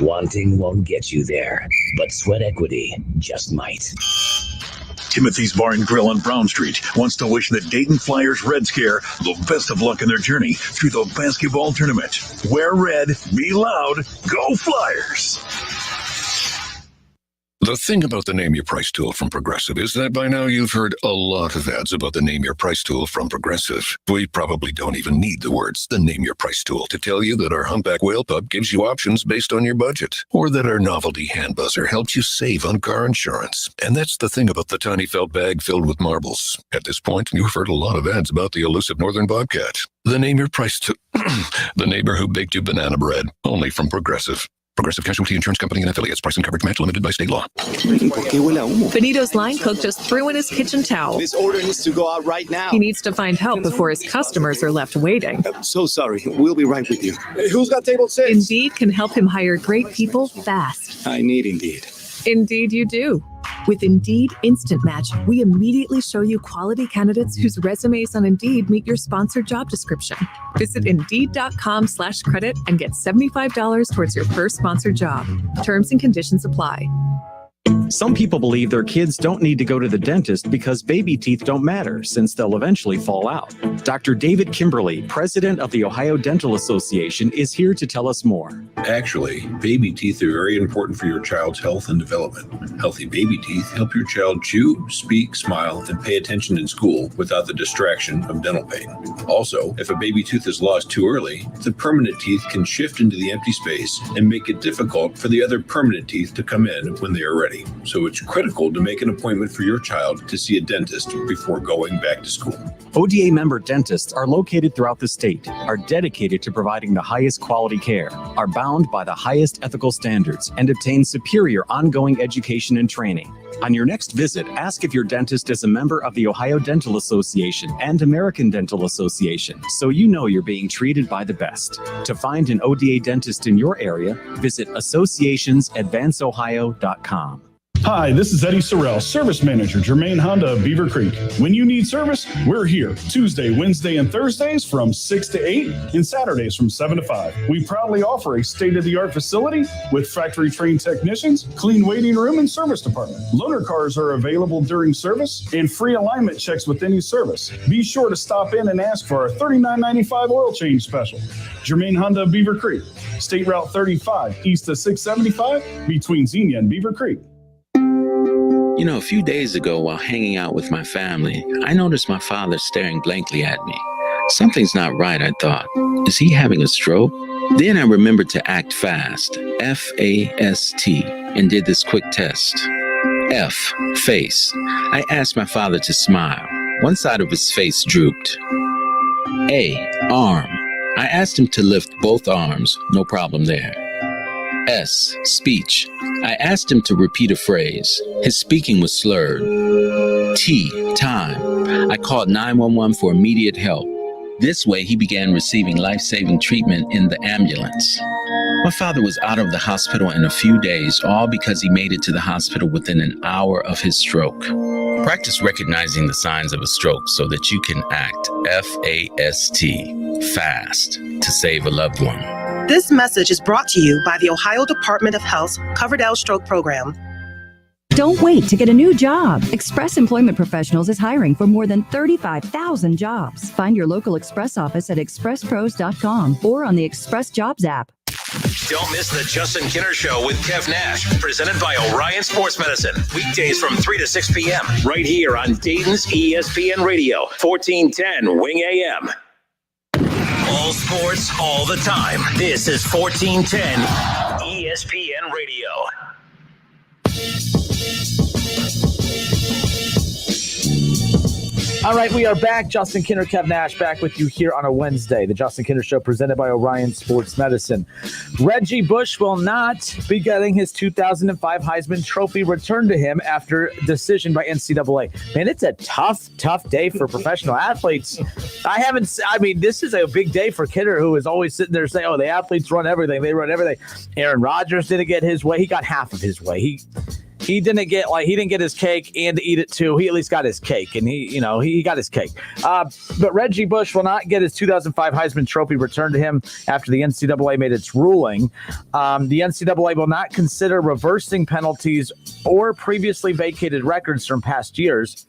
Wanting won't get you there, but sweat equity just might. Timothy's Bar and Grill on Brown Street wants to wish the Dayton Flyers Red Scare the best of luck in their journey through the basketball tournament. Wear red, be loud, go Flyers! The thing about the Name Your Price tool from Progressive is that by now you've heard a lot of ads about the Name Your Price tool from Progressive. We probably don't even need the words, the Name Your Price tool, to tell you that our Humpback Whale Pup gives you options based on your budget, or that our novelty hand buzzer helps you save on car insurance. And that's the thing about the tiny felt bag filled with marbles. At this point, you've heard a lot of ads about the elusive northern bobcat. The Name Your Price tool, the neighbor who baked you banana bread, only from Progressive. Progressive Casualty Insurance Company and affiliates. Price and coverage match limited by state law. Benito's line cook just threw in his kitchen towel. This order needs to go out right now. He needs to find help before his customers are left waiting. I'm so sorry. We'll be right with you. Who's got table 6? Indeed can help him hire great people fast. I need Indeed. Indeed you do. With Indeed Instant Match, we immediately show you quality candidates whose resumes on Indeed meet your sponsored job description. Visit Indeed.com/credit and get $75 towards your first sponsored job. Terms and conditions apply. Some people believe their kids don't need to go to the dentist because baby teeth don't matter, since they'll eventually fall out. Dr. David Kimberly, president of the Ohio Dental Association, is here to tell us more. Actually, baby teeth are very important for your child's health and development. Healthy baby teeth help your child chew, speak, smile, and pay attention in school without the distraction of dental pain. Also, if a baby tooth is lost too early, the permanent teeth can shift into the empty space and make it difficult for the other permanent teeth to come in when they are ready. So it's critical to make an appointment for your child to see a dentist before going back to school. ODA member dentists are located throughout the state, are dedicated to providing the highest quality care, are bound by the highest ethical standards, and obtain superior ongoing education and training. On your next visit, ask if your dentist is a member of the Ohio Dental Association and American Dental Association, so you know you're being treated by the best. To find an ODA dentist in your area, visit associationsadvanceohio.com. Hi, this is Eddie Sorrell, Service Manager, Germain Honda of Beaver Creek. When you need service, we're here Tuesday, Wednesday, and Thursdays from 6 to 8 and Saturdays from 7 to 5. We proudly offer a state-of-the-art facility with factory-trained technicians, clean waiting room, and service department. Loaner cars are available during service and free alignment checks with any service. Be sure to stop in and ask for our $39.95 oil change special. Germain Honda of Beaver Creek, State Route 35, east of 675, between Xenia and Beaver Creek. You know, a few days ago while hanging out with my family, I noticed my father staring blankly at me. Something's not right, I thought. Is he having a stroke? Then I remembered to act fast, F-A-S-T, and did this quick test. F, face. I asked my father to smile. One side of his face drooped. A, arm. I asked him to lift both arms, no problem there. S, speech. I asked him to repeat a phrase. His speaking was slurred. T, time. I called 911 for immediate help. This way, he began receiving life-saving treatment in the ambulance. My father was out of the hospital in a few days, all because he made it to the hospital within an hour of his stroke. Practice recognizing the signs of a stroke so that you can act F-A-S-T, fast, to save a loved one. This message is brought to you by the Ohio Department of Health's Coverdell Stroke Program. Don't wait to get a new job. Express Employment Professionals is hiring for more than 35,000 jobs. Find your local Express office at expresspros.com or on the Express Jobs app. Don't miss the Justin Kinner Show with Kev Nash, presented by Orion Sports Medicine. Weekdays from 3 to 6 p.m. right here on Dayton's ESPN Radio, 1410 Wing AM. All sports, all the time. This is 1410 ESPN Radio. All right, we are back. Justin Kinner, Kev Nash, back with you here on a Wednesday. The Justin Kinner Show presented by Orion Sports Medicine. Reggie Bush will not be getting his 2005 Heisman Trophy returned to him after decision by NCAA. Man, it's a tough day for professional athletes. This is a big day for Kinner, who is always sitting there saying, oh, the athletes run everything. They run everything. Aaron Rodgers didn't get his way. He got half of his way. He didn't get his cake and to eat it too. He at least got his cake, and he got his cake. But Reggie Bush will not get his 2005 Heisman Trophy returned to him after the NCAA made its ruling. The NCAA will not consider reversing penalties or previously vacated records from past years,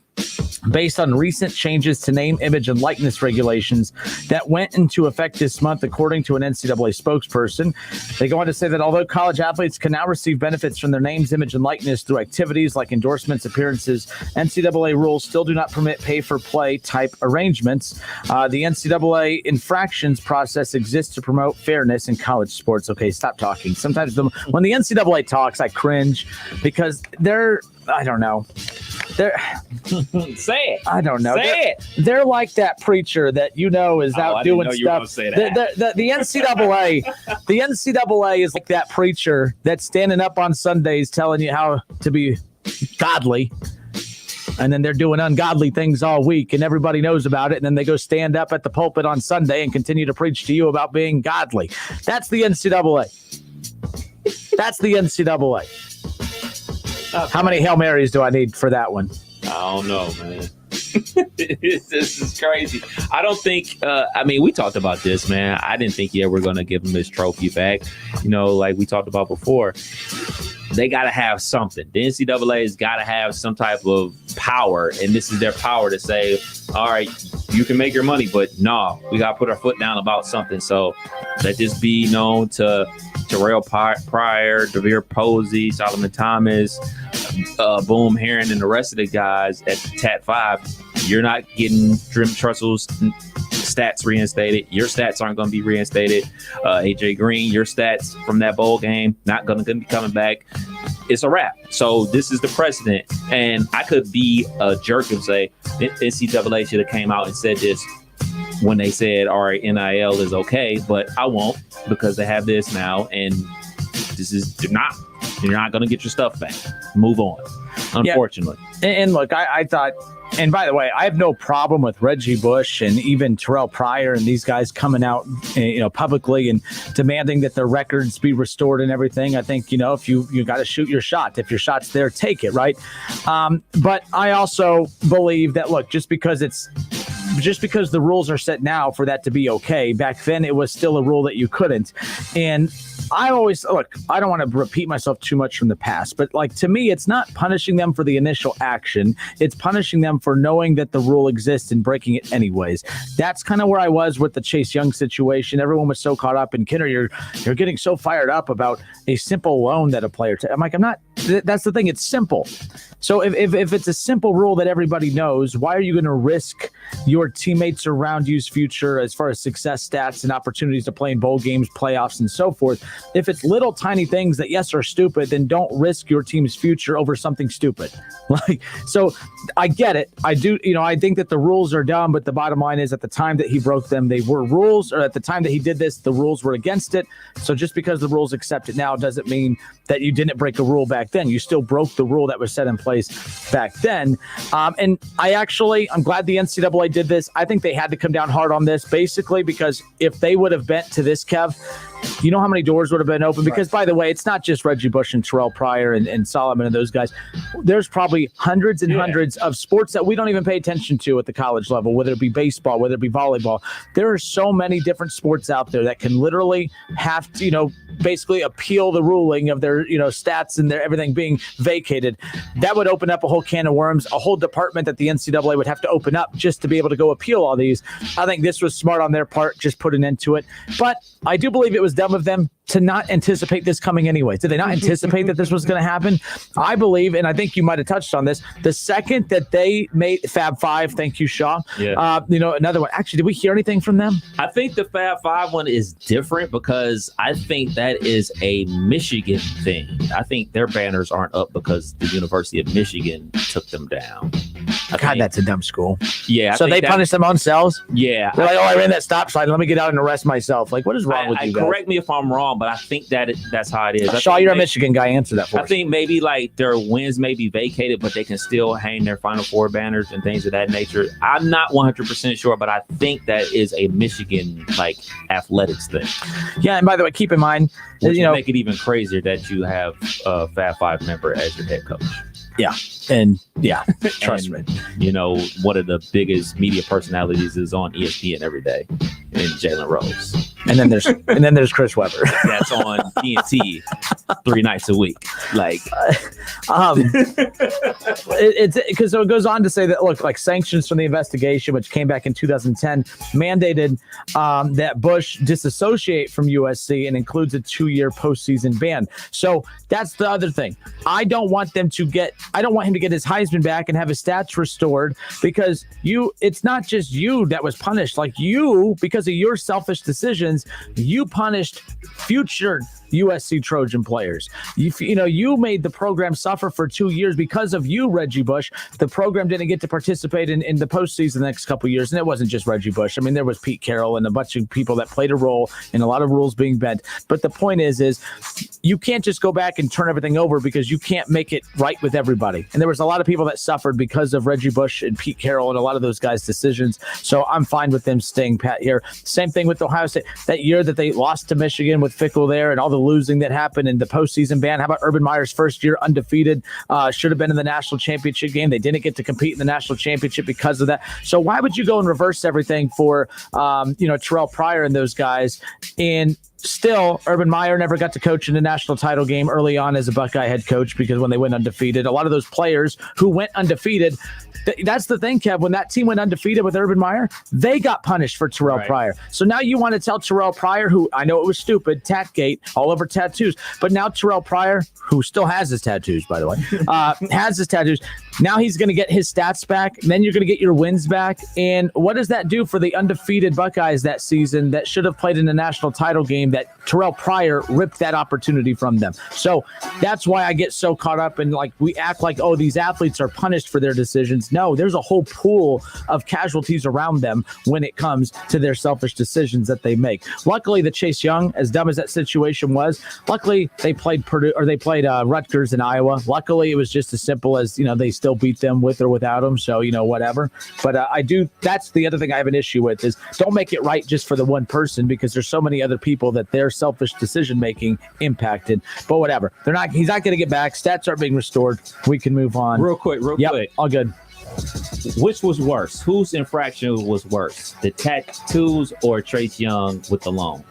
based on recent changes to name, image, and likeness regulations that went into effect this month, according to an NCAA spokesperson. They go on to say that although college athletes can now receive benefits from their names, image, and likeness through activities like endorsements, appearances, NCAA rules still do not permit pay-for-play type arrangements. The NCAA infractions process exists to promote fairness in college sports. Okay, stop talking. Sometimes when the NCAA talks, I cringe because I don't know. Say it. I don't know. Say it. They're like that preacher that is out doing stuff. Say that. The NCAA is like that preacher that's standing up on Sundays telling you how to be godly, and then they're doing ungodly things all week, and everybody knows about it, and then they go stand up at the pulpit on Sunday and continue to preach to you about being godly. That's the NCAA. That's the NCAA. How many Hail Marys do I need for that one? I don't know, man. This is crazy. I don't think, we talked about this, man. I didn't think we're going to give him his trophy back. Like we talked about before. they got to have something. The NCAA has got to have some type of power, and this is their power to say, all right, you can make your money, but no, we got to put our foot down about something. So let this be known to Terrell Pryor, DeVere Posey, Solomon Thomas, Boom Heron, and the rest of the guys at TAT 5. You're not getting Jim Trustle's stats reinstated. Your stats aren't going to be reinstated. AJ Green, your stats from that bowl game, not going to be coming back. It's a wrap. So this is the precedent. And I could be a jerk and say NCAA should have came out and said this when they said, all right, NIL is okay, but I won't, because they have this now. And this is, you're not going to get your stuff back. Move on, unfortunately. Yeah. And look, I thought, and by the way, I have no problem with Reggie Bush and even Terrell Pryor and these guys coming out, publicly and demanding that their records be restored and everything. I think, if you got to shoot your shot. If your shot's there, take it, right? But I also believe that, look, just because the rules are set now for that to be okay, back then it was still a rule that you couldn't. And I always look, I don't want to repeat myself too much from the past, but to me, it's not punishing them for the initial action. It's punishing them for knowing that the rule exists and breaking it anyways. That's kind of where I was with the Chase Young situation. Everyone was so caught up in Kinner. You're getting so fired up about a simple loan that a player I'm like, I'm not. That's the thing. It's simple. So if it's a simple rule that everybody knows, why are you going to risk your teammates around you's future as far as success stats and opportunities to play in bowl games, playoffs, and so forth? If it's little tiny things that, yes, are stupid, then don't risk your team's future over something stupid. So I get it. I do. I think that the rules are dumb, but the bottom line is at the time that he broke them, they were rules, or at the time that he did this, the rules were against it. So just because the rules accept it now doesn't mean that you didn't break a rule back then. You still broke the rule that was set in place back then. And I'm glad the NCAA did this. I think they had to come down hard on this, basically, because if they would have bent to this, Kev, you know how many doors would have been open? Because, by the way, it's not just Reggie Bush and Terrell Pryor and Solomon and those guys. There's probably hundreds and hundreds of sports that we don't even pay attention to at the college level, whether it be baseball, whether it be volleyball. There are so many different sports out there that can literally have to, basically appeal the ruling of their, stats and their everything being vacated. That would open up a whole can of worms, a whole department that the NCAA would have to open up just to be able to go appeal all these. I think this was smart on their part, just put an end to it. But I do believe it was dumb of them to not anticipate this coming anyway. Did they not anticipate that this was going to happen? I believe, and I think you might have touched on this, the second that they made Fab Five, thank you, Shaw. Yeah. Another one. Actually, did we hear anything from them? I think the Fab Five one is different because I think that is a Michigan thing. I think their banners aren't up because the University of Michigan took them down. That's a dumb school. Yeah. So they punished them themselves? Yeah. They're like, I ran that stop sign. Let me get out and arrest myself. Like, what is wrong with you guys? Correct me if I'm wrong, but I think that's how it is. Shaw, you're a Michigan guy. Answer that for us. I think maybe their wins may be vacated, but they can still hang their Final Four banners and things of that nature. I'm not 100% sure, but I think that is a Michigan athletics thing. Yeah, and by the way, keep in mind, make it even crazier that you have a Fab Five member as your head coach. Yeah. And trust me. One of the biggest media personalities is on ESPN every day, and Jalen Rose. And then there's Chris Webber. That's on TNT 3 nights a week. It's because it goes on to say that, look, sanctions from the investigation, which came back in 2010, mandated that Bush disassociate from USC and includes a 2-year postseason ban. So that's the other thing. I don't want him to get his Heisman back and have his stats restored because it's not just you that was punished. Because of your selfish decisions, you punished future USC Trojan players. You made the program suffer for 2 years because of you, Reggie Bush. The program didn't get to participate in the postseason the next couple of years, and it wasn't just Reggie Bush. I mean, there was Pete Carroll and a bunch of people that played a role in a lot of rules being bent. But the point is you can't just go back and turn everything over because you can't make it right with everybody. And there was a lot of people that suffered because of Reggie Bush and Pete Carroll and a lot of those guys' decisions. So I'm fine with them staying pat here. Same thing with Ohio State. That year that they lost to Michigan with Fickle there and all the losing that happened in the postseason ban. How about Urban Meyer's first year undefeated? Should have been in the national championship game. They didn't get to compete in the national championship because of that. So why would you go and reverse everything for Terrell Pryor and those guys? And Still, Urban Meyer never got to coach in a national title game early on as a Buckeye head coach because when they went undefeated, a lot of those players who went undefeated, that's the thing, Kev. When that team went undefeated with Urban Meyer, they got punished for Terrell Pryor. So now you want to tell Terrell Pryor, who I know it was stupid, Tatgate, all over tattoos, but now Terrell Pryor, who still has his tattoos, by the way, has his tattoos. Now he's going to get his stats back. And then you're going to get your wins back. And what does that do for the undefeated Buckeyes that season that should have played in the national title game that Terrell Pryor ripped that opportunity from them? So that's why I get so caught up in we act like, oh, these athletes are punished for their decisions. No, there's a whole pool of casualties around them when it comes to their selfish decisions that they make. Luckily, the Chase Young, as dumb as that situation was, luckily they played Rutgers in Iowa. Luckily, it was just as simple as, they still beat them with or without them. So, whatever. But that's the other thing I have an issue with is don't make it right just for the one person because there's so many other people that their selfish decision-making impacted. But whatever. He's not going to get back. Stats aren't being restored. We can move on. Real quick. All good. Which was worse? Whose infraction was worse? The tattoos or Trace Young with the loan?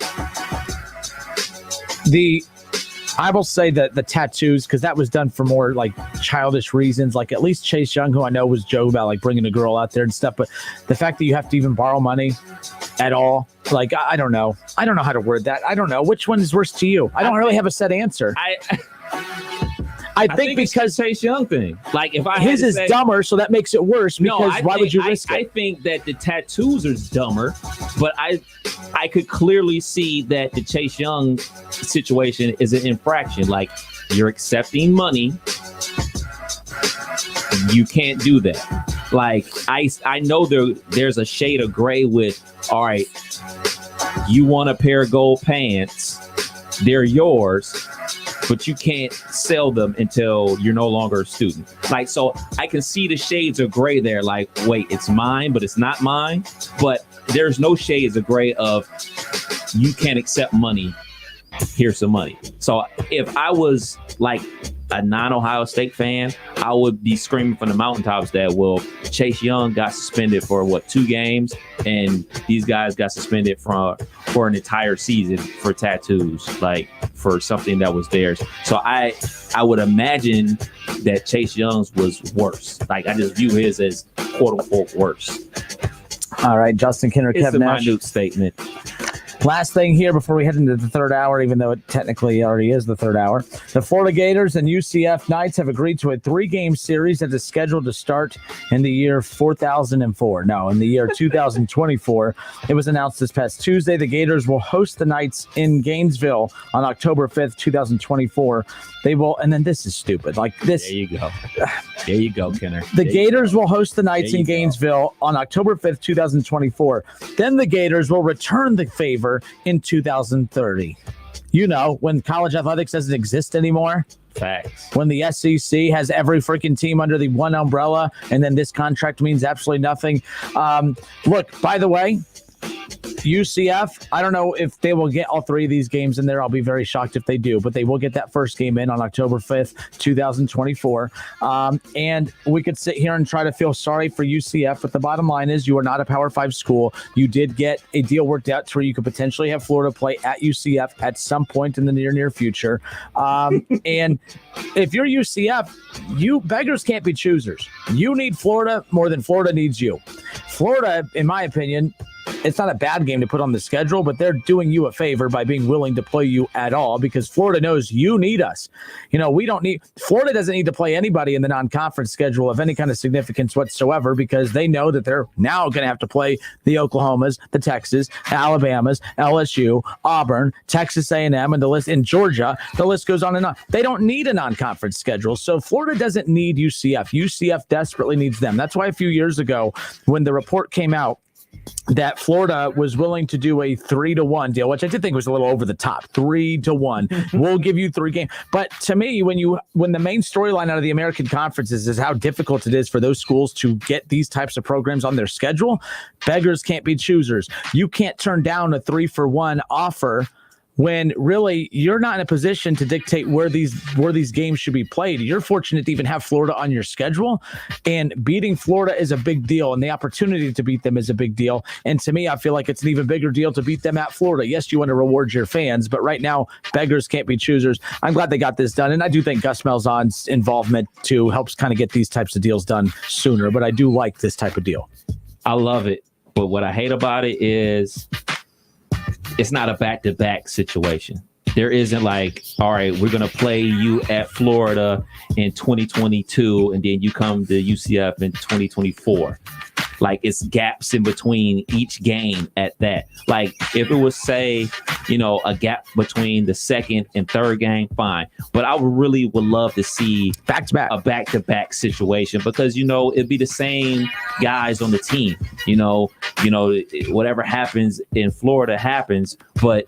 I will say that the tattoos, because that was done for more childish reasons. At least Chase Young, who I know was joke about bringing a girl out there and stuff. But the fact that you have to even borrow money at all, I don't know. I don't know how to word that. I don't know. Which one is worse to you? I don't really have a set answer. I think because it's Chase Young thing. If I his is dumber, so that makes it worse. Because why would you risk it? I think that the tattoos are dumber, but I could clearly see that the Chase Young situation is an infraction. You're accepting money, you can't do that. I know there's a shade of gray with, all right, you want a pair of gold pants, they're yours, but you can't sell them until you're no longer a student. So I can see the shades of gray there. Wait, it's mine, but it's not mine. But there's no shades of gray of you can't accept money. Here's some money. So if I was a non-Ohio State fan, I would be screaming from the mountaintops that, well, Chase Young got suspended for 2 games, and these guys got suspended for an entire season for tattoos, for something that was theirs. So I would imagine that Chase Young's was worse. I just view his as quote unquote worse. All right, Justin Kinner, it's Kev Nash. It's a minute statement. Last thing here before we head into the third hour, even though it technically already is the third hour, the Florida Gators and UCF Knights have agreed to a 3-game series that is scheduled to start in the year 4004. No, in the year 2024. It was announced this past Tuesday. The Gators will host the Knights in Gainesville on October 5th, 2024. They will, and then this is stupid. This. There you go. There you go, Kenner. The Gators will host the Knights in Gainesville on October 5th, 2024. Then the Gators will return the favor in 2030. When college athletics doesn't exist anymore. Facts. When the SEC has every freaking team under the one umbrella, and then this contract means absolutely nothing. Look, by the way, UCF, I don't know if they will get all 3 of these games in there. I'll be very shocked if they do, but they will get that first game in on October 5th, 2024. And we could sit here and try to feel sorry for UCF, but the bottom line is you are not a Power 5 school. You did get a deal worked out to where you could potentially have Florida play at UCF at some point in the near future. And if you're UCF, you beggars can't be choosers. You need Florida more than Florida needs you. Florida, in my opinion, it's not a bad game to put on the schedule, but they're doing you a favor by being willing to play you at all because Florida knows you need us. Florida doesn't need to play anybody in the non-conference schedule of any kind of significance whatsoever because they know that they're now going to have to play the Oklahomas, the Texas, Alabamas, LSU, Auburn, Texas A&M, and the list in Georgia. The list goes on and on. They don't need a non-conference schedule, so Florida doesn't need UCF. UCF desperately needs them. That's why a few years ago when the report came out that Florida was willing to do a 3-1 deal, which I did think was a little over the top. 3-1. We'll give you 3 games. But to me, when the main storyline out of the American conferences is how difficult it is for those schools to get these types of programs on their schedule, beggars can't be choosers. You can't turn down a 3-for-1 offer when really you're not in a position to dictate where these games should be played. You're fortunate to even have Florida on your schedule, and beating Florida is a big deal, and the opportunity to beat them is a big deal. And to me, I feel like it's an even bigger deal to beat them at Florida. Yes, you want to reward your fans, but right now, beggars can't be choosers. I'm glad they got this done, and I do think Gus Malzahn's involvement too helps kind of get these types of deals done sooner, but I do like this type of deal. I love it, but what I hate about it is it's not a back-to-back situation. There isn't like, all right, we're going to play you at Florida in 2022, and then you come to UCF in 2024. Like, it's gaps in between each game at that. Like, if it was, say, a gap between the second and third game, fine. But I would love to see a back-to-back situation, because, it'd be the same guys on the team. Whatever happens in Florida happens, but,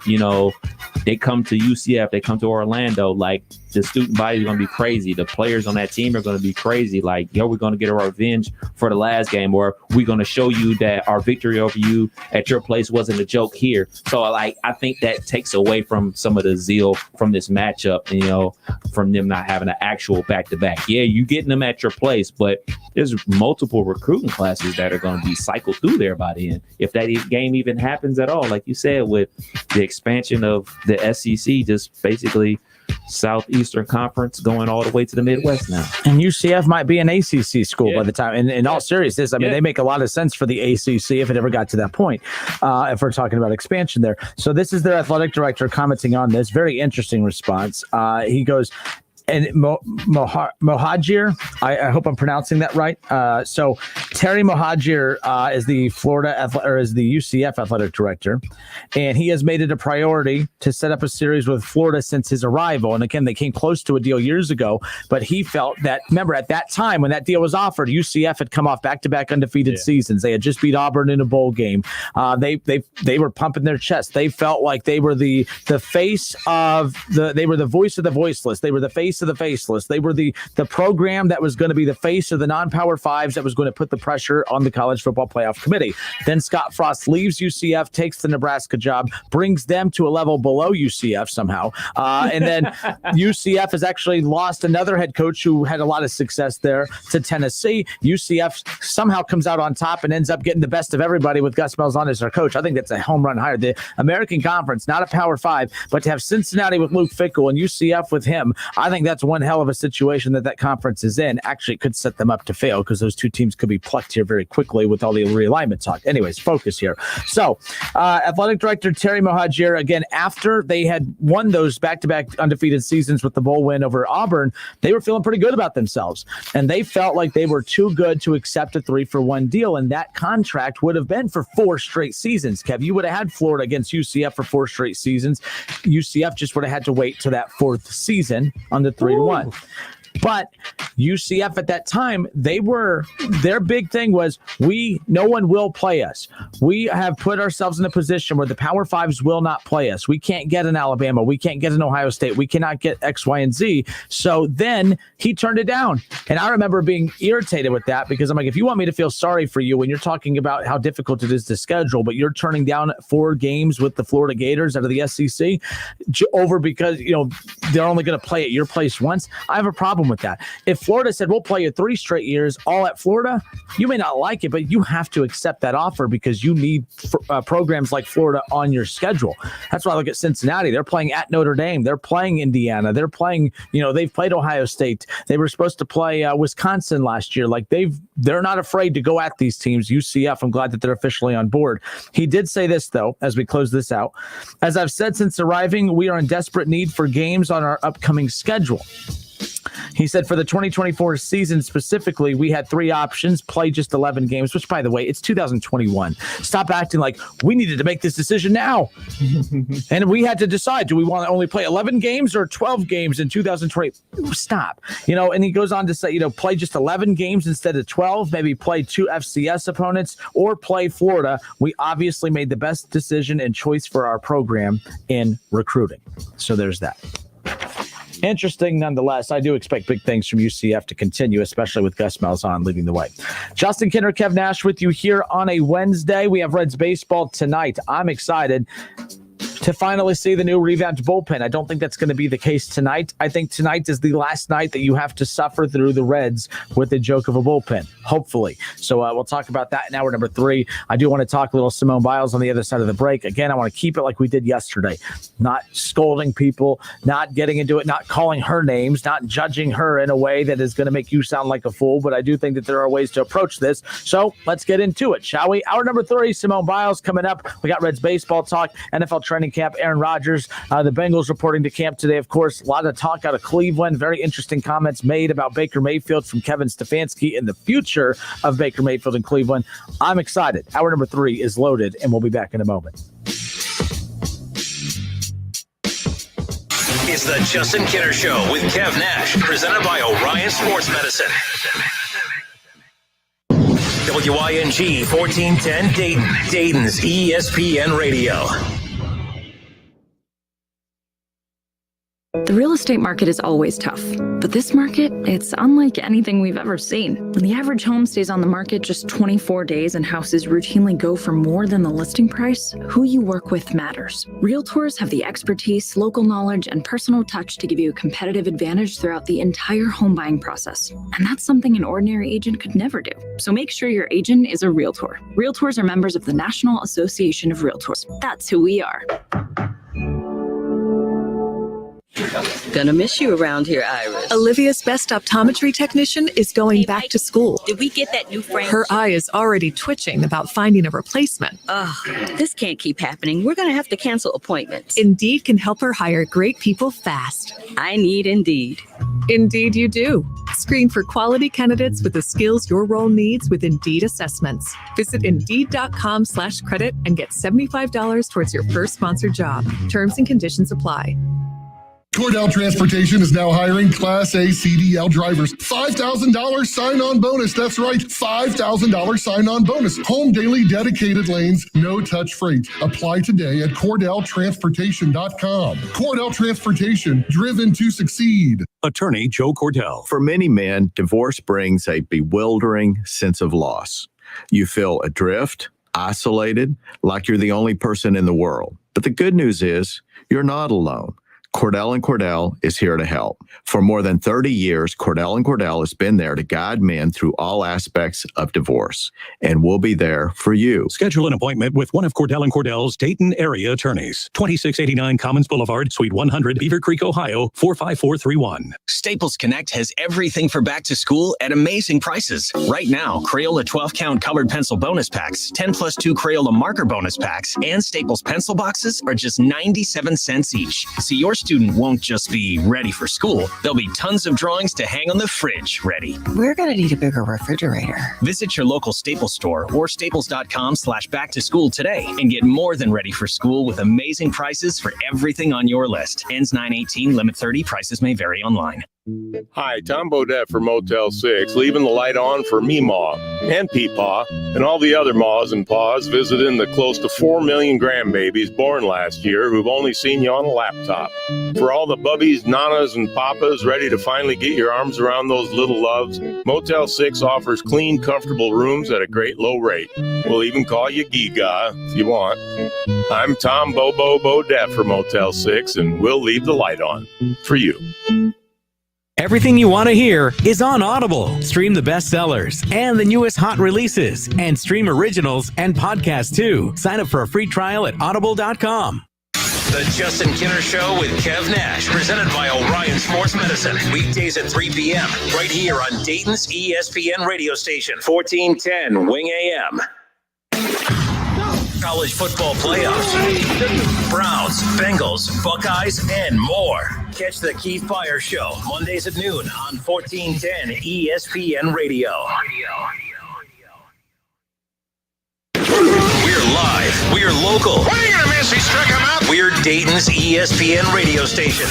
they come to UCF, they come to Orlando, like, the student body is going to be crazy. The players on that team are going to be crazy. Like, we're going to get our revenge for the last game, or we're going to show you that our victory over you at your place wasn't a joke here. So, I think that takes away from some of the zeal from this matchup, from them not having an actual back-to-back. Yeah, you getting them at your place, but there's multiple recruiting classes that are going to be cycled through there by the end. If that game even happens at all, like you said, with the expansion of the SEC, just basically Southeastern Conference going all the way to the Midwest now. And UCF might be an ACC school by the time. And in all seriousness, they make a lot of sense for the ACC if it ever got to that point, if we're talking about expansion there. So this is their athletic director commenting on this. Very interesting response. He goes, and Mohajir, I hope I'm pronouncing that right. So Terry Mohajir is the UCF athletic director, and he has made it a priority to set up a series with Florida since his arrival. And again, they came close to a deal years ago, but he felt that, remember, at that time when that deal was offered, UCF had come off back-to-back undefeated seasons. They had just beat Auburn in a bowl game. They were pumping their chest. They felt like they were the face of they were the voice of the voiceless. They were the face of the faceless. They were the program that was going to be the face of the non-power fives that was going to put the pressure on the college football playoff committee. Then Scott Frost leaves UCF, takes the Nebraska job, brings them to a level below UCF somehow. And then UCF has actually lost another head coach who had a lot of success there to Tennessee. UCF somehow comes out on top and ends up getting the best of everybody with Gus Malzahn as their coach. I think that's a home run hire. The American Conference, not a Power Five, but to have Cincinnati with Luke Fickell and UCF with him, I think that's one hell of a situation that conference is in. Actually, it could set them up to fail because those two teams could be plucked here very quickly with all the realignment talk. Anyways, focus here. So, athletic director Terry Mohajir, again, after they had won those back-to-back undefeated seasons with the bowl win over Auburn, they were feeling pretty good about themselves. And they felt like they were too good to accept a 3-for-1 deal. And that contract would have been for 4 straight seasons. Kev, you would have had Florida against UCF for 4 straight seasons. UCF just would have had to wait to that 4th season on the 3-1. But UCF at that time, their big thing was, no one will play us. We have put ourselves in a position where the Power Fives will not play us. We can't get an Alabama. We can't get an Ohio State. We cannot get X, Y, and Z. So then he turned it down. And I remember being irritated with that because I'm like, if you want me to feel sorry for you when you're talking about how difficult it is to schedule, but you're turning down 4 games with the Florida Gators out of the SEC over because, they're only going to play at your place once, I have a problem with that. If Florida said, we'll play you 3 straight years, all at Florida, you may not like it, but you have to accept that offer because you need programs like Florida on your schedule. That's why I look at Cincinnati. They're playing at Notre Dame. They're playing Indiana. They're playing, they've played Ohio State. They were supposed to play Wisconsin last year. Like they're not afraid to go at these teams. UCF, I'm glad that they're officially on board. He did say this, though, as we close this out. As I've said since arriving, we are in desperate need for games on our upcoming schedule. He said for the 2024 season specifically, we had 3 options, play just 11 games, which, by the way, it's 2021. Stop acting like we needed to make this decision now. And we had to decide, do we want to only play 11 games or 12 games in 2020? Stop. And he goes on to say, play just 11 games instead of 12, maybe play 2 FCS opponents or play Florida. We obviously made the best decision and choice for our program in recruiting. So there's that. Interesting nonetheless. I do expect big things from UCF to continue, especially with Gus Malzahn leading the way. Justin Kinner, Kev Nash with you here on a Wednesday. We have Reds baseball tonight. I'm excited. to finally see the new revamped bullpen. I don't think that's going to be the case tonight. I think tonight is the last night that you have to suffer through the Reds with the joke of a bullpen, hopefully. So we'll talk about that in hour number 3. I do want to talk a little Simone Biles on the other side of the break. Again, I want to keep it like we did yesterday, not scolding people, not getting into it, not calling her names, not judging her in a way that is going to make you sound like a fool. But I do think that there are ways to approach this. So let's get into it, shall we? Hour number 3, Simone Biles coming up. We got Reds baseball talk, NFL training camp, Aaron Rodgers, the Bengals reporting to camp today. Of course, a lot of talk out of Cleveland. Very interesting comments made about Baker Mayfield from Kevin Stefanski and the future of Baker Mayfield in Cleveland. I'm excited. Hour number 3 is loaded, and we'll be back in a moment. It's the Justin Kinner Show with Kev Nash, presented by Orion Sports Medicine. WING 1410 Dayton, Dayton's ESPN Radio. The real estate market is always tough, but this market, it's unlike anything we've ever seen. When the average home stays on the market just 24 days and houses routinely go for more than the listing price, who you work with matters. Realtors have the expertise, local knowledge, and personal touch to give you a competitive advantage throughout the entire home buying process. And that's something an ordinary agent could never do. So make sure your agent is a realtor. Realtors are members of the National Association of Realtors. That's who we are. Gonna miss you around here, Iris. Olivia's best optometry technician is going back to school. Did we get that new frame? Her eye is already twitching about finding a replacement. Ugh, this can't keep happening. We're gonna have to cancel appointments. Indeed can help her hire great people fast. I need Indeed. Indeed you do. Screen for quality candidates with the skills your role needs with Indeed assessments. Visit Indeed.com/credit and get $75 towards your first sponsored job. Terms and conditions apply. Cordell Transportation is now hiring Class A CDL drivers. $5,000 sign-on bonus. That's right, $5,000 sign-on bonus. Home daily dedicated lanes, no-touch freight. Apply today at CordellTransportation.com. Cordell Transportation, driven to succeed. Attorney Joe Cordell. For many men, divorce brings a bewildering sense of loss. You feel adrift, isolated, like you're the only person in the world. But the good news is, you're not alone. Cordell & Cordell is here to help. For more than 30 years, Cordell & Cordell has been there to guide men through all aspects of divorce, and we'll be there for you. Schedule an appointment with one of Cordell & Cordell's Dayton area attorneys. 2689 Commons Boulevard, Suite 100, Beaver Creek, Ohio, 45431. Staples Connect has everything for back to school at amazing prices. Right now, Crayola 12-count colored pencil bonus packs, 10+2 Crayola marker bonus packs, and Staples pencil boxes are just 97 cents each. So your student won't just be ready for school. There'll be tons of drawings to hang on the fridge ready. We're gonna need a bigger refrigerator. Visit your local Staples store or staples.com/back to school today and get more than ready for school with amazing prices for everything on your list. Ends 9/18, limit 30, prices may vary online. Hi, Tom Bodette for Motel 6, leaving the light on for Meemaw and Peepaw and all the other maws and paws visiting the close to 4 million grandbabies born last year who've only seen you on a laptop. For all the bubbies, nanas, and papas ready to finally get your arms around those little loves, Motel 6 offers clean, comfortable rooms at a great low rate. We'll even call you Giga if you want. I'm Tom Bobo Bodette for Motel 6, and we'll leave the light on for you. Everything you want to hear is on Audible. Stream the bestsellers and the newest hot releases, and stream originals and podcasts too. Sign up for a free trial at audible.com. The Justin Kinner Show with Kev Nash, presented by Orion Sports Medicine. Weekdays at 3 p.m. right here on Dayton's ESPN radio station, 1410 Wing AM. College football playoffs, Browns, Bengals, Buckeyes, and more. Catch the Keith Fire Show Mondays at noon on 1410 ESPN Radio. We're live. We're local. What are you gonna miss? He struck him up. We're Dayton's ESPN radio station.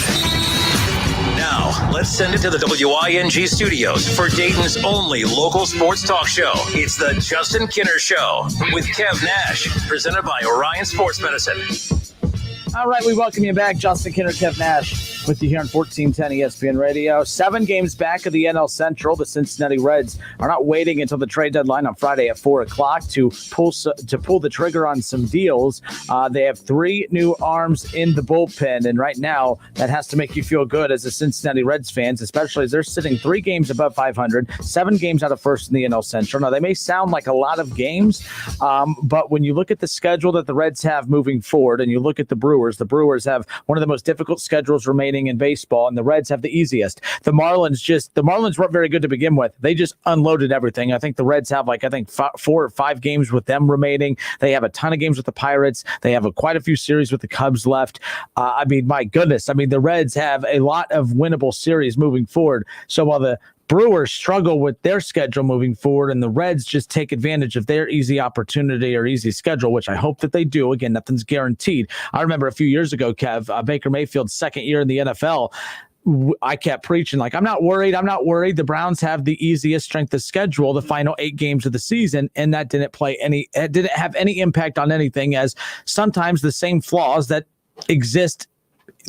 Now, let's send it to the WING studios for Dayton's only local sports talk show. It's the Justin Kinner Show with Kev Nash, presented by Orion Sports Medicine. All right, we welcome you back, Justin Kinner, Kev Nash. with you here on 1410 ESPN Radio. 7 games back of the NL Central. The Cincinnati Reds are not waiting until the trade deadline on Friday at 4 o'clock to pull the trigger on some deals. They have 3 new arms in the bullpen, and right now that has to make you feel good as a Cincinnati Reds fans, especially as they're sitting 3 games above 500, 7 games out of first in the NL Central. Now, they may sound like a lot of games, but when you look at the schedule that the Reds have moving forward and you look at the Brewers have one of the most difficult schedules remaining in baseball, and the Reds have the easiest. The Marlins weren't very good to begin with. They just unloaded everything. I think the Reds have 4 or 5 games with them remaining. They have a ton of games with the Pirates. They have quite a few series with the Cubs left. My goodness. The Reds have a lot of winnable series moving forward. So while the Brewers struggle with their schedule moving forward, and the Reds just take advantage of their easy opportunity or easy schedule, which I hope that they do. Again, nothing's guaranteed. I remember a few years ago, Kev, Baker Mayfield's second year in the NFL, I kept preaching, I'm not worried. The Browns have the easiest strength of schedule, the final 8 games of the season, and that didn't have any impact on anything, as sometimes the same flaws that exist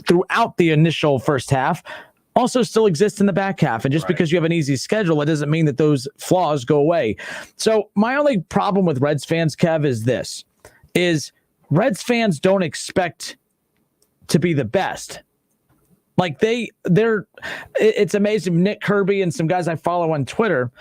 throughout the initial first half also still exist in the back half. And just because you have an easy schedule, it doesn't mean that those flaws go away. So my only problem with Reds fans, Kev, is Reds fans don't expect to be the best. It's amazing. Nick Kirby and some guys I follow on Twitter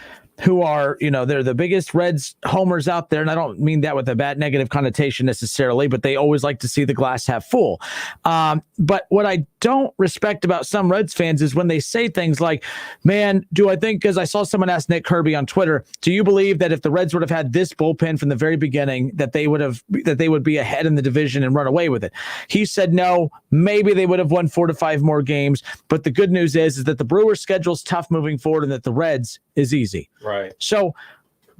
who are, they're the biggest Reds homers out there. And I don't mean that with a bad negative connotation necessarily, but they always like to see the glass half full. But what I don't respect about some Reds fans is when they say things like, man, do I think, because I saw someone ask Nick Kirby on Twitter, do you believe that if the Reds would have had this bullpen from the very beginning, that they would be ahead in the division and run away with it? He said, no, maybe they would have won 4 to 5 more games. But the good news is that the Brewers schedule is tough moving forward and that the Reds is easy. Right. So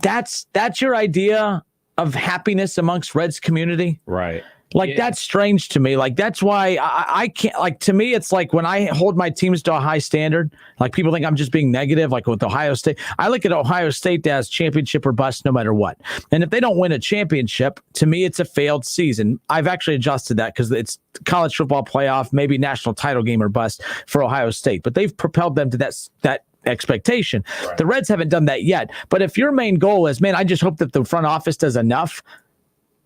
that's your idea of happiness amongst Reds community. Right. That's strange to me. That's why I can't, to me, it's when I hold my teams to a high standard, people think I'm just being negative, with Ohio State. I look at Ohio State as championship or bust no matter what. And if they don't win a championship, to me, it's a failed season. I've actually adjusted that because it's college football playoff, maybe national title game or bust for Ohio State. But they've propelled them to that expectation. Right. The Reds haven't done that yet. But if your main goal is, man, I just hope that the front office does enough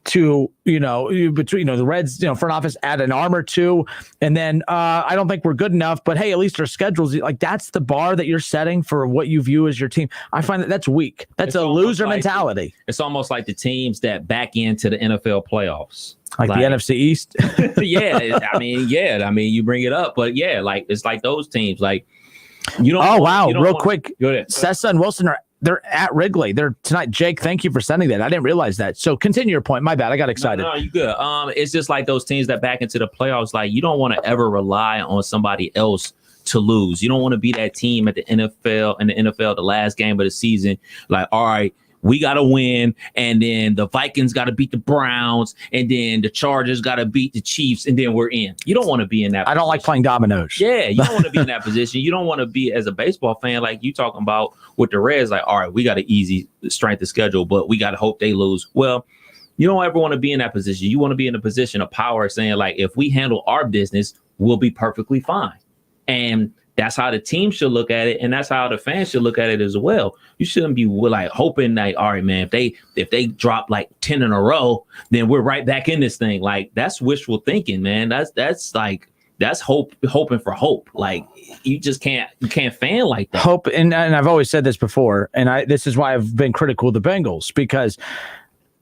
to, between, the Reds, front office add an arm or 2. And then I don't think we're good enough, but hey, at least our schedules, that's the bar that you're setting for what you view as your team. I find that's weak. That's a loser mentality. It's almost like the teams that back into the NFL playoffs. Like the NFC East. Yeah. You bring it up, but yeah, it's like those teams, real quick. Go ahead. Sessa and Wilson they're at Wrigley. They're tonight. Jake, thank you for sending that. I didn't realize that. So continue your point. My bad. I got excited. No, you good. It's just like those teams that back into the playoffs. You don't want to ever rely on somebody else to lose. You don't want to be that team at the NFL, the last game of the season. All right, we got to win, and then the Vikings got to beat the Browns, and then the Chargers got to beat the Chiefs, and then we're in. You don't want to be in that position. I don't like playing dominoes. Yeah, you don't want to be in that position. You don't want to be, as a baseball fan, like you talking about with the Reds, all right, we got an easy strength of schedule, but we got to hope they lose. Well, you don't ever want to be in that position. You want to be in a position of power saying, if we handle our business, we'll be perfectly fine. And that's how the team should look at it, and that's how the fans should look at it as well. You shouldn't be hoping all right, man, if they drop 10 in a row, then we're right back in this thing. That's wishful thinking, man. That's hoping for hope. You just can't fan like that. Hope, and I've always said this before, and this is why I've been critical of the Bengals, because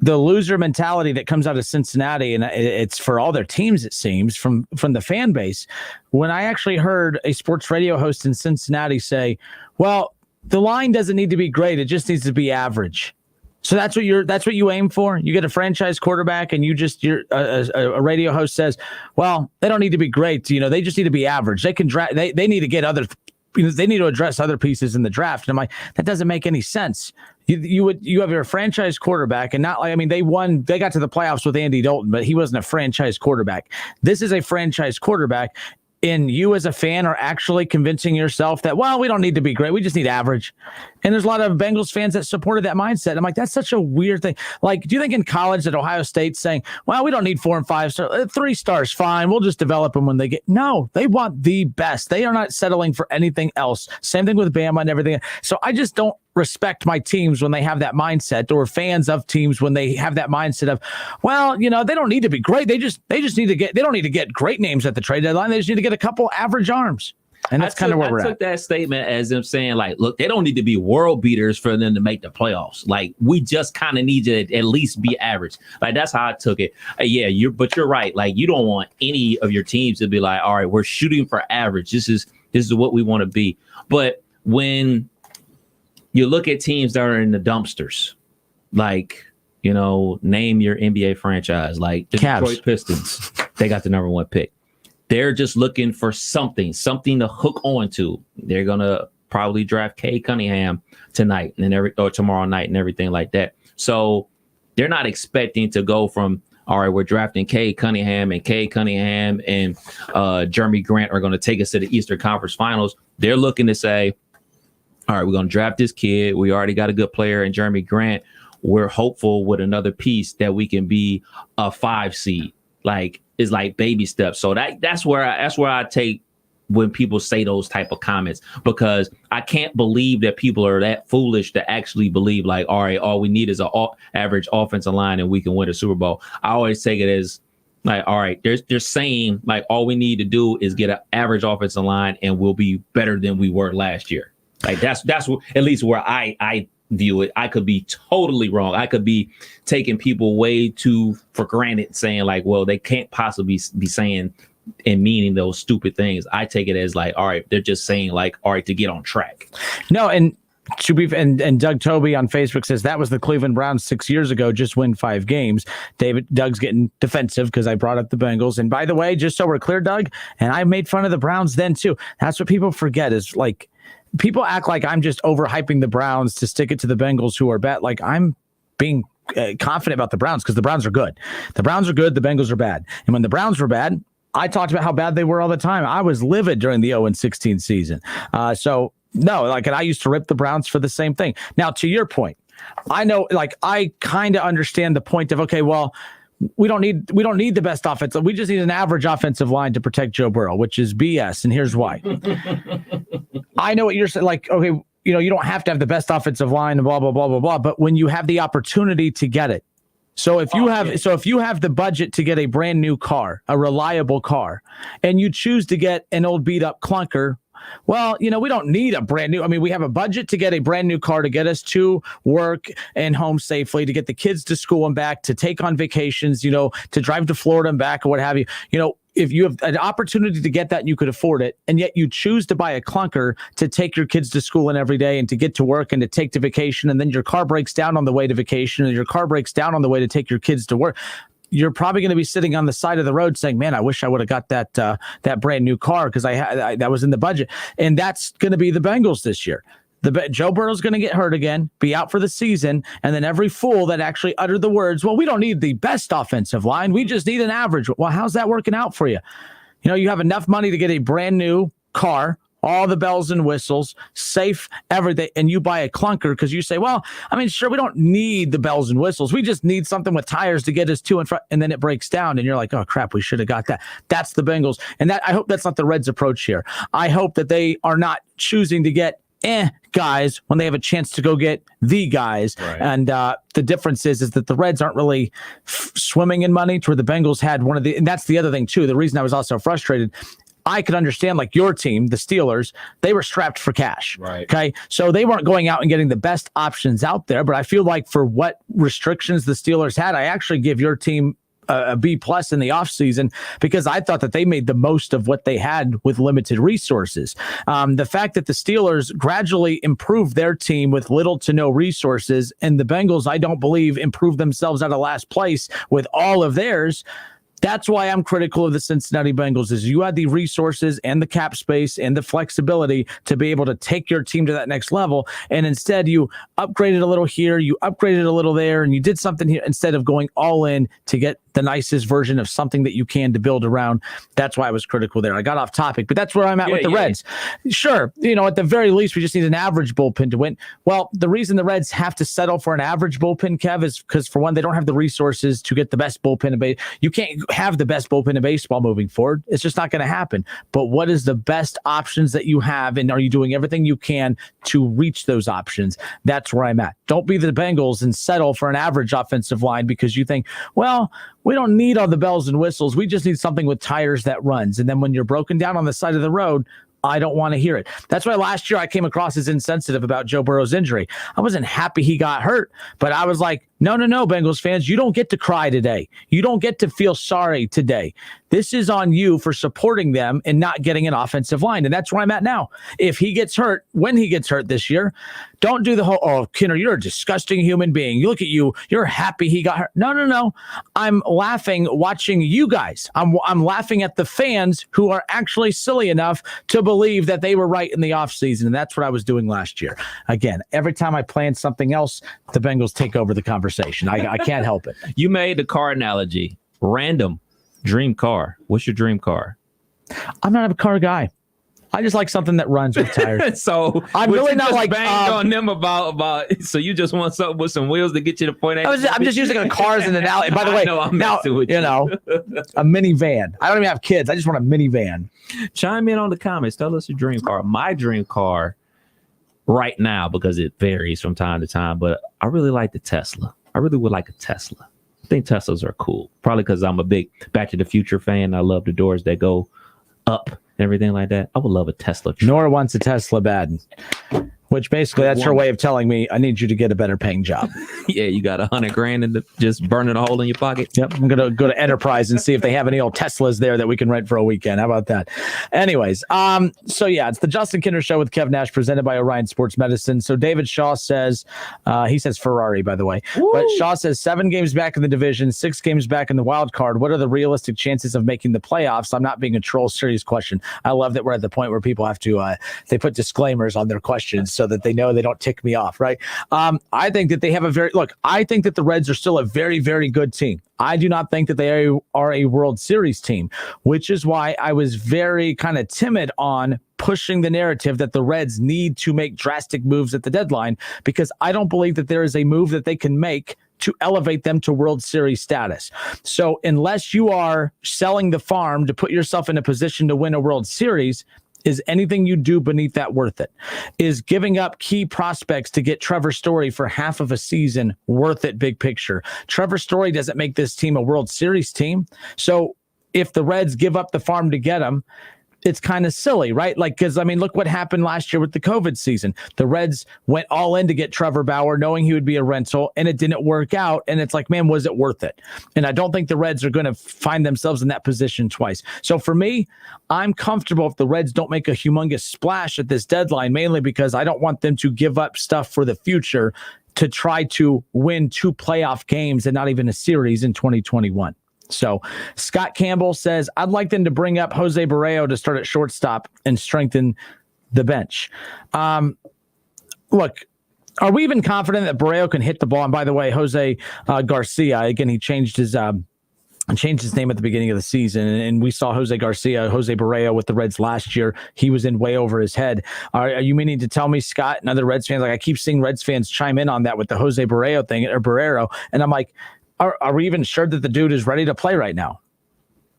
the loser mentality that comes out of Cincinnati, and it's for all their teams, it seems, from the fan base. When I actually heard a sports radio host in Cincinnati say, well, the line doesn't need to be great, it just needs to be average. So that's what you aim for. You get a franchise quarterback, and a radio host says, well, they don't need to be great. They just need to be average. They can draft. They need to get other. They need to address other pieces in the draft. And I'm like, that doesn't make any sense. You have your franchise quarterback, and they got to the playoffs with Andy Dalton, but he wasn't a franchise quarterback. This is a franchise quarterback. and you as a fan are actually convincing yourself that, well, we don't need to be great. We just need average. And there's a lot of Bengals fans that supported that mindset. I'm like, that's such a weird thing. Like, do you think in college that Ohio State's saying, well, we don't need 4 and 5 stars, 3 stars, fine. We'll just develop them when they get. No, they want the best. They are not settling for anything else. Same thing with Bama and everything. So I just don't respect my teams when they have that mindset, or fans of teams when they have that mindset of, well, they don't need to be great. They just need to get, they don't need to get great names at the trade deadline. They just need to get a couple average arms. And that's kind of where we're at. I took that statement as them saying, like, look, they don't need to be world beaters for them to make the playoffs. Like, we just kind of need to at least be average. Like, that's how I took it. But you're right. Like, you don't want any of your teams to be like, all right, we're shooting for average. This is what we want to be. But when you look at teams that are in the dumpsters, like, name your NBA franchise, like the Cavs. Detroit Pistons, they got the number 1 pick. They're just looking for something to hook on to. They're going to probably draft Cade Cunningham tonight or tomorrow night and everything like that. So they're not expecting to go from, all right, we're drafting Cade Cunningham and Jeremy Grant are going to take us to the Eastern Conference Finals. They're looking to say, all right, we're going to draft this kid. We already got a good player in Jeremy Grant. We're hopeful with another piece that we can be a 5 seed. Like, it's like baby steps. So that's where I take when people say those type of comments, because I can't believe that people are that foolish to actually believe, like, all right, all we need is an average offensive line and we can win a Super Bowl. I always take it as like, all right, they're saying like all we need to do is get an average offensive line and we'll be better than we were last year. Like that's at least where I view it. I could be totally wrong. I could be taking people way too for granted, saying like, well, they can't possibly be saying and meaning those stupid things. I take it as like, all right, they're just saying like, all right, to get on track. No, and Doug Toby on Facebook says that was the Cleveland Browns 6 years ago, just win 5 games. Doug's getting defensive because I brought up the Bengals. And by the way, just so we're clear, Doug, and I made fun of the Browns then too. That's what people forget is like, people act like I'm just overhyping the Browns to stick it to the Bengals who are bad. Like I'm being confident about the Browns because the Browns are good. The Browns are good. The Bengals are bad. And when the Browns were bad, I talked about how bad they were all the time. I was livid during the 0-16 season. So no, like, and I used to rip the Browns for the same thing. Now, to your point, I know, like, I kind of understand the point of, okay, well, we don't need the best offensive. We just need an average offensive line to protect Joe Burrow, which is BS. And here's why. I know what you're saying. Like, okay, you don't have to have the best offensive line and blah, blah, blah, blah, blah. But when you have the opportunity to get it, so if you have the budget to get a brand new car, a reliable car, and you choose to get an old beat up clunker, well, we don't need a brand new. I mean, we have a budget to get a brand new car to get us to work and home safely, to get the kids to school and back, to take on vacations, to drive to Florida and back or what have you. If you have an opportunity to get that and you could afford it, and yet you choose to buy a clunker to take your kids to school and every day and to get to work and to take to vacation, and then your car breaks down on the way to vacation and your car breaks down on the way to take your kids to work, you're probably going to be sitting on the side of the road saying, man, I wish I would have got that brand new car because that was in the budget. And that's going to be the Bengals this year. Joe Burrow's going to get hurt again, be out for the season, and then every fool that actually uttered the words, well, we don't need the best offensive line, we just need an average. Well, how's that working out for you? You have enough money to get a brand new car, all the bells and whistles, safe, everything, and you buy a clunker because you say, well, I mean, sure, we don't need the bells and whistles. We just need something with tires to get us to and front, and then it breaks down, and you're like, oh, crap, we should have got that. That's the Bengals, and I hope that's not the Reds' approach here. I hope that they are not choosing to get guys when they have a chance to go get the guys. Right. And the difference is that the Reds aren't really swimming in money to where the Bengals had one of the, and that's the other thing too. The reason I was also frustrated, I could understand like your team, the Steelers, they were strapped for cash. Right. Okay. So they weren't going out and getting the best options out there, but I feel like for what restrictions the Steelers had, I actually give your team a B+ in the offseason because I thought that they made the most of what they had with limited resources. The fact that the Steelers gradually improved their team with little to no resources, and the Bengals, I don't believe, improved themselves out of last place with all of theirs. That's why I'm critical of the Cincinnati Bengals is you had the resources and the cap space and the flexibility to be able to take your team to that next level. And instead you upgraded a little here, you upgraded a little there, and you did something here instead of going all in to get the nicest version of something that you can to build around. That's why I was critical there. I got off topic, but that's where I'm at with the Reds. Sure, at the very least, we just need an average bullpen to win. Well, the reason the Reds have to settle for an average bullpen, Kev, is because, for one, they don't have the resources to get the best bullpen in baseball. You can't have the best bullpen in baseball moving forward. It's just not going to happen. But what is the best options that you have, and are you doing everything you can to reach those options? That's where I'm at. Don't be the Bengals and settle for an average offensive line because you think, well, we don't need all the bells and whistles. We just need something with tires that runs. And then when you're broken down on the side of the road, I don't want to hear it. That's why last year I came across as insensitive about Joe Burrow's injury. I wasn't happy he got hurt, but I was like, no, Bengals fans, you don't get to cry today. You don't get to feel sorry today. This is on you for supporting them and not getting an offensive line. And that's where I'm at now. If he gets hurt, when he gets hurt this year, don't do the whole, oh, Kinner, you're a disgusting human being. You look at you, you're happy he got hurt. No. I'm laughing watching you guys. I'm laughing at the fans who are actually silly enough to believe that they were right in the offseason. And that's what I was doing last year. Again, every time I plan something else, the Bengals take over the conversation. I can't help it. You made the car analogy. Random. Dream car. What's your dream car? I'm not a car guy. I just like something that runs with tires. So I'm really not like banged on them about. So you just want something with some wheels to get you to point A. I'm just using a car as an analogy. By the way, I'm messing with you. A minivan. I don't even have kids. I just want a minivan. Chime in on the comments. Tell us your dream car. My dream car right now, because it varies from time to time, but I really like the Tesla. I really would like a Tesla. I think Teslas are cool. Probably because I'm a big Back to the Future fan. I love the doors that go up and everything like that. I would love a Tesla truck. Nora wants a Tesla bad. Which basically that's her way of telling me I need you to get a better paying job. Yeah, you got $100,000 in just burning a hole in your pocket. Yep, I'm gonna go to Enterprise and see if they have any old Teslas there that we can rent for a weekend. How about that? Anyways, so yeah, it's the Justin Kinner Show with Kev Nash, presented by Orion Sports Medicine. So David Shaw says, he says Ferrari, by the way, but Shaw says 7 games back in the division, 6 games back in the wild card. What are the realistic chances of making the playoffs? I'm not being a troll. Serious question. I love that we're at the point where people have to they put disclaimers on their questions so that they know they don't tick me off, right? I think that they have I think that the Reds are still a very, very good team. I do not think that they are a World Series team, which is why I was very kind of timid on pushing the narrative that the Reds need to make drastic moves at the deadline, because I don't believe that there is a move that they can make to elevate them to World Series status. So unless you are selling the farm to put yourself in a position to win a World Series, is anything you do beneath that worth it? Is giving up key prospects to get Trevor Story for half of a season worth it, big picture? Trevor Story doesn't make this team a World Series team. So if the Reds give up the farm to get him, it's kind of silly, right? Because, look what happened last year with the COVID season. The Reds went all in to get Trevor Bauer, knowing he would be a rental, and it didn't work out. And it's like, man, was it worth it? And I don't think the Reds are going to find themselves in that position twice. So for me, I'm comfortable if the Reds don't make a humongous splash at this deadline, mainly because I don't want them to give up stuff for the future to try to win 2 playoff games and not even a series in 2021. So Scott Campbell says, I'd like them to bring up Jose Barrero to start at shortstop and strengthen the bench. Look, are we even confident that Barrero can hit the ball? And by the way, Jose Garcia, again, he changed his name at the beginning of the season, and we saw Jose Barrero with the Reds last year. He was in way over his head. Are you meaning to tell me, Scott, and other Reds fans, I keep seeing Reds fans chime in on that with the Jose Barrero thing, or Barrero, and I'm like, are we even sure that the dude is ready to play right now?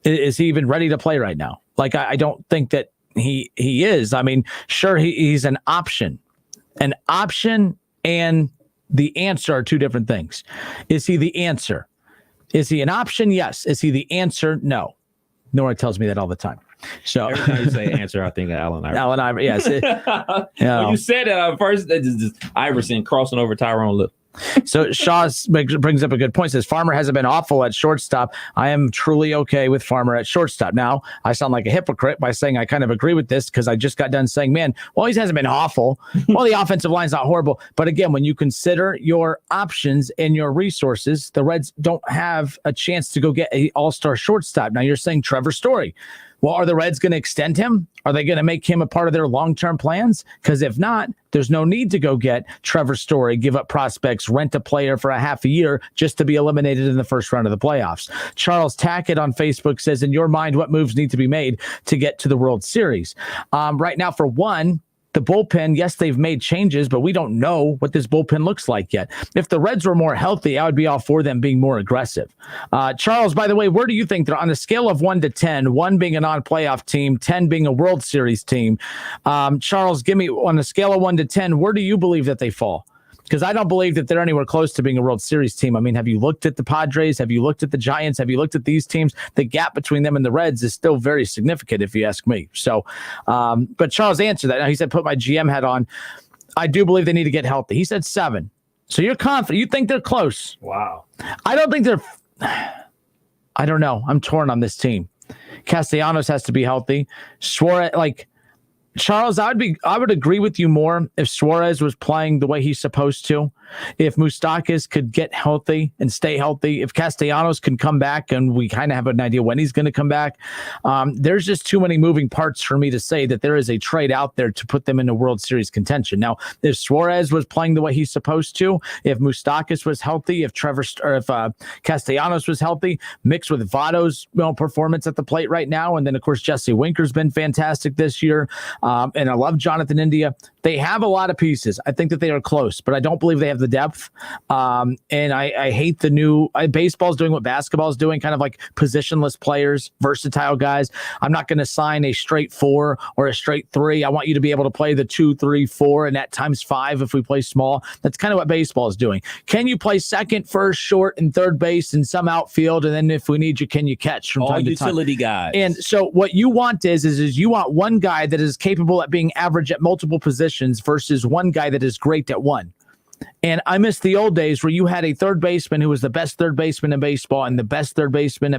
Is he even ready to play right now? I don't think that he is. Sure, he's an option. An option and the answer are 2 different things. Is he the answer? Is he an option? Yes. Is he the answer? No. Nora tells me that all the time. So every time you say answer, I think of Allen Iverson. Allen Iverson, yes. When you said that first, just Iverson crossing over Tyrone Lue. So Shaw brings up a good point. Says Farmer hasn't been awful at shortstop. I am truly okay with Farmer at shortstop. Now, I sound like a hypocrite by saying I kind of agree with this because I just got done saying, man, well, he hasn't been awful. Well, the offensive line's not horrible. But again, when you consider your options and your resources, the Reds don't have a chance to go get an all-star shortstop. Now, you're saying Trevor Story. Well, are the Reds going to extend him? Are they going to make him a part of their long-term plans? Because if not, there's no need to go get Trevor Story, give up prospects, rent a player for a half a year just to be eliminated in the first round of the playoffs. Charles Tackett on Facebook says, in your mind, what moves need to be made to get to the World Series? Right now, for one, the bullpen, yes, they've made changes, but we don't know what this bullpen looks like yet. If the Reds were more healthy, I would be all for them being more aggressive. Charles, by the way, where do you think they're on a scale of 1 to 10, 1 being a non-playoff team, 10 being a World Series team? Charles, give me on a scale of 1 to 10, where do you believe that they fall? Because I don't believe that they're anywhere close to being a World Series team. I mean, have you looked at the Padres? Have you looked at the Giants? Have you looked at these teams? The gap between them and the Reds is still very significant, if you ask me. So, but Charles answered that. Now, he said, put my GM hat on. I do believe they need to get healthy. He said 7. So you're confident. You think they're close. Wow. I don't think they're – I don't know. I'm torn on this team. Castellanos has to be healthy. Suarez, Charles, I would agree with you more if Suarez was playing the way he's supposed to. If Moustakas could get healthy and stay healthy, if Castellanos can come back, and we kind of have an idea when he's going to come back, there's just too many moving parts for me to say that there is a trade out there to put them in a World Series contention. Now, if Suarez was playing the way he's supposed to, if Moustakas was healthy, if Castellanos was healthy, mixed with Votto's performance at the plate right now, and then of course Jesse Winker's been fantastic this year, and I love Jonathan India. They have a lot of pieces. I think that they are close, but I don't believe they have the depth. And I hate the new baseball's doing what basketball's doing, kind of like positionless players, versatile guys. I'm not going to sign a straight 4 or a straight 3. I want you to be able to play the 2, 3, 4, and at times 5 if we play small. That's kind of what baseball is doing. Can you play second, first, short, and third base and some outfield? And then if we need you, can you catch from all time to time? utility guys. And so what you want is you want one guy that is capable at being average at multiple positions versus one guy that is great at one. And I miss the old days where you had a third baseman who was the best third baseman in baseball and the best third baseman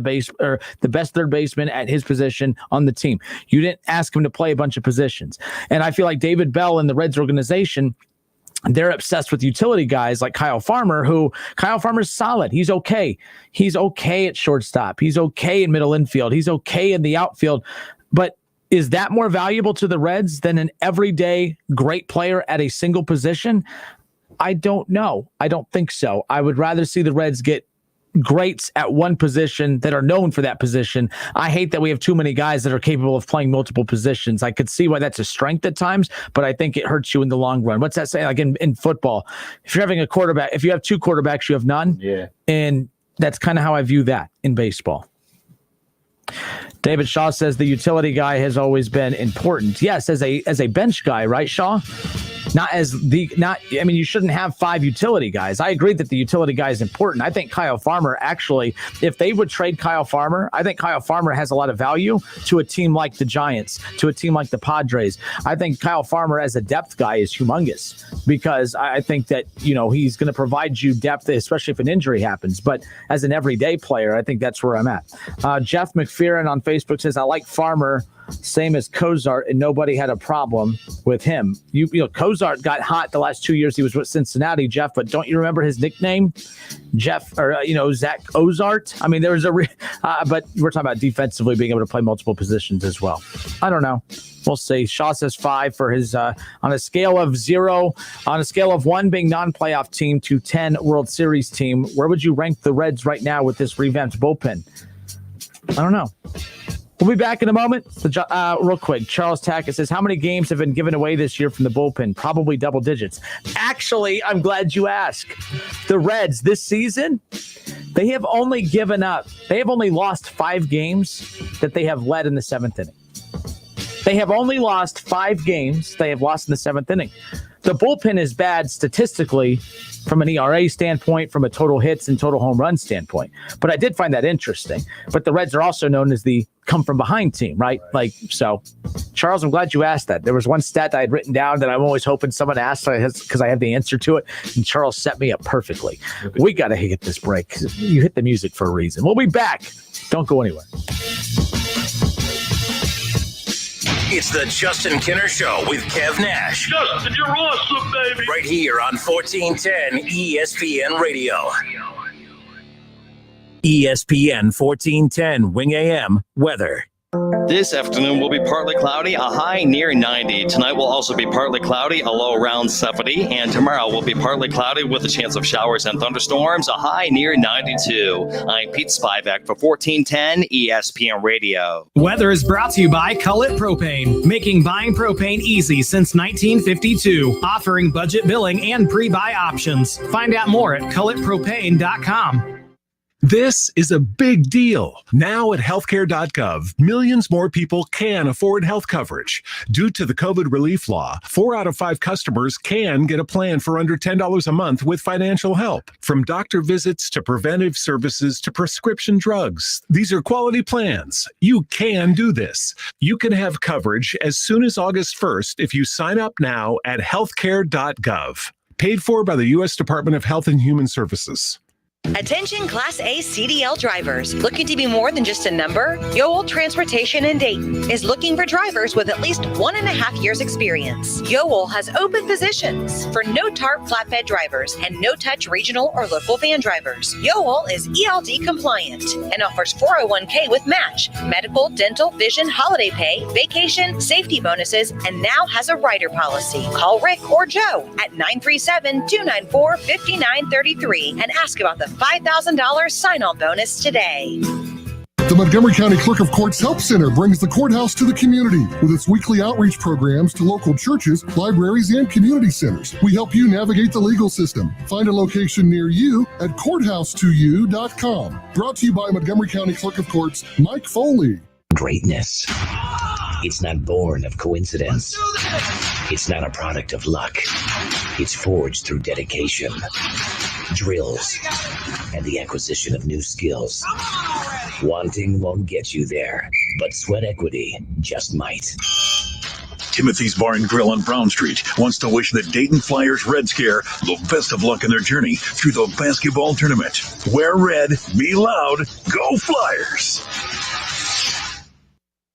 at his position on the team. You didn't ask him to play a bunch of positions. And I feel like David Bell and the Reds organization, they're obsessed with utility guys like Kyle Farmer, Kyle Farmer's solid. He's okay. He's okay at shortstop. He's okay in middle infield. He's okay in the outfield. But is that more valuable to the Reds than an everyday great player at a single position? I don't know. I don't think so. I would rather see the Reds get greats at one position that are known for that position. I hate that we have too many guys that are capable of playing multiple positions. I could see why that's a strength at times, but I think it hurts you in the long run. What's that say? Like in football, if you're having a quarterback, if you have 2 quarterbacks, you have none. Yeah. And that's kind of how I view that in baseball. David Shaw says the utility guy has always been important. Yes, as a bench guy, right, Shaw? You shouldn't have 5 utility guys. I agree that the utility guy is important. I think Kyle Farmer, actually, if they would trade Kyle Farmer, I think Kyle Farmer has a lot of value to a team like the Giants, to a team like the Padres. I think Kyle Farmer as a depth guy is humongous because I think that, he's going to provide you depth, especially if an injury happens. But as an everyday player, I think that's where I'm at. Jeff McPherson on Facebook says, I like Farmer, same as Cozart, and nobody had a problem with him. Cozart got hot the last 2 years he was with Cincinnati, Jeff, but don't you remember his nickname? Jeff, or, Zach Ozart? I mean, there was but we're talking about defensively being able to play multiple positions as well. I don't know. We'll see. Shaw says 5 for his, on a scale of 0, on a scale of 1 being non-playoff team to 10 World Series team. Where would you rank the Reds right now with this revamped bullpen? I don't know. We'll be back in a moment. Real quick, Charles Tackett says, how many games have been given away this year from the bullpen? Probably double digits. Actually, I'm glad you asked. The Reds this season, they have only lost 5 games that they have led in the 7th inning. They have only lost 5 games they have lost in the 7th inning. The bullpen is bad statistically from an ERA standpoint, from a total hits and total home run standpoint. But I did find that interesting. But the Reds are also known as the come from behind team, right? So, Charles, I'm glad you asked that. There was one stat that I had written down that I'm always hoping someone asks because I have the answer to it. And Charles set me up perfectly. We got to hit this break. You hit the music for a reason. We'll be back. Don't go anywhere. It's the Justin Kinner Show with Kev Nash. Justin, you're awesome, baby. Right here on 1410 ESPN Radio. ESPN 1410 Wing AM weather. This afternoon will be partly cloudy, a high near 90. Tonight will also be partly cloudy, a low around 70. And tomorrow will be partly cloudy with a chance of showers and thunderstorms, a high near 92. I'm Pete Spivak for 1410 ESPN Radio. Weather is brought to you by Cullet Propane, making buying propane easy since 1952, offering budget billing and pre-buy options. Find out more at culletpropane.com. This is a big deal. Now at healthcare.gov, millions more people can afford health coverage. Due to the COVID relief law, 4 out of 5 customers can get a plan for under $10 a month with financial help. From doctor visits to preventive services to prescription drugs. These are quality plans. You can do this. You can have coverage as soon as August 1st if you sign up now at healthcare.gov. Paid for by the U.S. Department of Health and Human Services. Attention Class A CDL drivers. Looking to be more than just a number? Yoel Transportation in Dayton is looking for drivers with at least 1.5 years experience. Yoel has open positions for no-tarp flatbed drivers and no-touch regional or local van drivers. Yoel is ELD compliant and offers 401k with match, medical, dental, vision, holiday pay, vacation, safety bonuses, and now has a rider policy. Call Rick or Joe at 937-294-5933 and ask about the $5,000 sign-on bonus today. The Montgomery County Clerk of Courts Help Center brings the courthouse to the community with its weekly outreach programs to local churches, libraries, and community centers. We help you navigate the legal system. Find a location near you at courthouse2u.com. Brought to you by Montgomery County Clerk of Courts Mike Foley. Greatness. It's not born of coincidence. It's not a product of luck. It's forged through dedication, drills, and the acquisition of new skills. Wanting won't get you there, but sweat equity just might. Timothy's Bar and Grill on Brown Street wants to wish the Dayton Flyers Reds care the best of luck in their journey through the basketball tournament. Wear red, be loud, go Flyers!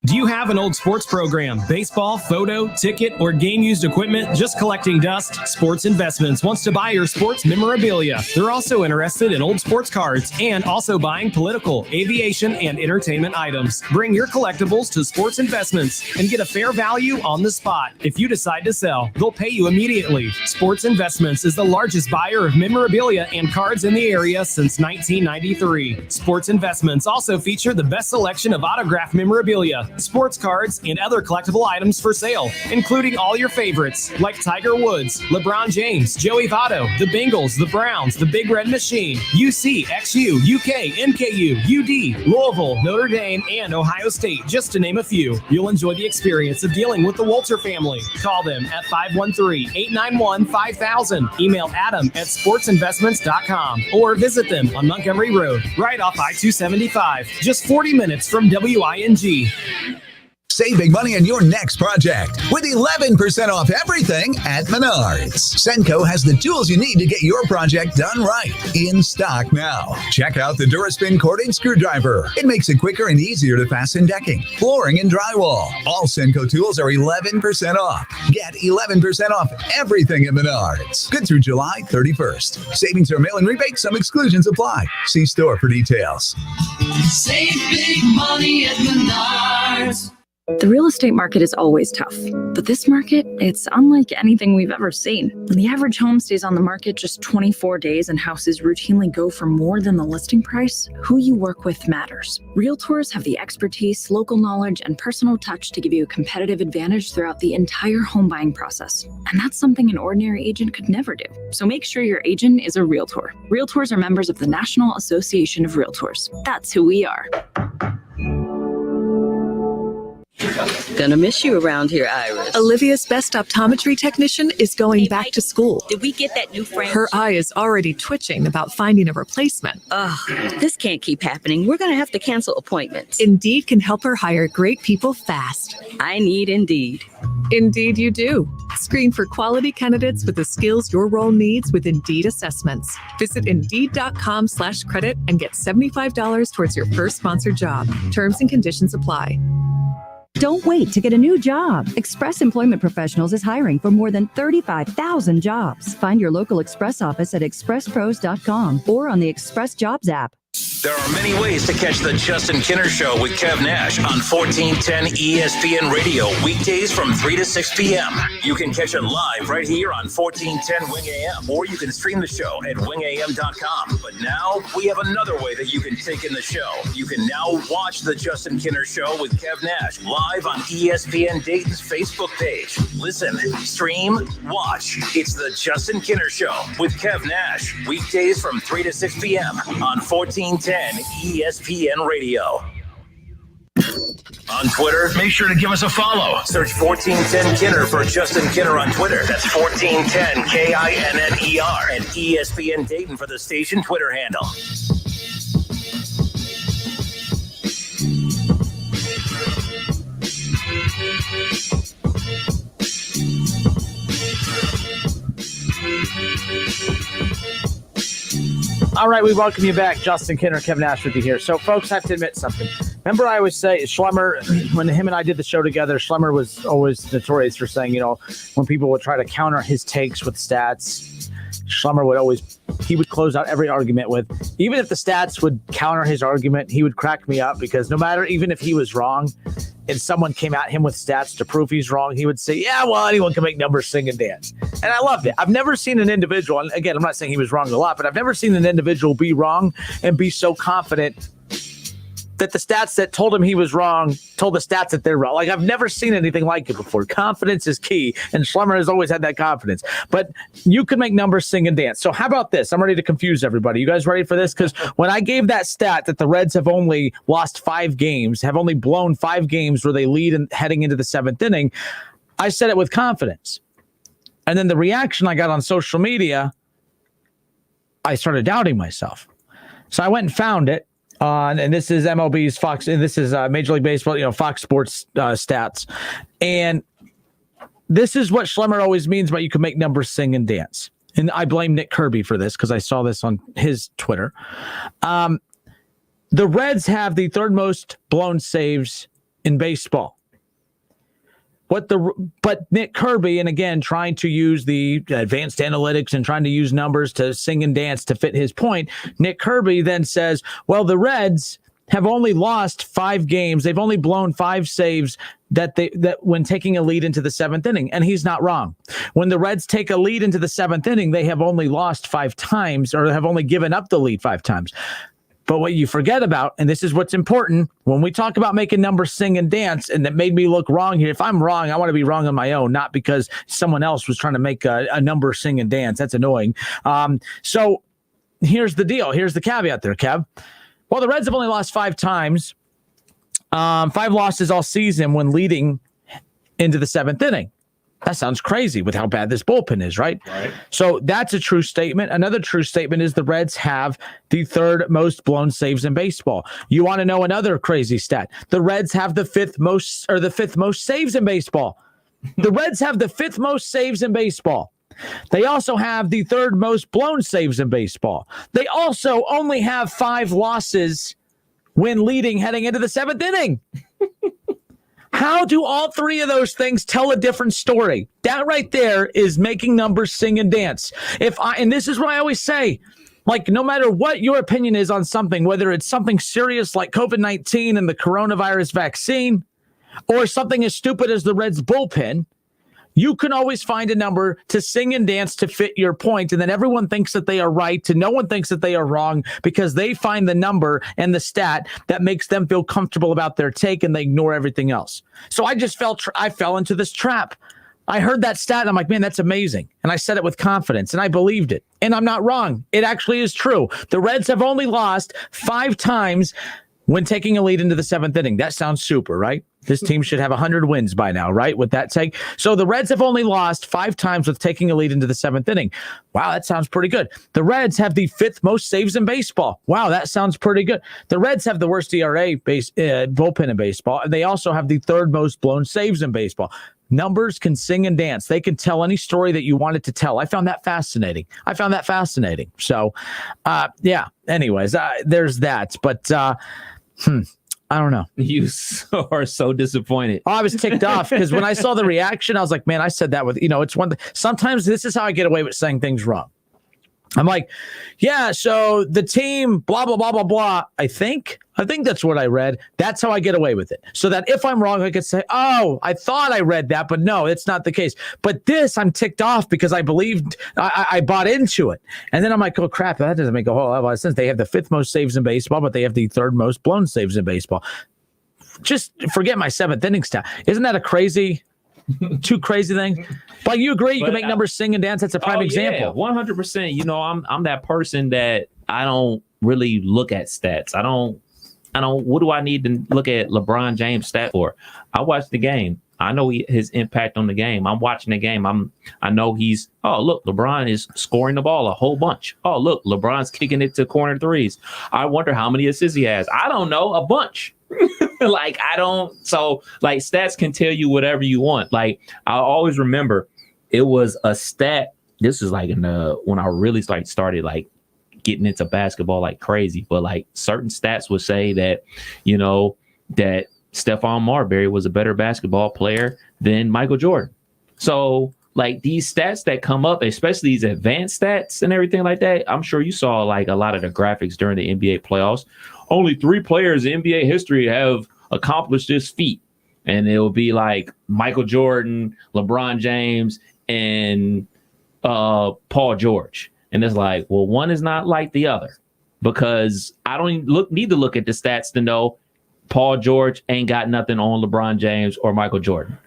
Do you have an old sports program, baseball, photo, ticket, or game-used equipment just collecting dust? Sports Investments wants to buy your sports memorabilia. They're also interested in old sports cards and also buying political, aviation, and entertainment items. Bring your collectibles to Sports Investments and get a fair value on the spot. If you decide to sell, they'll pay you immediately. Sports Investments is the largest buyer of memorabilia and cards in the area since 1993. Sports Investments also feature the best selection of autographed memorabilia, sports cards, and other collectible items for sale, including all your favorites like Tiger Woods, LeBron James, Joey Votto, the Bengals, the Browns, the Big Red Machine, UC, XU, UK, NKU, UD, Louisville, Notre Dame, and Ohio State, just to name a few. You'll enjoy the experience of dealing with the Walter family. Call them at 513-891-5000. Email Adam at sportsinvestments.com or visit them on Montgomery Road, right off I-275, just 40 minutes from WING. Save big money on your next project with 11% off everything at Menards. Senco has the tools you need to get your project done right. In stock now. Check out the Duraspin cording screwdriver. It makes it quicker and easier to fasten decking, flooring, and drywall. All Senco tools are 11% off. Get 11% off everything at Menards. Good through July 31st. Savings are mail and rebate. Some exclusions apply. See store for details. Save big money at Menards. The real estate market is always tough, but this market, it's unlike anything we've ever seen. When the average home stays on the market just 24 days and houses routinely go for more than the listing price, who you work with matters. Realtors have the expertise, local knowledge, and personal touch to give you a competitive advantage throughout the entire home buying process. And that's something an ordinary agent could never do. So make sure your agent is a realtor. Realtors are members of the National Association of Realtors. That's who we are. Gonna miss you around here, Iris. Olivia's best optometry technician is going back to school. Did we get that new frame? Her eye is already twitching about finding a replacement. Ugh, this can't keep happening. We're gonna have to cancel appointments. Indeed can help her hire great people fast. I need Indeed. Indeed you do. Screen for quality candidates with the skills your role needs with Indeed assessments. Visit Indeed.com/credit and get $75 towards your first sponsored job. Terms and conditions apply. Don't wait to get a new job. Express Employment Professionals is hiring for more than 35,000 jobs. Find your local Express office at expresspros.com or on the Express Jobs app. There are many ways to catch the Justin Kinner Show with Kev Nash on 1410 ESPN Radio, weekdays from 3 to 6 p.m. You can catch it live right here on 1410 Wing AM, or you can stream the show at wingam.com. But now we have another way that you can take in the show. You can now watch the Justin Kinner Show with Kev Nash live on ESPN Dayton's Facebook page. Listen, stream, watch. It's the Justin Kinner Show with Kev Nash, weekdays from 3 to 6 p.m. on 1410 ESPN Radio. On Twitter, make sure to give us a follow. Search 1410 Kinner for Justin Kinner on Twitter. That's 1410 KINNER and ESPN Dayton for the station Twitter handle. All right, we welcome you back. Justin Kinner, Kev Nash with you here. So, folks, I have to admit something. Remember, I always say Schlemmer, when him and I did the show together, Schlemmer was always notorious for saying, you know, when people would try to counter his takes with stats, Schlemmer would close out every argument with, even if the stats would counter his argument, he would crack me up, because no matter, even if he was wrong and someone came at him with stats to prove he's wrong, he would say, yeah, well, anyone can make numbers sing and dance. And I loved it. I've never seen an individual, and again, I'm not saying he was wrong a lot, but I've never seen an individual be wrong and be so confident that the stats that told him he was wrong told the stats that they're wrong. Like, I've never seen anything like it before. Confidence is key, and Schlemmer has always had that confidence. But you can make numbers sing and dance. So how about this? I'm ready to confuse everybody. You guys ready for this? Because when I gave that stat that the Reds have only lost 5 games, have only blown 5 games where they lead and heading into the 7th inning, I said it with confidence. And then the reaction I got on social media, I started doubting myself. So I went and found it. And this is MLB's Fox, and this is Major League Baseball, Fox Sports stats. And this is what Schlemmer always means by you can make numbers sing and dance. And I blame Nick Kirby for this because I saw this on his Twitter. The Reds have the 3rd most blown saves in baseball. But Nick Kirby, and again, trying to use the advanced analytics and trying to use numbers to sing and dance to fit his point, Nick Kirby then says, well, the Reds have only lost 5 games. They've only blown 5 saves that when taking a lead into the 7th inning. And he's not wrong. When the Reds take a lead into the 7th inning, they have only lost 5 times, or have only given up the lead 5 times. But what you forget about, and this is what's important, when we talk about making numbers sing and dance, and that made me look wrong here, if I'm wrong, I want to be wrong on my own, not because someone else was trying to make a number sing and dance. That's annoying. So here's the deal. Here's the caveat there, Kev. Well, the Reds have only lost 5 times, 5 losses all season when leading into the 7th inning. That sounds crazy with how bad this bullpen is, right? So that's a true statement. Another true statement is the Reds have the 3rd most blown saves in baseball. You want to know another crazy stat? The Reds have the 5th most saves in baseball. The Reds have the 5th most saves in baseball. They also have the 3rd most blown saves in baseball. They also only have 5 losses when leading heading into the 7th inning. How do all 3 of those things tell a different story? That right there is making numbers sing and dance. And this is what I always say, like, no matter what your opinion is on something, whether it's something serious like COVID-19 and the coronavirus vaccine, or something as stupid as the Reds bullpen, you can always find a number to sing and dance to fit your point, and then everyone thinks that they are right, and no one thinks that they are wrong, because they find the number and the stat that makes them feel comfortable about their take, and they ignore everything else. So I just I fell into this trap. I heard that stat, and I'm like, man, that's amazing. And I said it with confidence, and I believed it. And I'm not wrong. It actually is true. The Reds have only lost 5 times when taking a lead into the 7th inning. That sounds super, right? This team should have 100 wins by now, right? With that take. So the Reds have only lost 5 times with taking a lead into the 7th inning. Wow, that sounds pretty good. The Reds have the 5th most saves in baseball. Wow, that sounds pretty good. The Reds have the worst ERA bullpen in baseball. And they also have the 3rd most blown saves in baseball. Numbers can sing and dance. They can tell any story that you wanted to tell. I found that fascinating. So, anyways, there's that. But, I don't know. You are so disappointed. Oh, I was ticked off because when I saw the reaction, I was like, man, I said that with, it's one. Sometimes this is how I get away with saying things wrong. I'm like, yeah, so the team, blah, blah, blah, blah, blah. I think that's what I read. That's how I get away with it. So that if I'm wrong, I could say, oh, I thought I read that, but no, it's not the case. But this, I'm ticked off because I believed, I bought into it. And then I'm like, oh, crap, that doesn't make a whole lot of sense. They have the 5th most saves in baseball, but they have the 3rd most blown saves in baseball. Just forget my 7th inning stat. Isn't that two crazy things? Like, you agree? You can make numbers sing and dance. That's a prime example. 100%. I'm that person that I don't really look at stats. I don't. What do I need to look at LeBron James stat for? I watch the game. I know his impact on the game. I'm watching the game. I know look, LeBron is scoring the ball a whole bunch. Oh, look, LeBron's kicking it to corner threes. I wonder how many assists he has. I don't know, a bunch. So stats can tell you whatever you want. Like, I always remember it was a stat. This is like when I really started getting into basketball like crazy, but certain stats would say that, that Stephon Marbury was a better basketball player than Michael Jordan. So these stats that come up, especially these advanced stats and everything like that, I'm sure you saw a lot of the graphics during the NBA playoffs. Only 3 players in NBA history have accomplished this feat. And it'll be Michael Jordan, LeBron James, and Paul George. And it's well, one is not like the other, because I don't need to look at the stats to know Paul George ain't got nothing on LeBron James or Michael Jordan.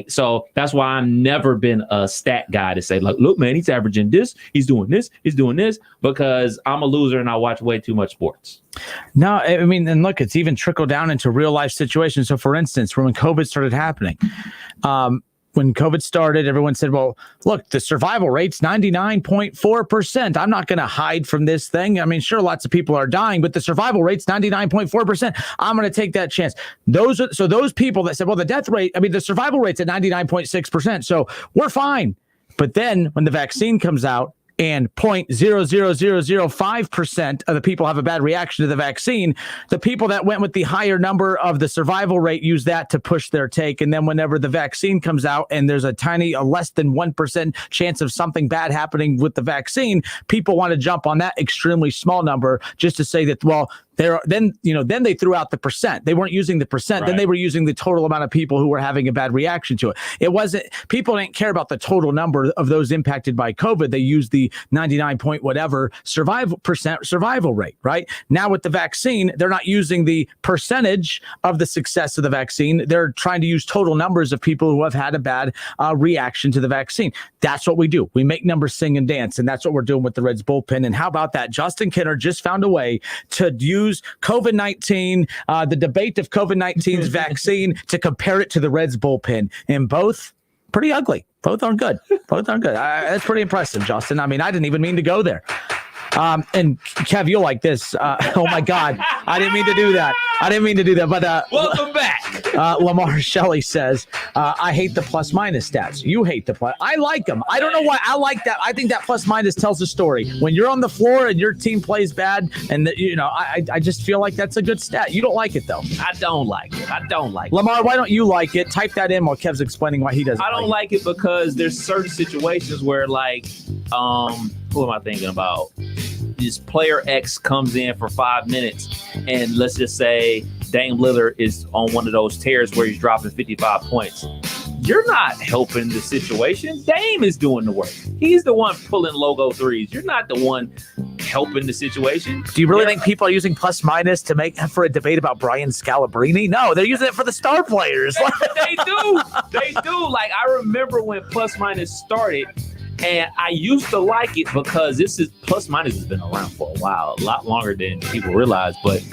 So that's why I've never been a stat guy to say, look, man, he's averaging this, he's doing this, because I'm a loser and I watch way too much sports. No, I mean, and look, it's even trickled down into real life situations. So for instance, when COVID started happening, when COVID started, everyone said, well, look, the survival rate's 99.4%. I'm not going to hide from this thing. I mean, sure, lots of people are dying, but the survival rate's 99.4%. I'm going to take that chance. Those people that said, well, the survival rate's at 99.6%. So we're fine. But then when the vaccine comes out, and 0.00005% of the people have a bad reaction to the vaccine, the people that went with the higher number of the survival rate use that to push their take. And then whenever the vaccine comes out and there's a less than 1% chance of something bad happening with the vaccine, people want to jump on that extremely small number just to say that, well, then they threw out the percent. They weren't using the percent. Right. Then they were using the total amount of people who were having a bad reaction to it. People didn't care about the total number of those impacted by COVID. They used the 99 point whatever survival rate, right? Now with the vaccine, they're not using the percentage of the success of the vaccine. They're trying to use total numbers of people who have had a bad reaction to the vaccine. That's what we do. We make numbers sing and dance, and that's what we're doing with the Reds bullpen. And how about that? Justin Kinner just found a way to use COVID-19, the debate of COVID-19's vaccine, to compare it to the Reds bullpen, and both pretty ugly. Both aren't good. That's pretty impressive, Justin. I mean, I didn't even mean to go there. And Kev, you'll like this. Oh my God, I didn't mean to do that. But welcome back. Lamar Shelley says, I hate the plus minus stats. You hate the plus. I like them. I don't know why I like that. I think that plus minus tells a story. When you're on the floor and your team plays bad, and I just feel like that's a good stat. You don't like it though. I don't like it. Lamar, why don't you like it? Type that in while Kev's explaining why he doesn't. I don't like it because there's certain situations where who am I thinking about? This player X comes in for 5 minutes, and let's just say Dame Lillard is on one of those tears where he's dropping 55 points. You're not helping the situation. Dame is doing the work. He's the one pulling logo threes. You're not the one helping the situation. Do you really think people are using plus minus to make for a debate about Brian Scalabrine? No, they're using it for the star players. They do. I remember when plus minus started. And I used to like it because plus minus has been around for a while, a lot longer than people realize. But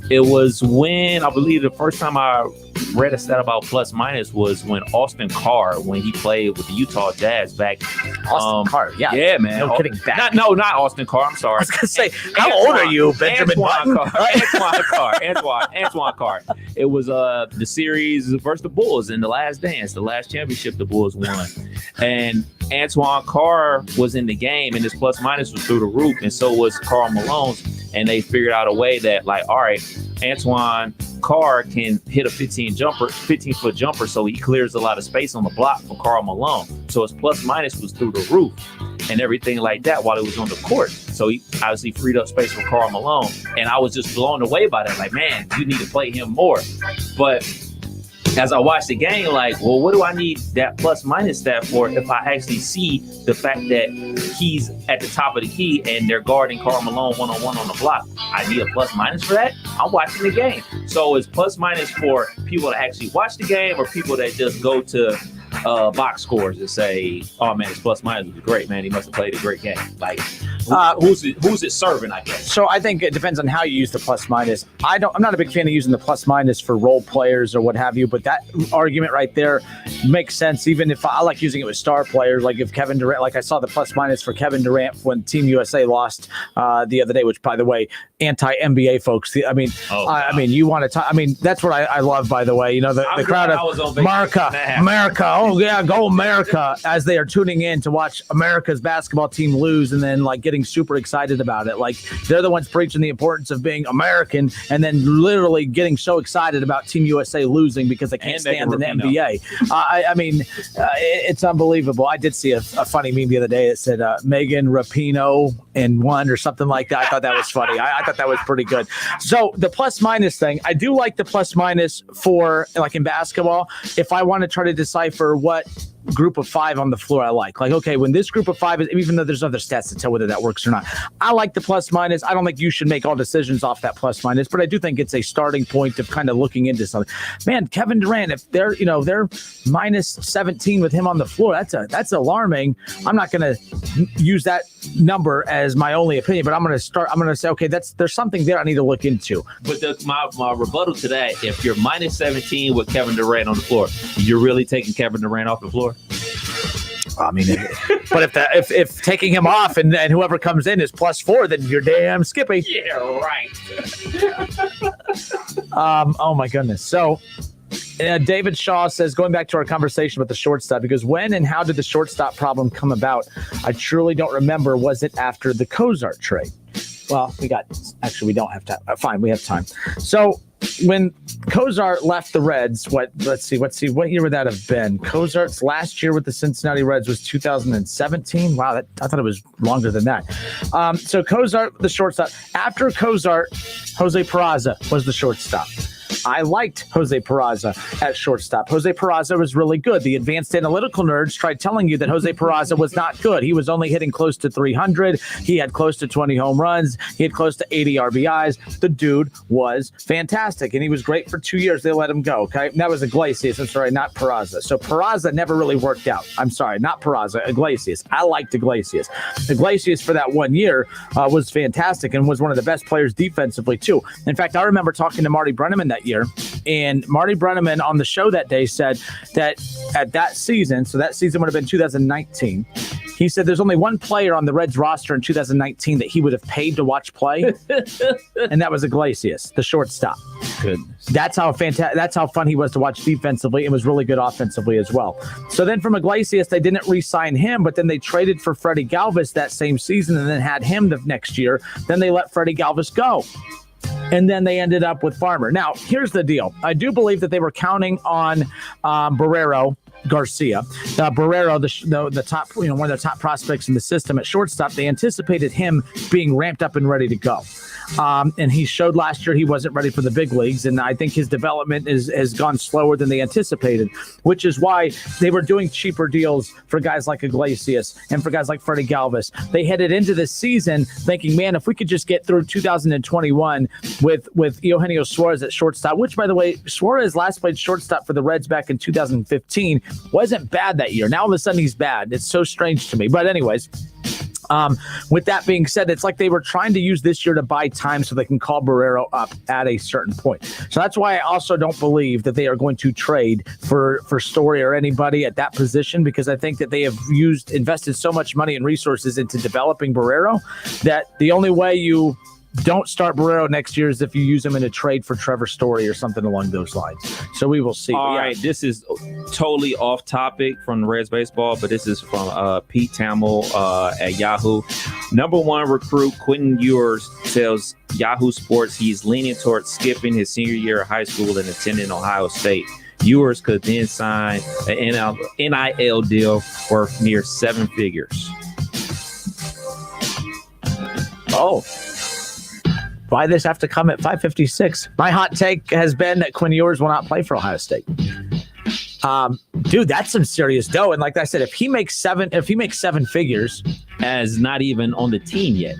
it was when I believe the first time I read a stat about plus minus was when Austin Carr, when he played with the Utah Jazz back. Austin Carr, yeah. Yeah, man. No kidding. Back. Not Austin Carr. I'm sorry. I was going to say, how old are you, Benjamin Button? Antoine Carr. It was the series versus the Bulls in the last dance, the last championship the Bulls won. And Antoine Carr was in the game, and his plus minus was through the roof, and so was Karl Malone's. And they figured out a way that, like, all right, Antoine Carr can hit a 15-foot jumper, so he clears a lot of space on the block for Karl Malone. So his plus minus was through the roof and everything like that while he was on the court. So he obviously freed up space for Karl Malone. And I was just blown away by that. Like, man, you need to play him more. But as I watched the game, like, well, what do I need that plus minus stat for if I actually see the fact that he's at the top of the key and they're guarding Karl Malone one-on-one on the block? I need a plus minus for that? I'm watching the game. So it's plus minus for people that actually watch the game or people that just go to box scores and say, oh, man, his plus minus was great, man. He must have played a great game. Like, who's it serving, I guess? So I think it depends on how you use the plus minus. I'm not a big fan of using the plus minus for role players or what have you, but that argument right there makes sense. Even if I like using it with star players, like if Kevin Durant, like I saw the plus minus for Kevin Durant when Team USA lost the other day, which, by the way, anti-NBA folks. I mean, you want to talk? I mean, that's what I love. By the way, you know, the crowd of America. Oh yeah, go America! As they are tuning in to watch America's basketball team lose, and then like getting super excited about it. Like they're the ones preaching the importance of being American, and then literally getting so excited about Team USA losing because they can't stand in the NBA. I mean, it's unbelievable. I did see a funny meme the other day that said Megan Rapinoe and one or something like that. I thought that was funny. I thought that was pretty good. So the plus minus thing, I do like the plus minus for like in basketball. If I want to try to decipher what group of five on the floor I like. Like, okay, when this group of five is, even though there's other stats to tell whether that works or not, I like the plus minus. I don't think you should make all decisions off that plus minus, but I do think it's a starting point of kind of looking into something. Man, Kevin Durant, if they're minus 17 with him on the floor, that's alarming. I'm not going to use that number as my only opinion, but I'm going to say, okay, there's something there I need to look into. But my rebuttal to that, if you're minus 17 with Kevin Durant on the floor, you're really taking Kevin Durant off the floor? I mean, but if taking him off and whoever comes in is +4, then you're damn skippy. Yeah, right. Oh my goodness. So David Shaw says, going back to our conversation about the shortstop, because when and how did the shortstop problem come about? I truly don't remember. Was it after the Cozart trade? Well, we don't have time. Fine, we have time. So when Cozart left the Reds, let's see, what year would that have been? Cozart's last year with the Cincinnati Reds was 2017. Wow, I thought it was longer than that. So Cozart, the shortstop. After Cozart, Jose Peraza was the shortstop. I liked Jose Peraza at shortstop. Jose Peraza was really good. The advanced analytical nerds tried telling you that Jose Peraza was not good. He was only hitting close to 300. He had close to 20 home runs. He had close to 80 RBIs. The dude was fantastic, and he was great for 2 years. They let him go, okay? That was Iglesias. I'm sorry, not Peraza. So Peraza never really worked out. I'm sorry, not Peraza, Iglesias. I liked Iglesias. Iglesias for that 1 year was fantastic and was one of the best players defensively, too. In fact, I remember talking to Marty Brennaman that year, and Marty Brennaman on the show that day said that at that season, so that season would have been 2019, he said there's only one player on the Reds roster in 2019 that he would have paid to watch play, and that was Iglesias, the shortstop. Goodness. That's how fun he was to watch defensively, and was really good offensively as well. So then from Iglesias, they didn't re-sign him, but then they traded for Freddie Galvis that same season and then had him the next year. Then they let Freddie Galvis go. And then they ended up with Farmer. Now, here's the deal. I do believe that they were counting on Barrero Garcia. Barrero, the top, one of the top prospects in the system at shortstop. They anticipated him being ramped up and ready to go. And he showed last year he wasn't ready for the big leagues, and I think his development has gone slower than they anticipated, which is why they were doing cheaper deals for guys like Iglesias and for guys like Freddie Galvis. They headed into this season thinking, man, if we could just get through 2021 with Eugenio Suarez at shortstop, which, by the way, Suarez last played shortstop for the Reds back in 2015, wasn't bad that year. Now all of a sudden he's bad. It's so strange to me. But anyways, With that being said, it's like they were trying to use this year to buy time so they can call Barrero up at a certain point. So that's why I also don't believe that they are going to trade for Story or anybody at that position, because I think that they have invested so much money and resources into developing Barrero that the only way you don't start Barrero next year is if you use him in a trade for Trevor Story or something along those lines. So we will see. All right, this is totally off topic from the Reds baseball, but this is from Pete Thamel at Yahoo. Number one recruit Quentin Ewers tells Yahoo Sports he's leaning towards skipping his senior year of high school and attending Ohio State. Ewers could then sign an NIL deal worth near 7 figures. Oh. Why this have to come at 5:56? My hot take has been that Quinn Ewers will not play for Ohio State. Dude, that's some serious dough. And like I said, if he makes 7 figures, as not even on the team yet,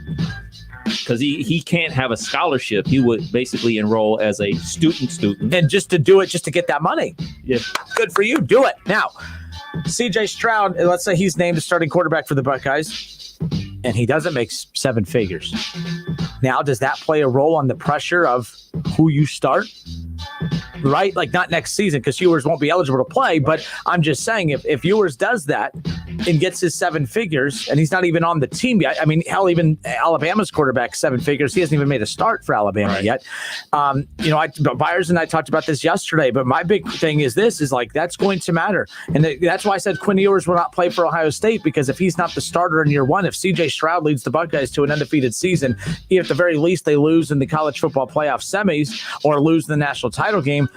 because he can't have a scholarship, he would basically enroll as a student, and just to do it, just to get that money. Yeah, good for you. Do it now. CJ Stroud, let's say he's named the starting quarterback for the Buckeyes, and he doesn't make 7 figures. Now, does that play a role on the pressure of who you start? Right? Like, not next season, because Ewers won't be eligible to play, but I'm just saying if Ewers does that and gets his 7 figures, and he's not even on the team yet. I mean, hell, even Alabama's quarterback 7 figures. He hasn't even made a start for Alabama yet. Byers and I talked about this yesterday, but my big thing is that's going to matter. And that's why I said Quinn Ewers will not play for Ohio State, because if he's not the starter in year one, if CJ Stroud leads the Buckeyes to an undefeated season, if at the very least they lose in the college football playoff semis or lose in the national title game,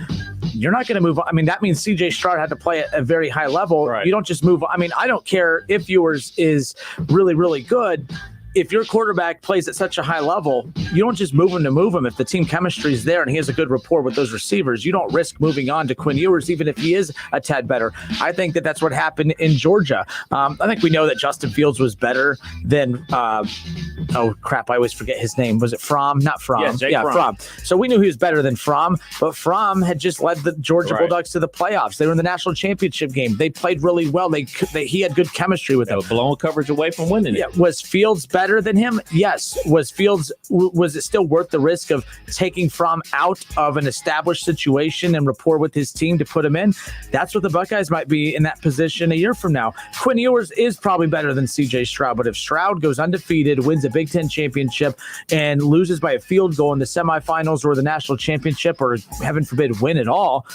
you're not going to move on. I mean, that means CJ Stroud had to play at a very high level. Right. You don't just move on. I mean, I don't care if Ewers is really, really good. If your quarterback plays at such a high level, you don't just move him to move him. If the team chemistry is there and he has a good rapport with those receivers, you don't risk moving on to Quinn Ewers, even if he is a tad better. I think that's what happened in Georgia. I think we know that Justin Fields was better than, I always forget his name. Was it Fromm? Not Fromm. Yeah, Fromm. So we knew he was better than Fromm, but Fromm had just led the Georgia Bulldogs to the playoffs. They were in the national championship game. They played really well. He had good chemistry with them. Blown coverage away from winning it. Yeah. Was Fields better than him? Yes. Was it still worth the risk of taking Fromm out of an established situation and rapport with his team to put him in? That's what the Buckeyes might be in that position a year from now. Quinn Ewers is probably better than CJ Stroud, but if Stroud goes undefeated, wins a Big Ten championship, and loses by a field goal in the semifinals or the national championship, or heaven forbid win it all,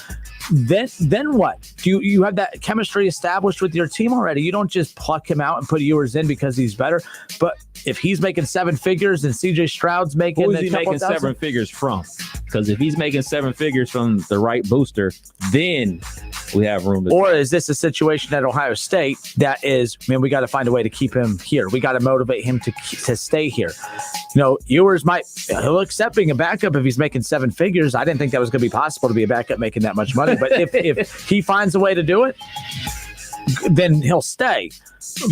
then what? Do you have that chemistry established with your team already? You don't just pluck him out and put Ewers in because he's better. But if he's making 7 figures and CJ Stroud's making, who is he making 7 figures from? Because if he's making 7 figures from the right booster, then we have room to. Or is this a situation at Ohio State that is, man, we got to find a way to keep him here. We got to motivate him to stay here. Ewers he'll accept being a backup if he's making 7 figures. I didn't think that was going to be possible to be a backup making that much money. But if he finds a way to do it, then he'll stay.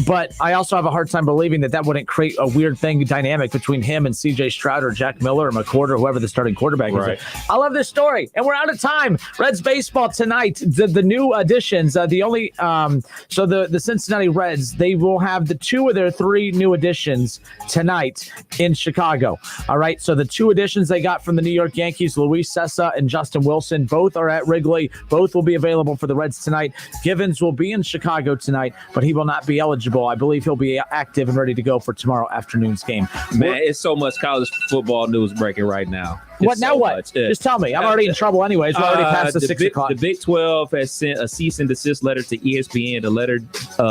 But I also have a hard time believing that wouldn't create a weird dynamic between him and CJ Stroud or Jack Miller or McCord or whoever the starting quarterback is. I love this story, and we're out of time. Reds baseball tonight. The new additions. The Cincinnati Reds, they will have the 2 of their 3 new additions tonight in Chicago. All right. So the 2 additions they got from the New York Yankees, Luis Sessa and Justin Wilson, both are at Wrigley. Both will be available for the Reds tonight. Givens will be in Chicago tonight, but he will not be eligible. I believe he'll be active and ready to go for tomorrow afternoon's game. Man, it's so much college football news breaking right now. What now? What? Just tell me. I'm already in trouble anyways. We're already past the 6 o'clock. The Big 12 has sent a cease and desist letter to ESPN. The letter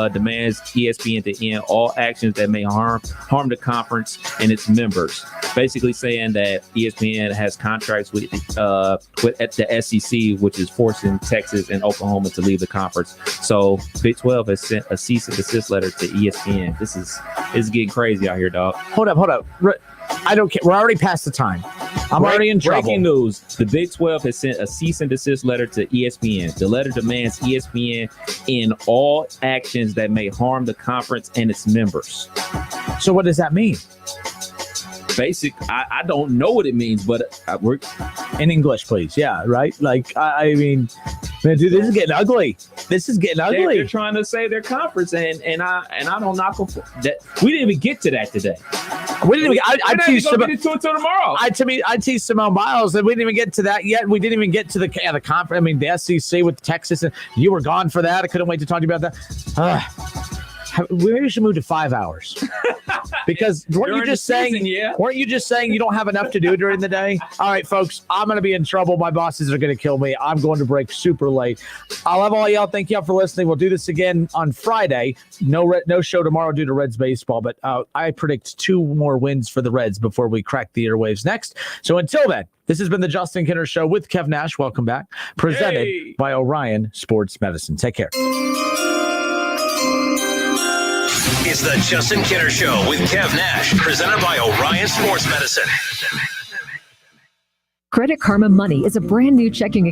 demands ESPN to end all actions that may harm the conference and its members. Basically saying that ESPN has contracts with the SEC, which is forcing Texas and Oklahoma to leave the conference. So Big 12 has sent a cease and desist letter to ESPN. This is getting crazy out here, dog. Hold up. I don't care. We're already past the time. I'm already in trouble. Breaking news. The Big 12 has sent a cease and desist letter to ESPN. The letter demands ESPN in all actions that may harm the conference and its members. So what does that mean? I don't know what it means, but we're in English, please. Yeah, right. Like, I mean, man, dude, this is getting ugly. This is getting ugly. They're trying to save their conference, and I don't knock them for that. We didn't even get to that today. We didn't even. I teased get into it tomorrow. I teased Simone Biles, and we didn't even get to that yet. We didn't even get to the conference. I mean, the SEC with Texas, and you were gone for that. I couldn't wait to talk to you about that. Maybe we should move to 5 hours because weren't you just saying you don't have enough to do during the day? All right, folks, I'm going to be in trouble. My bosses are going to kill me. I'm going to break super late. I love all y'all. Thank y'all for listening. We'll do this again on Friday. No show tomorrow due to Reds baseball, but I predict 2 more wins for the Reds before we crack the airwaves next. So until then, this has been the Justin Kinner Show with Kev Nash. Welcome back. Presented by Orion Sports Medicine. Take care. It's the Justin Kinner Show with Kev Nash, presented by Orion Sports Medicine. Credit Karma Money is a brand new checking